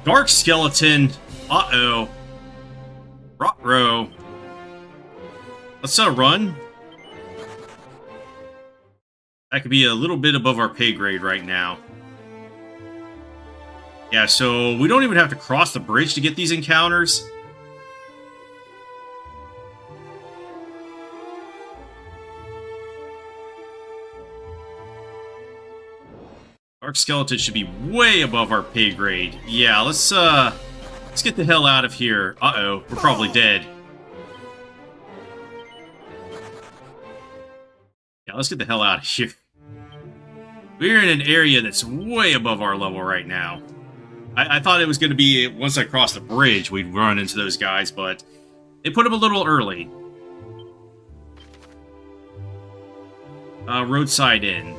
Dark Skeleton. Uh-oh. Rot-row. Let's run. That could be a little bit above our pay grade right now. Yeah, so we don't even have to cross the bridge to get these encounters. Dark Skeleton should be way above our pay grade. Yeah, let's get the hell out of here. Uh-oh, we're probably dead. Yeah, let's get the hell out of here. We're in an area that's way above our level right now. I thought it was going to be, once I crossed the bridge, we'd run into those guys, but they put them a little early. Roadside Inn.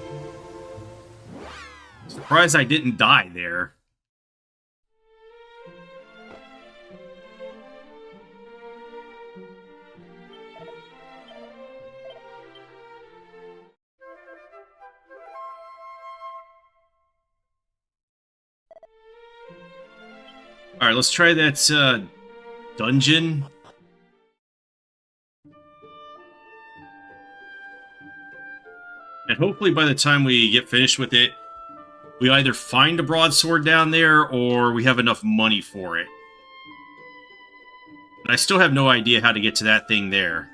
Surprised I didn't die there. Alright, let's try that dungeon. And hopefully by the time we get finished with it, we either find a broadsword down there, or we have enough money for it. And I still have no idea how to get to that thing there.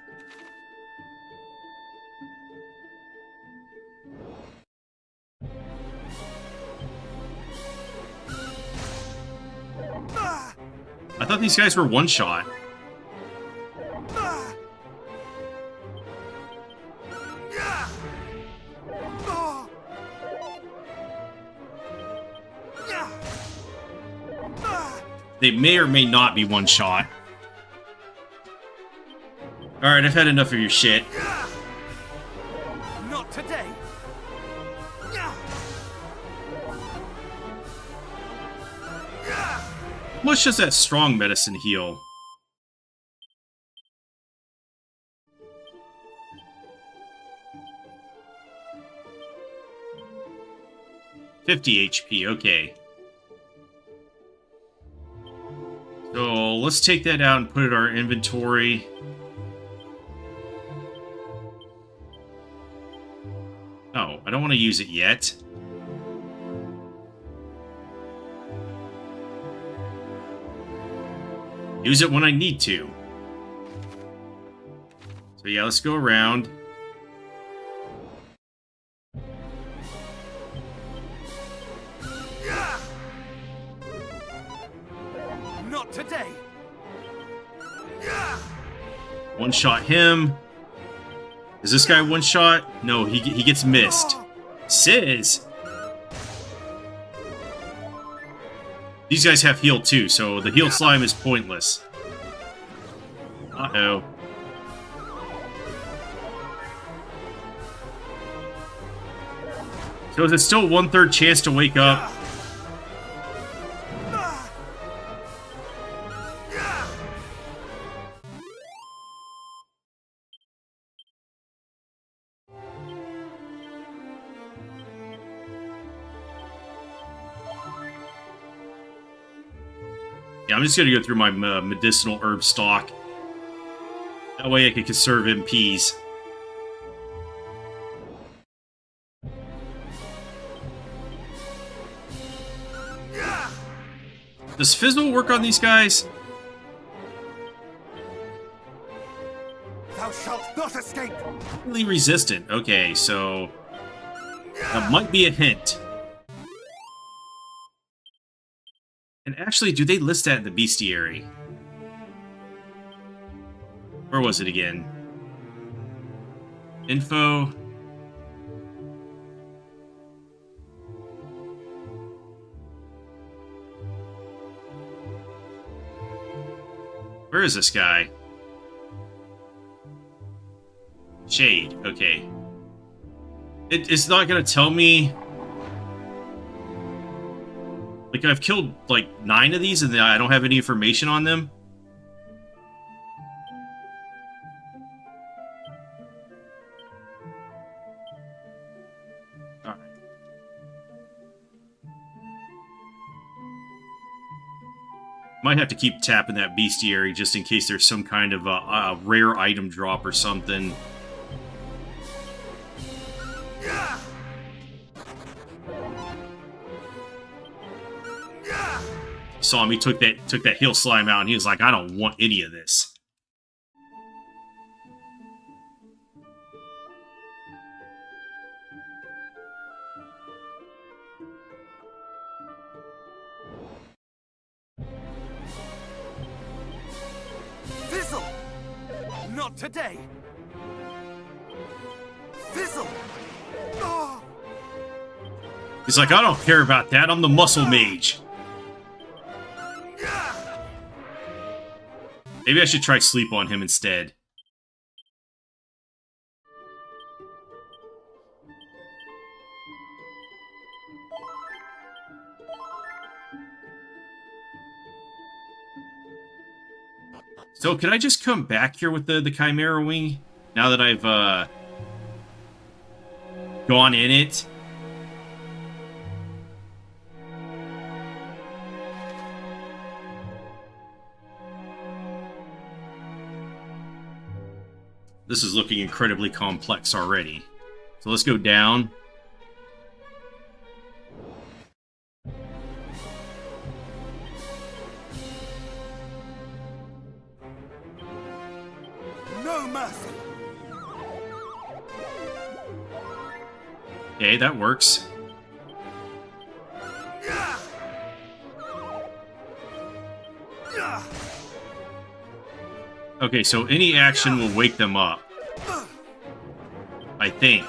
I thought these guys were one-shot. They may or may not be one-shot. Alright, I've had enough of your shit. Not today. Let's just that strong medicine heal. $50 HP, okay. So let's take that out and put it in our inventory. No, I don't want to use it yet. Use it when I need to. So yeah, let's go around. Not today. One-shot him. Is this guy one-shot? No, he gets missed. Sizz! These guys have heal too, so the heal slime is pointless. Uh-oh. So is it still 1/3 chance to wake up? Yeah, I'm just gonna go through my medicinal herb stock. That way I can conserve MPs. Does Fizzle work on these guys? Thou shalt not escape! Really resistant. Okay, so that might be a hint. And actually, do they list that in the bestiary? Where was it again? Info. Where is this guy? Shade. Okay. It's not gonna tell me. Like, I've killed, like, 9 of these, and I don't have any information on them. Alright. Might have to keep tapping that bestiary just in case there's some kind of a rare item drop or something. Saw him, he took that hill slime out, and he was like, I don't want any of this. Fizzle! Not today! Fizzle! Oh! He's like, I don't care about that, I'm the muscle mage. Maybe I should try sleep on him instead. So, can I just come back here with the Chimera Wing? Now that I've, gone in it? This is looking incredibly complex already. So let's go down. No mercy! Okay, that works. Okay, so any action will wake them up. I think.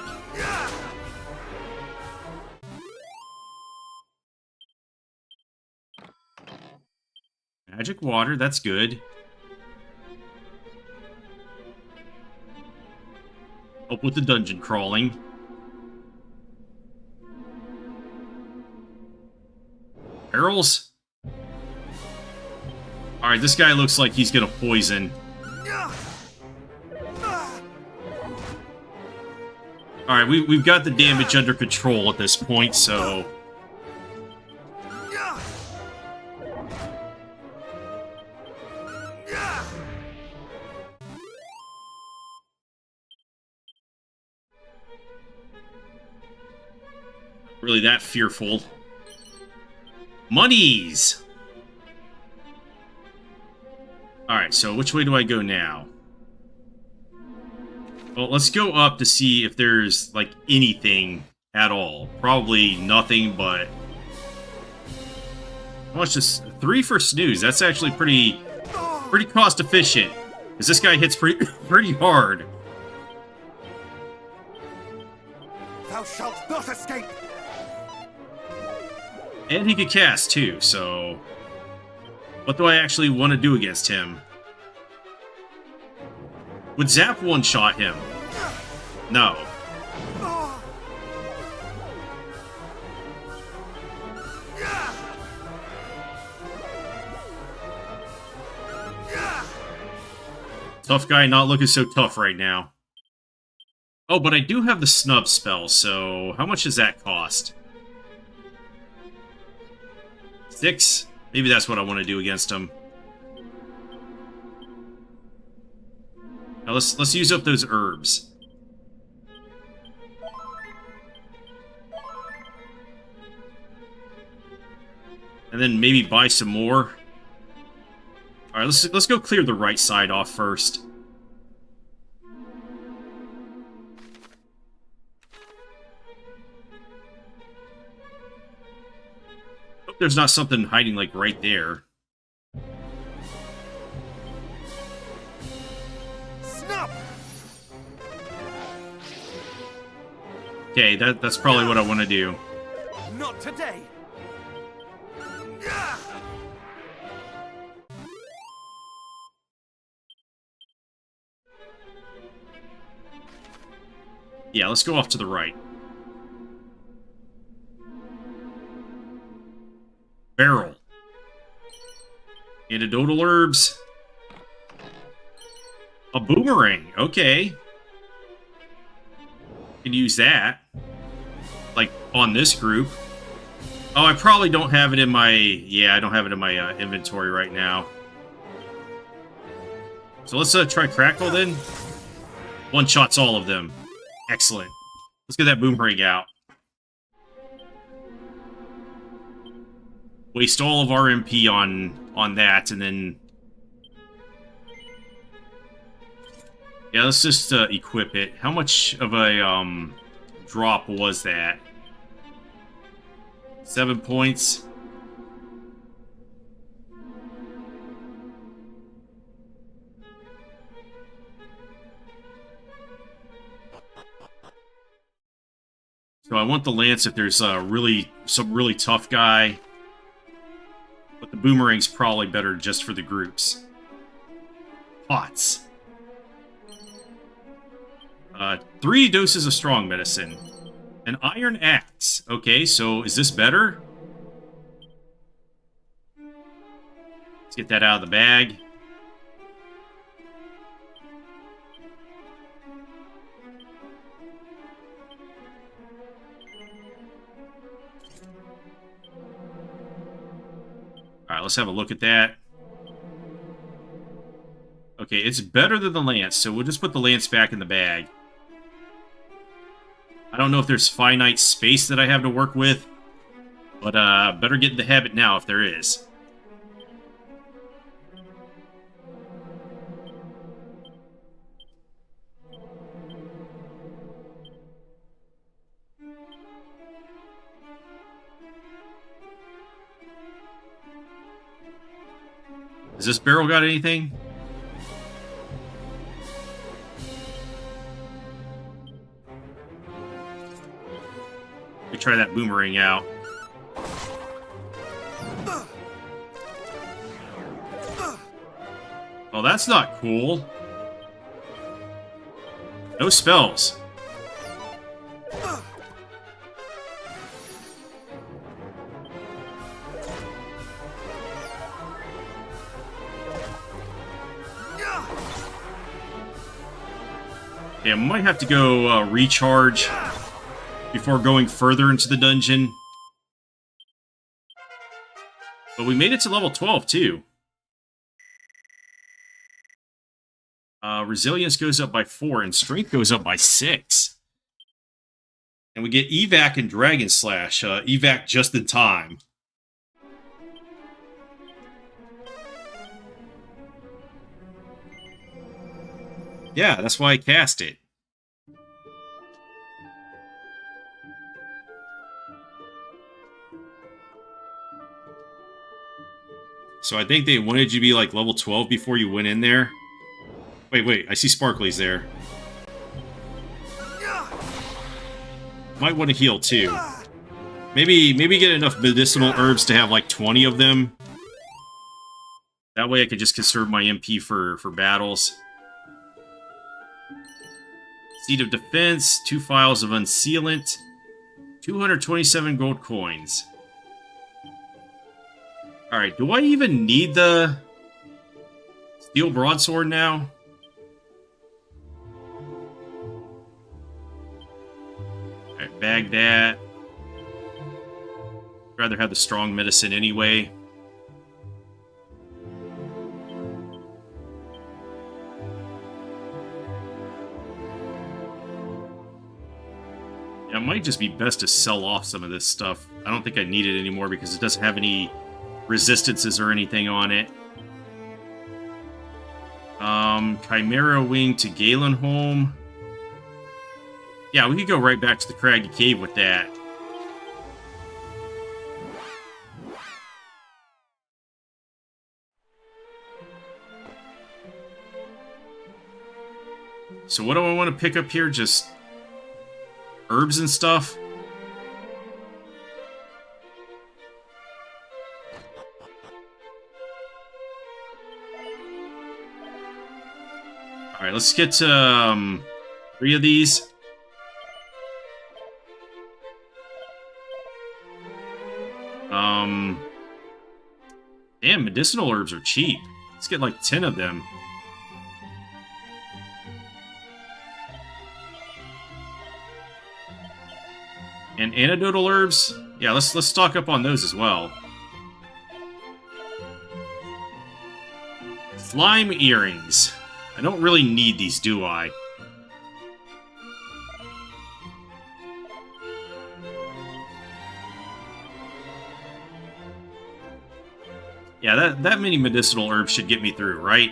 Magic water, that's good. Help with the dungeon crawling. Barrels? Alright, this guy looks like he's gonna poison. Alright, we've got the damage under control at this point, so... Really that fearful. Monies! Alright, so which way do I go now? Well, let's go up to see if there's, like, anything at all. Probably nothing, but... How much is 3 for snooze? That's actually pretty cost efficient. Because this guy hits pretty hard. Thou shalt not escape! And he could cast, too, so... What do I actually want to do against him? Would Zap one-shot him? No. Tough guy not looking so tough right now. Oh, but I do have the snub spell, so how much does that cost? 6? Maybe that's what I want to do against him. Now let's use up those herbs. And then maybe buy some more. Alright, let's go clear the right side off first. Hope there's not something hiding, like, right there. Snap! Okay, that's probably what I want to do. Not today! Yeah, let's go off to the right. Barrel. Antidotal herbs. A boomerang. Okay. Can use that. Like, on this group. Oh, I probably don't have it in my... Yeah, I don't have it in my inventory right now. So let's try Crackle then. One-shots all of them. Excellent. Let's get that boomerang out. Waste all of our MP on that, and then... Yeah, let's just equip it. How much of a drop was that? 7 points. So I want the lance if there's some really tough guy. But the boomerang's probably better just for the groups. Pots. 3 doses of strong medicine. An iron axe. Okay, so is this better? Let's get that out of the bag. Alright, let's have a look at that. Okay, it's better than the lance, so we'll just put the lance back in the bag. I don't know if there's finite space that I have to work with, but better get in the habit now if there is. Has this barrel got anything? Let me try that boomerang out. Oh, that's not cool. No spells. Yeah, I might have to go recharge before going further into the dungeon. But we made it to level 12, too. Resilience goes up by 4, and Strength goes up by 6. And we get Evac and Dragon Slash. Evac just in time. Yeah, that's why I cast it. So I think they wanted you to be like level 12 before you went in there. Wait, I see Sparkly's there. Might want to heal too. Maybe get enough medicinal herbs to have like 20 of them. That way I could just conserve my MP for battles. Seed of Defense, 2 files of Unsealant, 227 gold coins. Alright, do I even need the Steel Broadsword now? Alright, bag that. Rather have the strong medicine anyway. It might just be best to sell off some of this stuff. I don't think I need it anymore because it doesn't have any resistances or anything on it. Chimera Wing to Galenholm. Yeah, we could go right back to the Craggy Cave with that. So what do I want to pick up here? Just herbs and stuff? Alright, let's get 3 of these. Damn, medicinal herbs are cheap. Let's get like 10 of them. And antidotal herbs? Yeah, let's stock up on those as well. Slime earrings. I don't really need these, do I? Yeah, that many medicinal herbs should get me through, right?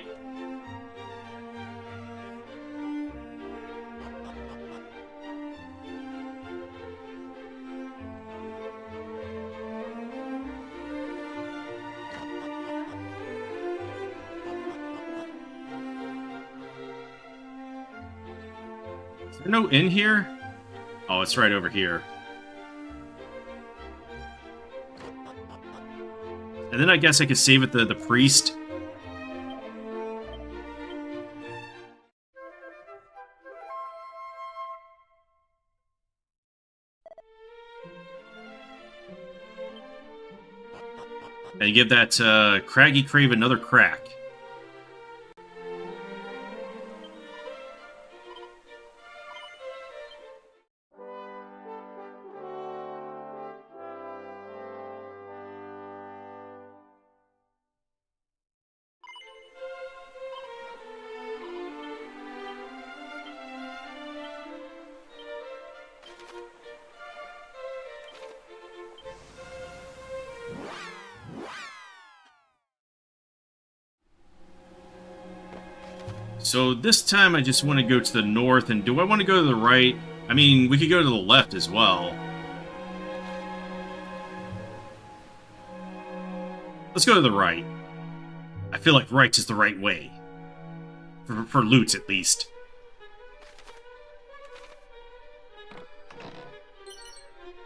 Is there no inn here? Oh, it's right over here. And then I guess I could save it the priest. And give that Craggy Crave another crack. So this time I just want to go to the north, and do I want to go to the right? I mean, we could go to the left as well. Let's go to the right. I feel like right is the right way. For loot, at least.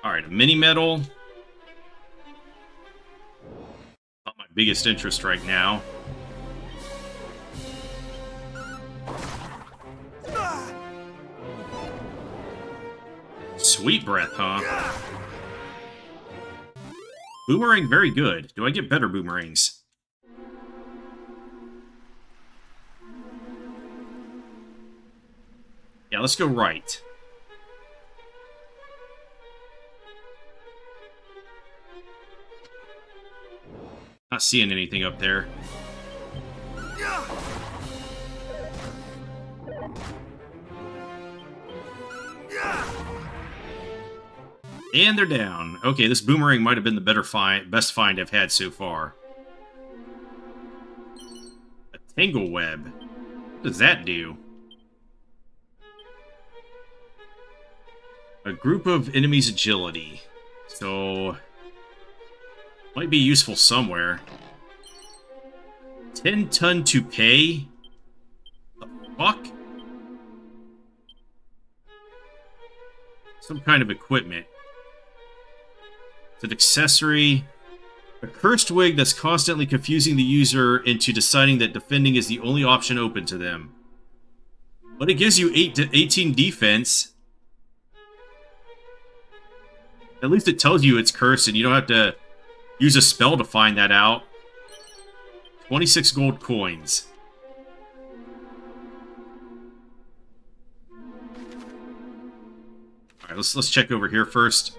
Alright, a mini-medal. Not my biggest interest right now. Sweet breath, huh? Boomerang, very good. Do I get better boomerangs? Yeah, let's go right. Not seeing anything up there. And they're down. Okay, this boomerang might have been the best find I've had so far. A tangle web. What does that do? A group of enemies' agility. So might be useful somewhere. 10-ton toupee? The fuck? Some kind of equipment. It's an accessory. A cursed wig that's constantly confusing the user into deciding that defending is the only option open to them. But it gives you 8 to 18 defense. At least it tells you it's cursed and you don't have to use a spell to find that out. 26 gold coins. Alright, let's check over here first.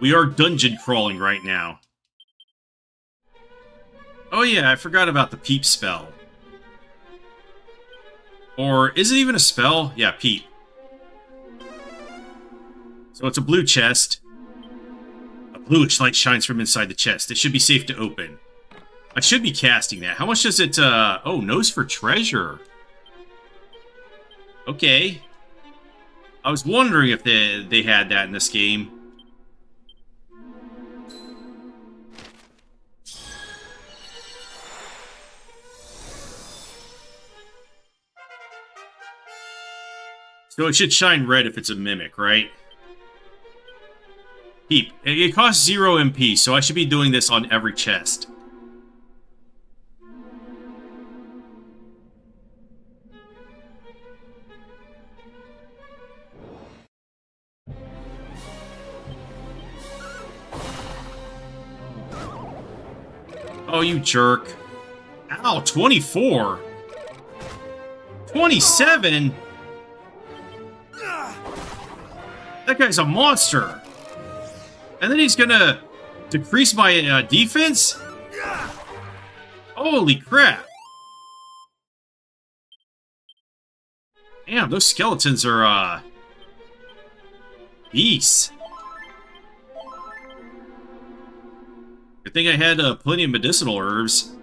We are dungeon crawling right now. Oh yeah, I forgot about the peep spell. Or is it even a spell? Yeah, Peep. So it's a blue chest. A bluish light shines from inside the chest. It should be safe to open. I should be casting that. How much does it, oh, nose for treasure. Okay. I was wondering if they had that in this game. So it should shine red if it's a mimic, right? Peep. It costs 0 MP, so I should be doing this on every chest. Oh, you jerk. Ow, 24. 27? That guy's a monster. And then he's gonna decrease my defense? Holy crap. Damn, those skeletons are, beasts. Good thing I had plenty of medicinal herbs.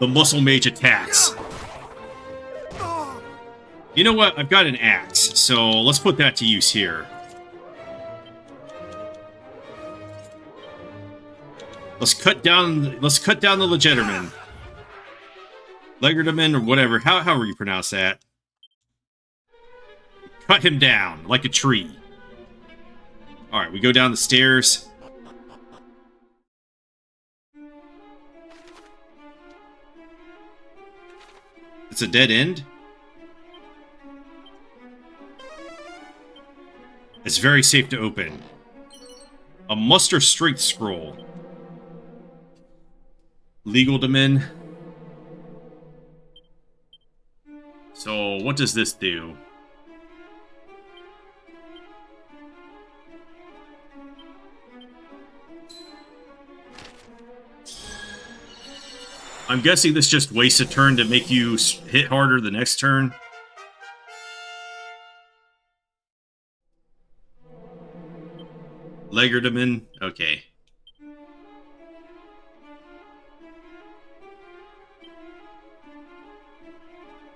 The muscle mage attacks. You know what? I've got an axe, so let's put that to use here. Let's cut down the Legiderman. Legiderman or whatever. However you pronounce that. Cut him down like a tree. Alright, we go down the stairs. It's a dead end? It's very safe to open. A muster strength scroll. Legal domain. So, what does this do? I'm guessing this just wastes a turn to make you hit harder the next turn. Legerdeman? Okay.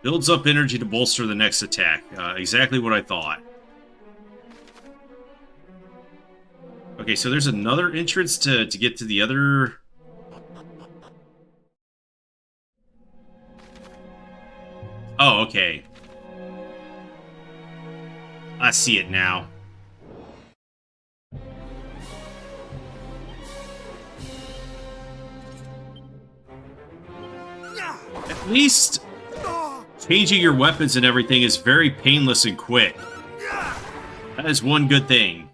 Builds up energy to bolster the next attack. Exactly what I thought. Okay, so there's another entrance to get to the other... Oh, okay. I see it now. At least changing your weapons and everything is very painless and quick. That is one good thing.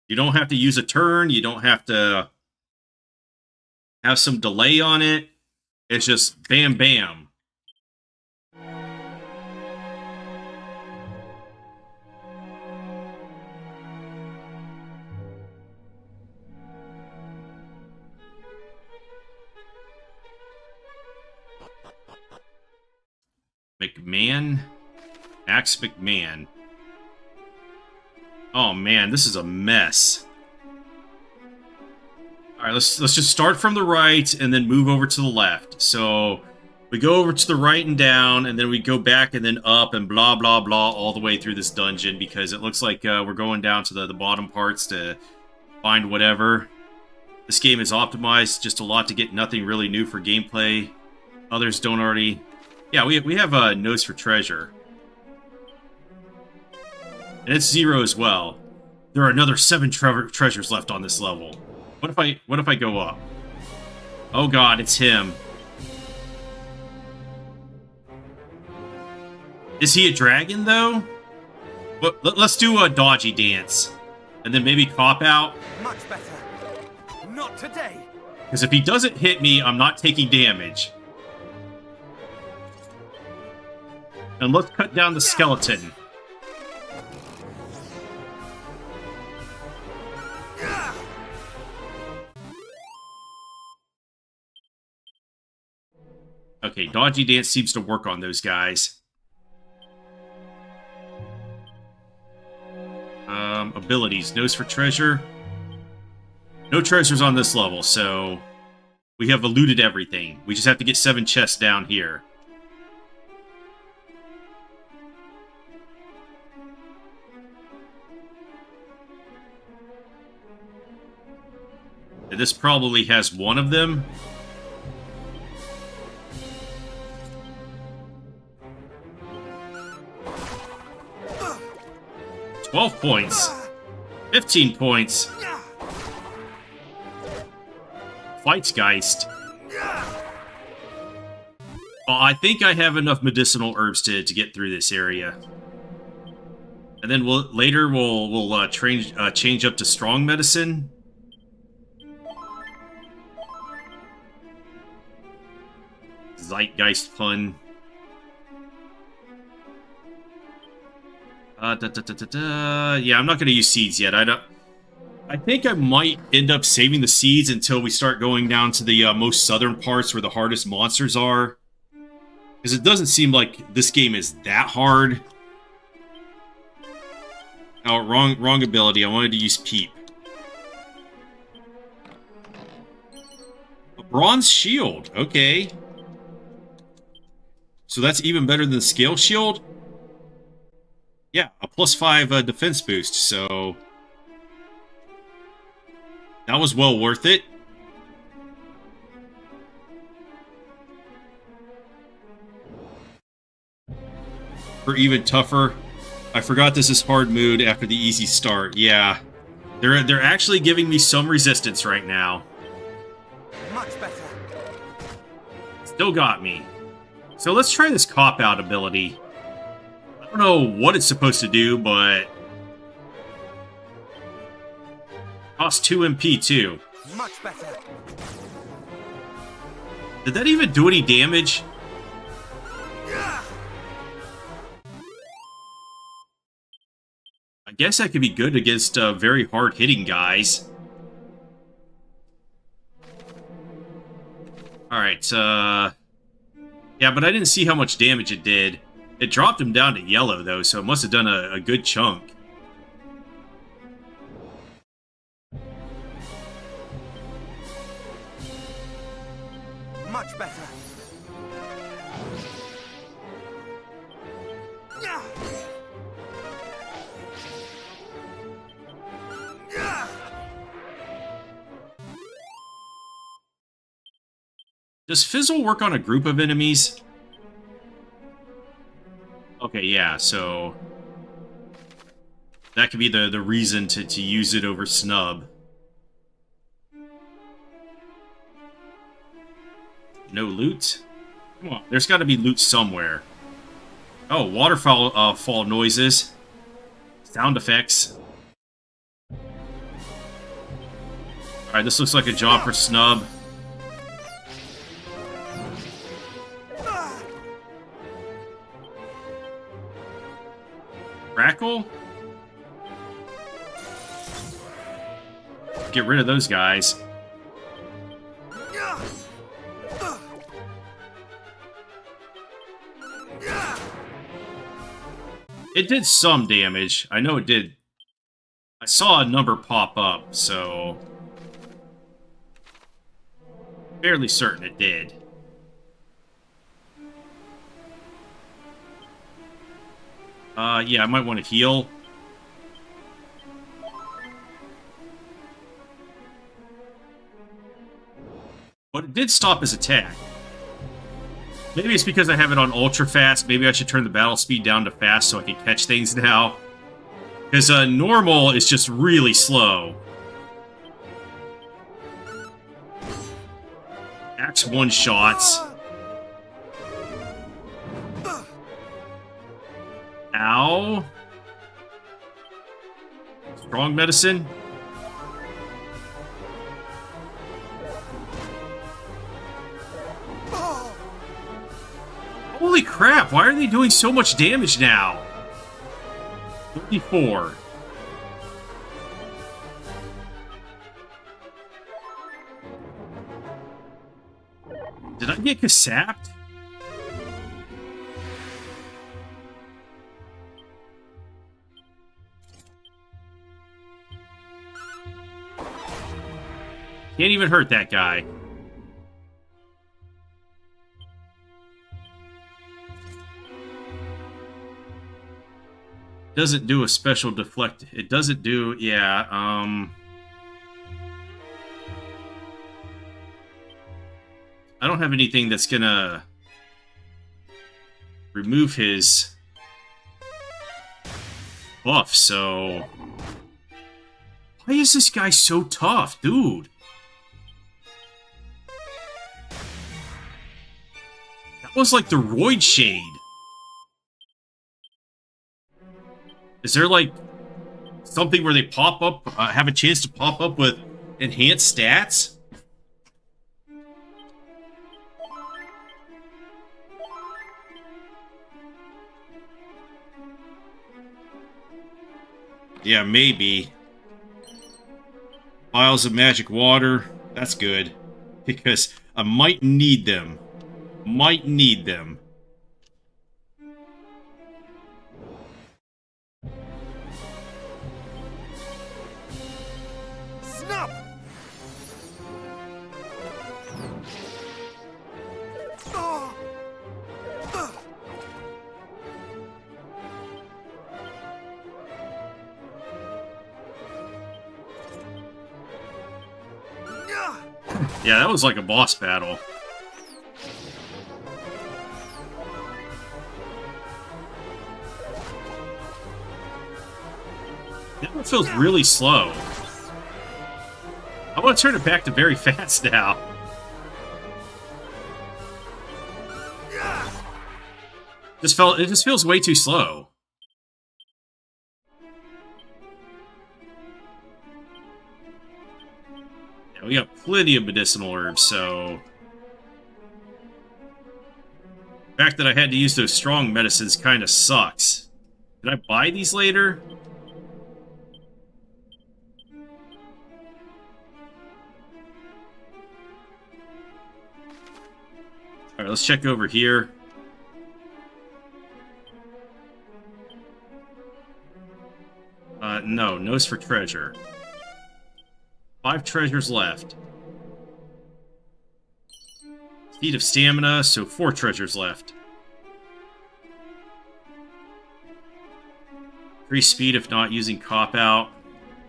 You don't have to use a turn, you don't have to have some delay on it. It's just bam bam. McMahon? Axe McMahon. Oh man, this is a mess. Alright, let's just start from the right and then move over to the left. So we go over to the right and down, and then we go back and then up and blah blah blah all the way through this dungeon, because it looks like we're going down to the bottom parts to find whatever. This game is optimized just a lot to get nothing really new for gameplay. Others don't already... Yeah, we have a nose for treasure. And it's 0 as well. There are another 7 treasures left on this level. What if I go up? Oh god, it's him. Is he a dragon, though? Let's do a dodgy dance. And then maybe cop out. Much better. Not today. Because if he doesn't hit me, I'm not taking damage. And let's cut down the skeleton. Okay, Dodgy Dance seems to work on those guys. Abilities. Nose for treasure. No treasures on this level, so we have eluded everything. We just have to get 7 chests down here. And this probably has one of them. $12 points. 15 points. Fightsgeist. Oh, I think I have enough medicinal herbs to get through this area. And then later we'll change up to strong medicine. Zeitgeist pun. Yeah, I'm not going to use seeds yet. I think I might end up saving the seeds until we start going down to the most southern parts where the hardest monsters are. Because it doesn't seem like this game is that hard. Oh, wrong ability. I wanted to use Peep. A bronze shield. Okay. So that's even better than the scale shield? Yeah, a +5 defense boost, so that was well worth it. For even tougher, I forgot this is hard mood after the easy start. Yeah, they're actually giving me some resistance right now. Much better. Still got me. So let's try this cop-out ability. I don't know what it's supposed to do, but cost 2 MP too. Much better. Did that even do any damage? I guess that could be good against very hard-hitting guys. Alright, yeah, but I didn't see how much damage it did. It dropped him down to yellow, though, so it must have done a good chunk. Much better. Does Fizzle work on a group of enemies? Okay, yeah, so that could be the reason to use it over Snub. No loot? Come on, there's got to be loot somewhere. Oh, waterfall fall noises. Sound effects. Alright, this looks like a job for Snub. Crackle? Get rid of those guys. It did some damage. I know it did. I saw a number pop up, so fairly certain it did. Yeah, I might want to heal. But it did stop his attack. Maybe it's because I have it on ultra fast. Maybe I should turn the battle speed down to fast so I can catch things now. Because normal is just really slow. Axe one-shots. Ow. Strong medicine. Holy crap, why are they doing so much damage now? 34. Did I get casapped? Can't even hurt that guy. Doesn't do a special deflect. It doesn't do, yeah, I don't have anything that's gonna remove his buff, so... Why is this guy so tough, dude? That was like the Roid Shade. Is there, like, something where they pop up, have a chance to pop up with enhanced stats? Yeah, maybe. Vials of magic water. That's good. Because I might need them. Might need them. Snap! Yeah, that was like a boss battle. That one feels really slow. I want to turn it back to very fast now. It just feels way too slow. Yeah, we got plenty of medicinal herbs, so... The fact that I had to use those strong medicines kind of sucks. Did I buy these later? Alright, let's check over here. No, nose for treasure. 5 treasures left. Speed of stamina, so 4 treasures left. Increase speed if not using cop-out.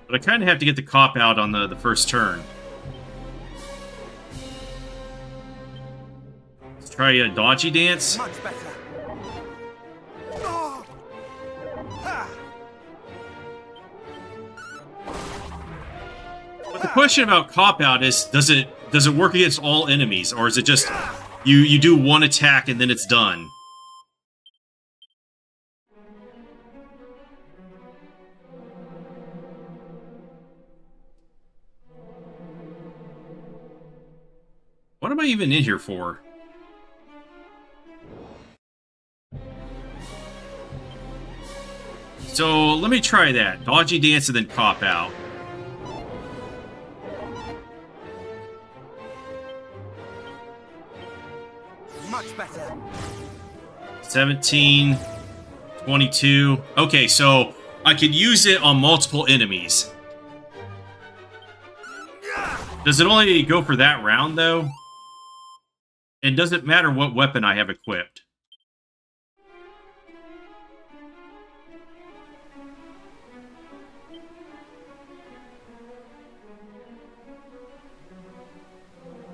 But I kind of have to get the cop-out on the first turn. Let's try a dodgy dance. Much better. But the question about cop-out is, does it work against all enemies, or is it just you do one attack and then it's done? What am I even in here for? So let me try that. Dodgy dance and then cop-out. Much better. 17, 22. Okay, so I could use it on multiple enemies. Does it only go for that round, though? And does it matter what weapon I have equipped?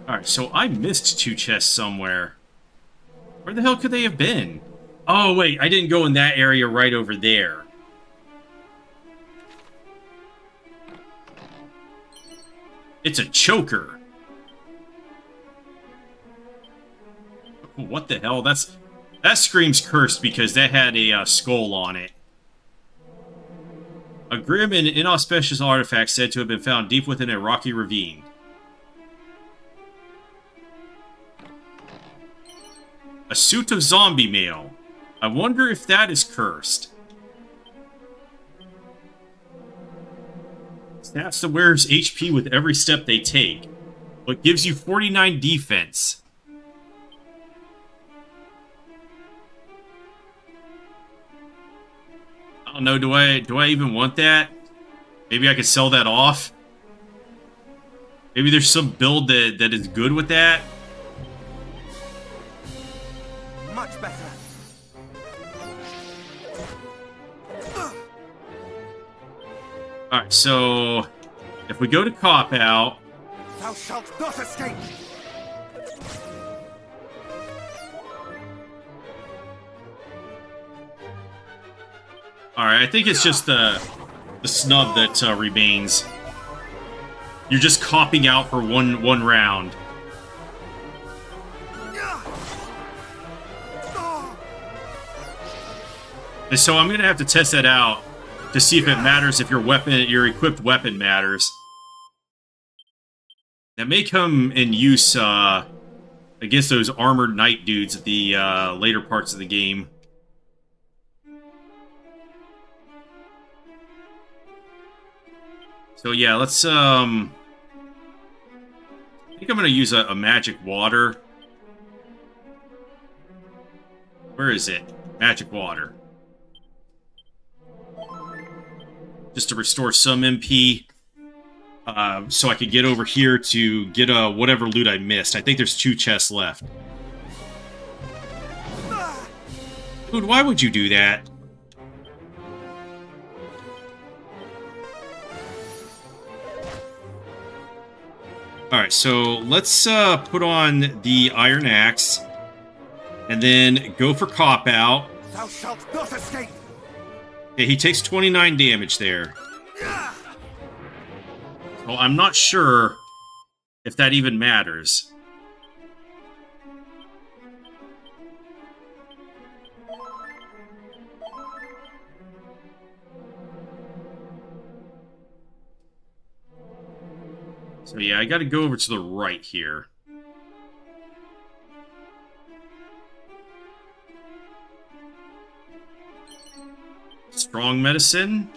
Alright, so I missed 2 chests somewhere. Where the hell could they have been? Oh, wait, I didn't go in that area right over there. It's a choker. What the hell? That screams cursed because that had a skull on it. A grim and inauspicious artifact said to have been found deep within a rocky ravine. A suit of zombie mail. I wonder if that is cursed. Snaps the wearer's HP with every step they take, but gives you 49 defense. I don't know, do I even want that? Maybe I could sell that off? Maybe there's some build that is good with that? Much better. Alright, so if we go to cop out, Thou shalt not escape. alright, I think it's just the snub that remains. You're just copping out for one round. And so I'm gonna have to test that out to see if it matters if your equipped weapon matters. That may come in use against those armored knight dudes at the later parts of the game. So yeah, let's I think I'm gonna use a magic water. Where is it? Magic water. Just to restore some MP. So I could get over here to get whatever loot I missed. I think there's 2 chests left. Dude, why would you do that? Alright, so let's put on the Iron Axe. And then go for Cop Out. Thou shalt not escape. Yeah, he takes 29 damage there. Well, I'm not sure if that even matters. So yeah, I gotta go over to the right here. Strong medicine.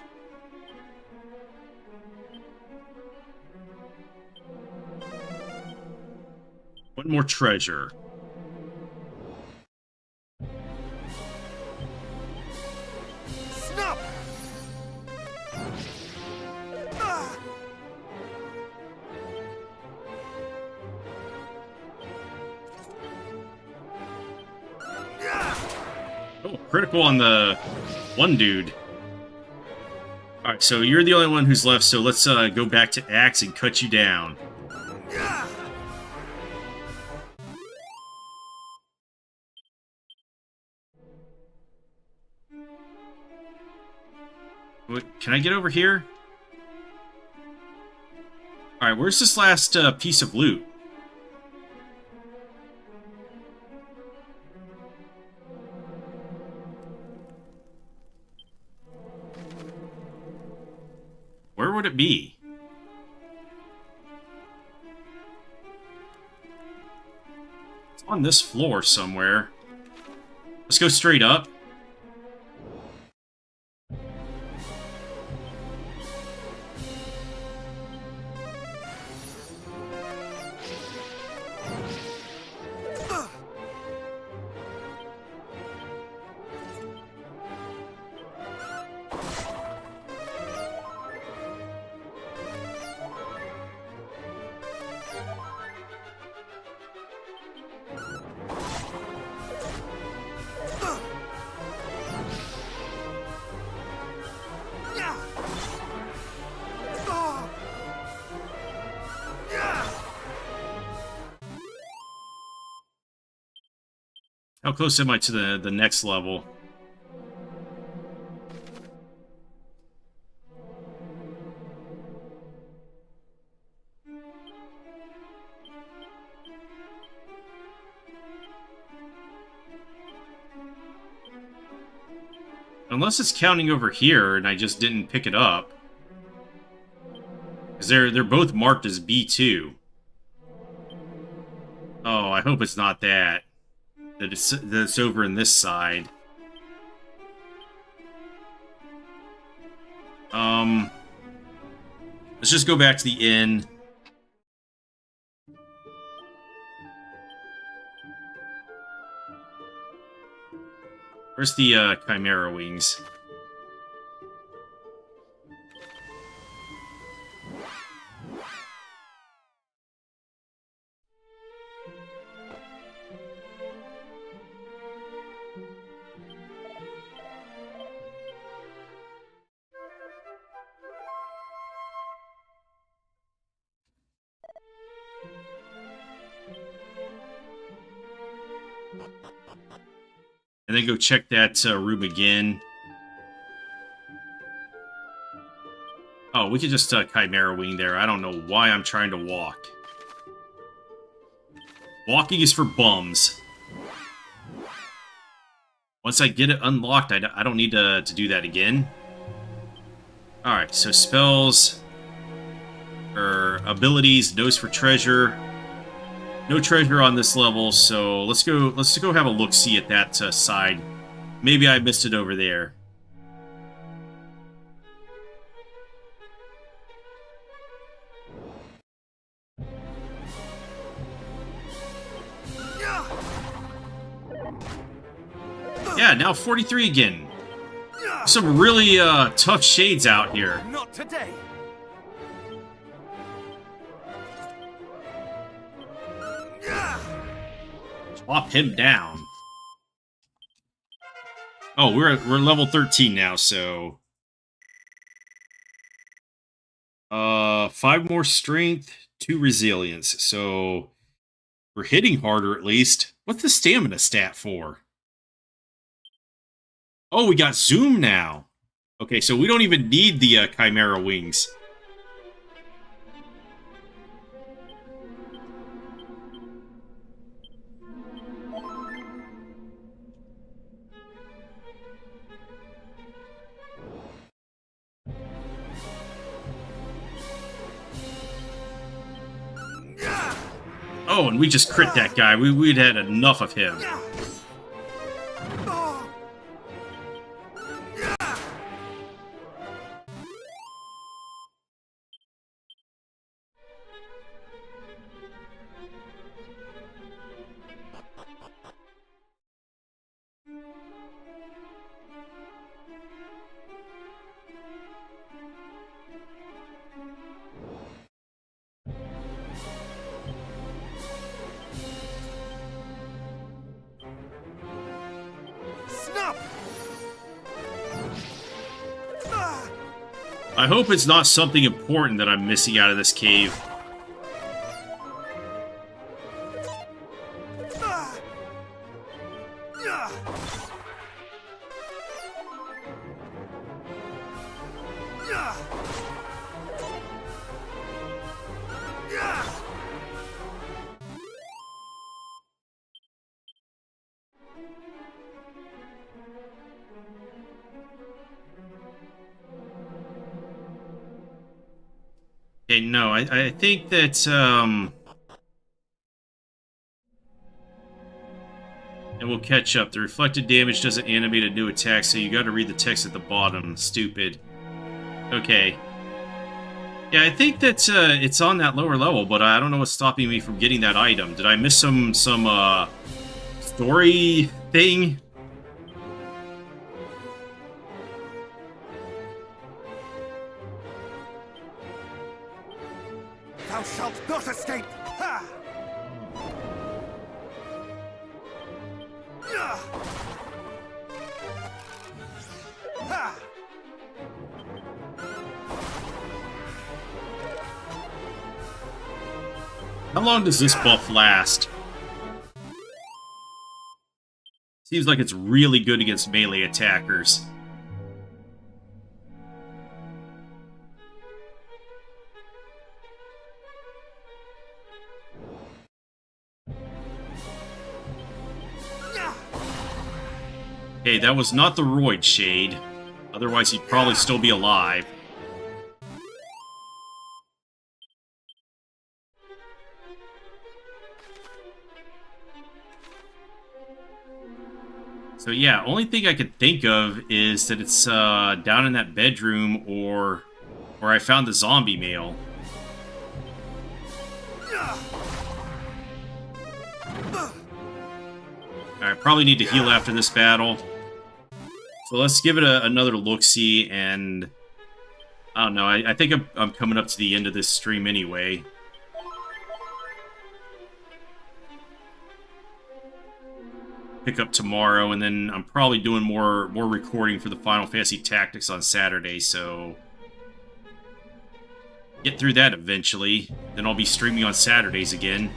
One more treasure. Snap. Oh, critical on the one dude. Alright, so you're the only one who's left, so let's go back to Axe and cut you down. What, can I get over here? Alright, where's this last piece of loot? Where would it be? It's on this floor somewhere. Let's go straight up. How close am I to the next level? Unless it's counting over here and I just didn't pick it up. Because they're both marked as B2. Oh, I hope it's not that. that's over in this side. Let's just go back to the inn. Where's the Chimera wings? And then go check that room again. Oh, we could just Chimera Wing there. I don't know why I'm trying to walk. Walking is for bums. Once I get it unlocked, I don't need to do that again. Alright, so spells... or abilities, nose for treasure. No treasure on this level, so let's go have a look-see at that side. Maybe I missed it over there. Yeah, now 43 again. Some really tough shades out here. Not today. Chop him down. Oh, we're level 13 now, so 5 more strength, 2 resilience. So we're hitting harder at least. What's the stamina stat for? Oh, we got zoom now. Okay, so we don't even need the Chimera wings. Oh, and we just crit that guy. We'd had enough of him. I hope it's not something important that I'm missing out of this cave. Okay, no, I think that, and we'll catch up. The reflected damage doesn't animate a new attack, so you gotta read the text at the bottom. Stupid. Okay. Yeah, I think that, it's on that lower level, but I don't know what's stopping me from getting that item. Did I miss some story thing? Thou shalt not escape! Ha! Ha! How long does this buff last? Seems like it's really good against melee attackers. Okay, that was not the Roid Shade. Otherwise, he'd probably still be alive. So yeah, only thing I could think of is that it's down in that bedroom or where I found the zombie male. Alright, probably need to heal after this battle. So let's give it another look-see, and I don't know, I think I'm coming up to the end of this stream anyway. Pick up tomorrow, and then I'm probably doing more recording for the Final Fantasy Tactics on Saturday, so get through that eventually. Then I'll be streaming on Saturdays again.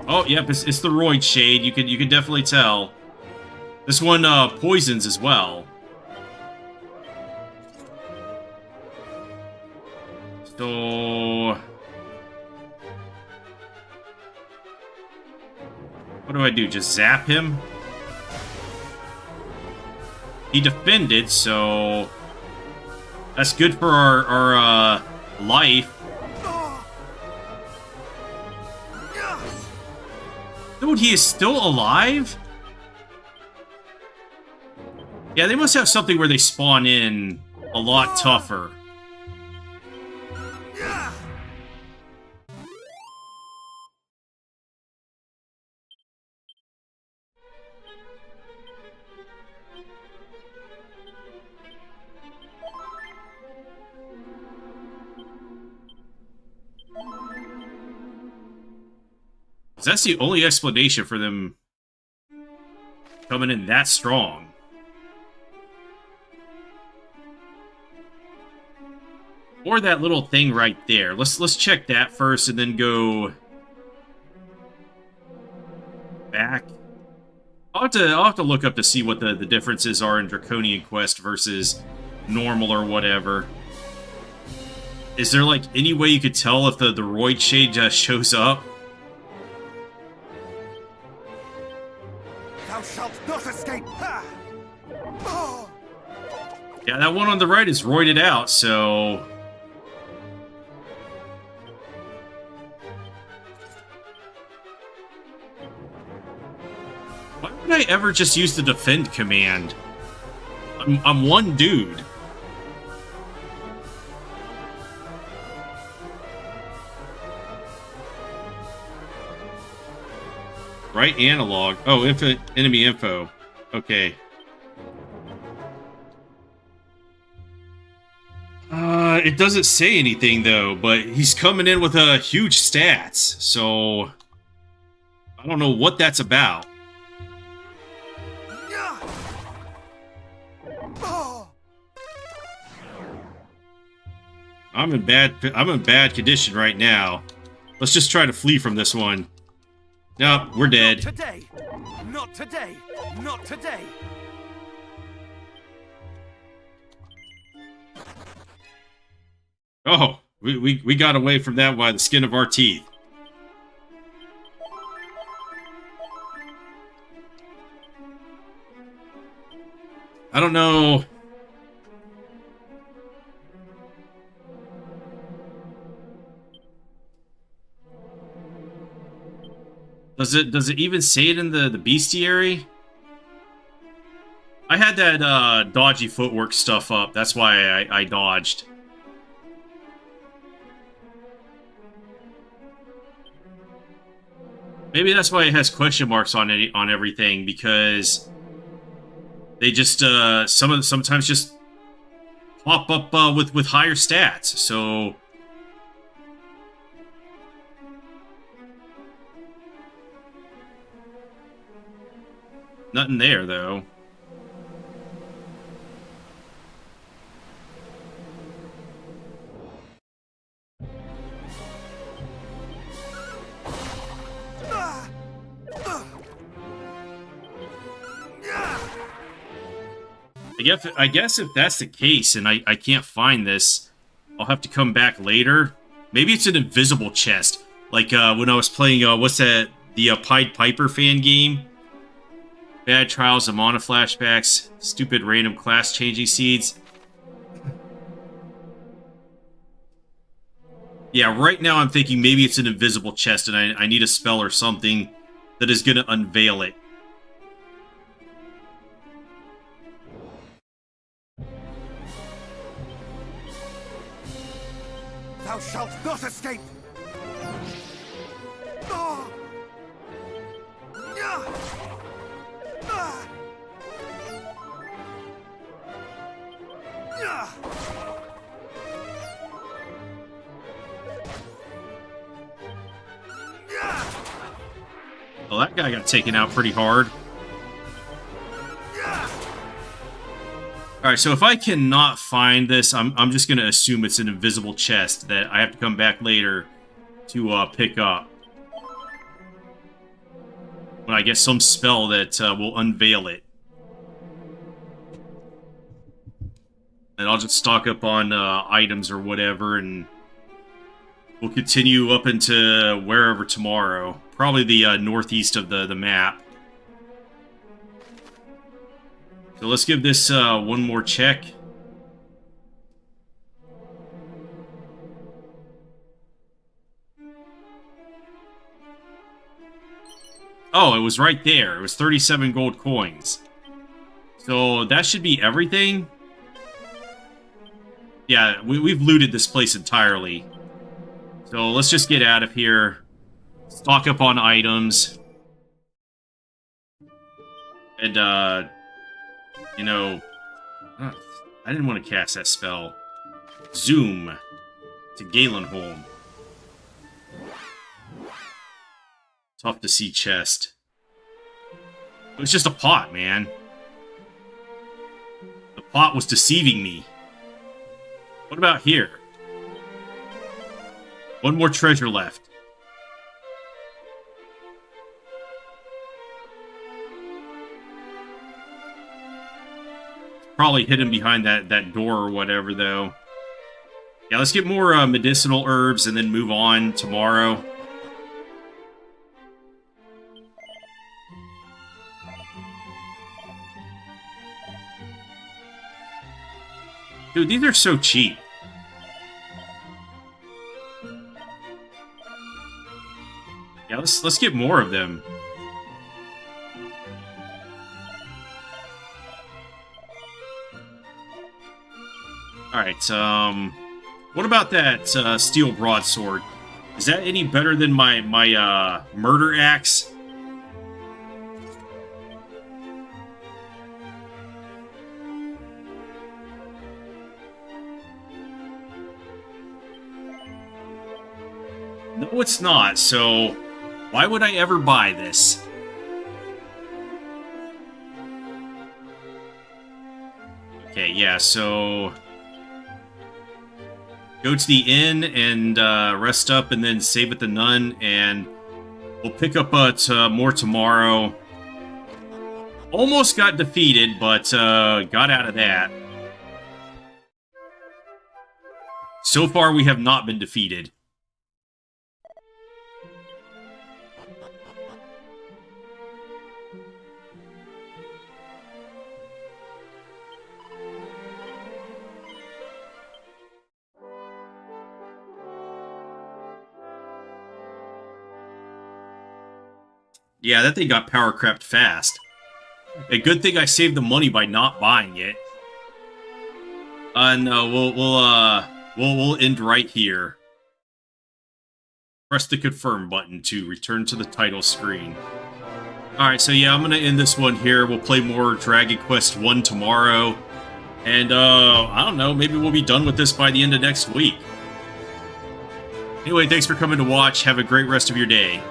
Oh, yep, it's the Roid Shade. You can definitely tell. This one poisons as well. So what do I do? Just zap him? He defended, so that's good for our life. Dude, he is still alive? Yeah, they must have something where they spawn in a lot tougher. That's the only explanation for them coming in that strong. Or that little thing right there. Let's check that first and then go back. I'll have to look up to see what the differences are in Draconian Quest versus normal or whatever. Is there like any way you could tell if the Roid Shade just shows up? Thou shalt not escape! Yeah, that one on the right is roided out, so why would I ever just use the defend command? I'm one dude. Right analog. Oh, enemy info. Okay. It doesn't say anything though, but he's coming in with huge stats, so I don't know what that's about. I'm in bad condition right now. Let's just try to flee from this one. Nope, we're dead. Not today! Not today! Not today! Oh, we got away from that by the skin of our teeth. I don't know. Does it even say it in the bestiary? I had that dodgy footwork stuff up. That's why I dodged. Maybe that's why it has question marks on everything, because they just sometimes just pop up with higher stats. So nothing there though. I guess if that's the case and I can't find this, I'll have to come back later. Maybe it's an invisible chest. Like when I was playing, what's that? The Pied Piper fan game? Bad Trials of Mana Flashbacks. Stupid random class changing seeds. Yeah, right now I'm thinking maybe it's an invisible chest and I need a spell or something that is going to unveil it. Thou shalt not escape! Ah! Yeah! Ah! Yeah! Yeah! Well, that guy got taken out pretty hard. Yeah! Alright, so if I cannot find this, I'm just going to assume it's an invisible chest that I have to come back later to pick up. When I get some spell that will unveil it. And I'll just stock up on items or whatever, and we'll continue up into wherever tomorrow. Probably the northeast of the map. So let's give this one more check. Oh, it was right there. It was 37 gold coins. So that should be everything. Yeah, we've looted this place entirely. So let's just get out of here. Stock up on items. And, you know, I didn't want to cast that spell. Zoom to Galenholm. Tough to see chest. It was just a pot, man. The pot was deceiving me. What about here? One more treasure left. Probably hidden behind that door or whatever, though. Yeah, let's get more medicinal herbs and then move on tomorrow. Dude, these are so cheap. Yeah, let's get more of them. Alright, what about that steel broadsword? Is that any better than my murder axe? No, it's not, so why would I ever buy this? Okay, yeah, so go to the inn and rest up and then save at the nun, and we'll pick up more tomorrow. Almost got defeated, but got out of that. So far, we have not been defeated. Yeah, that thing got power crept fast. A good thing I saved the money by not buying it. No, we'll end right here. Press the confirm button to return to the title screen. Alright, so yeah, I'm gonna end this one here. We'll play more Dragon Quest 1 tomorrow. And, I don't know, maybe we'll be done with this by the end of next week. Anyway, thanks for coming to watch. Have a great rest of your day.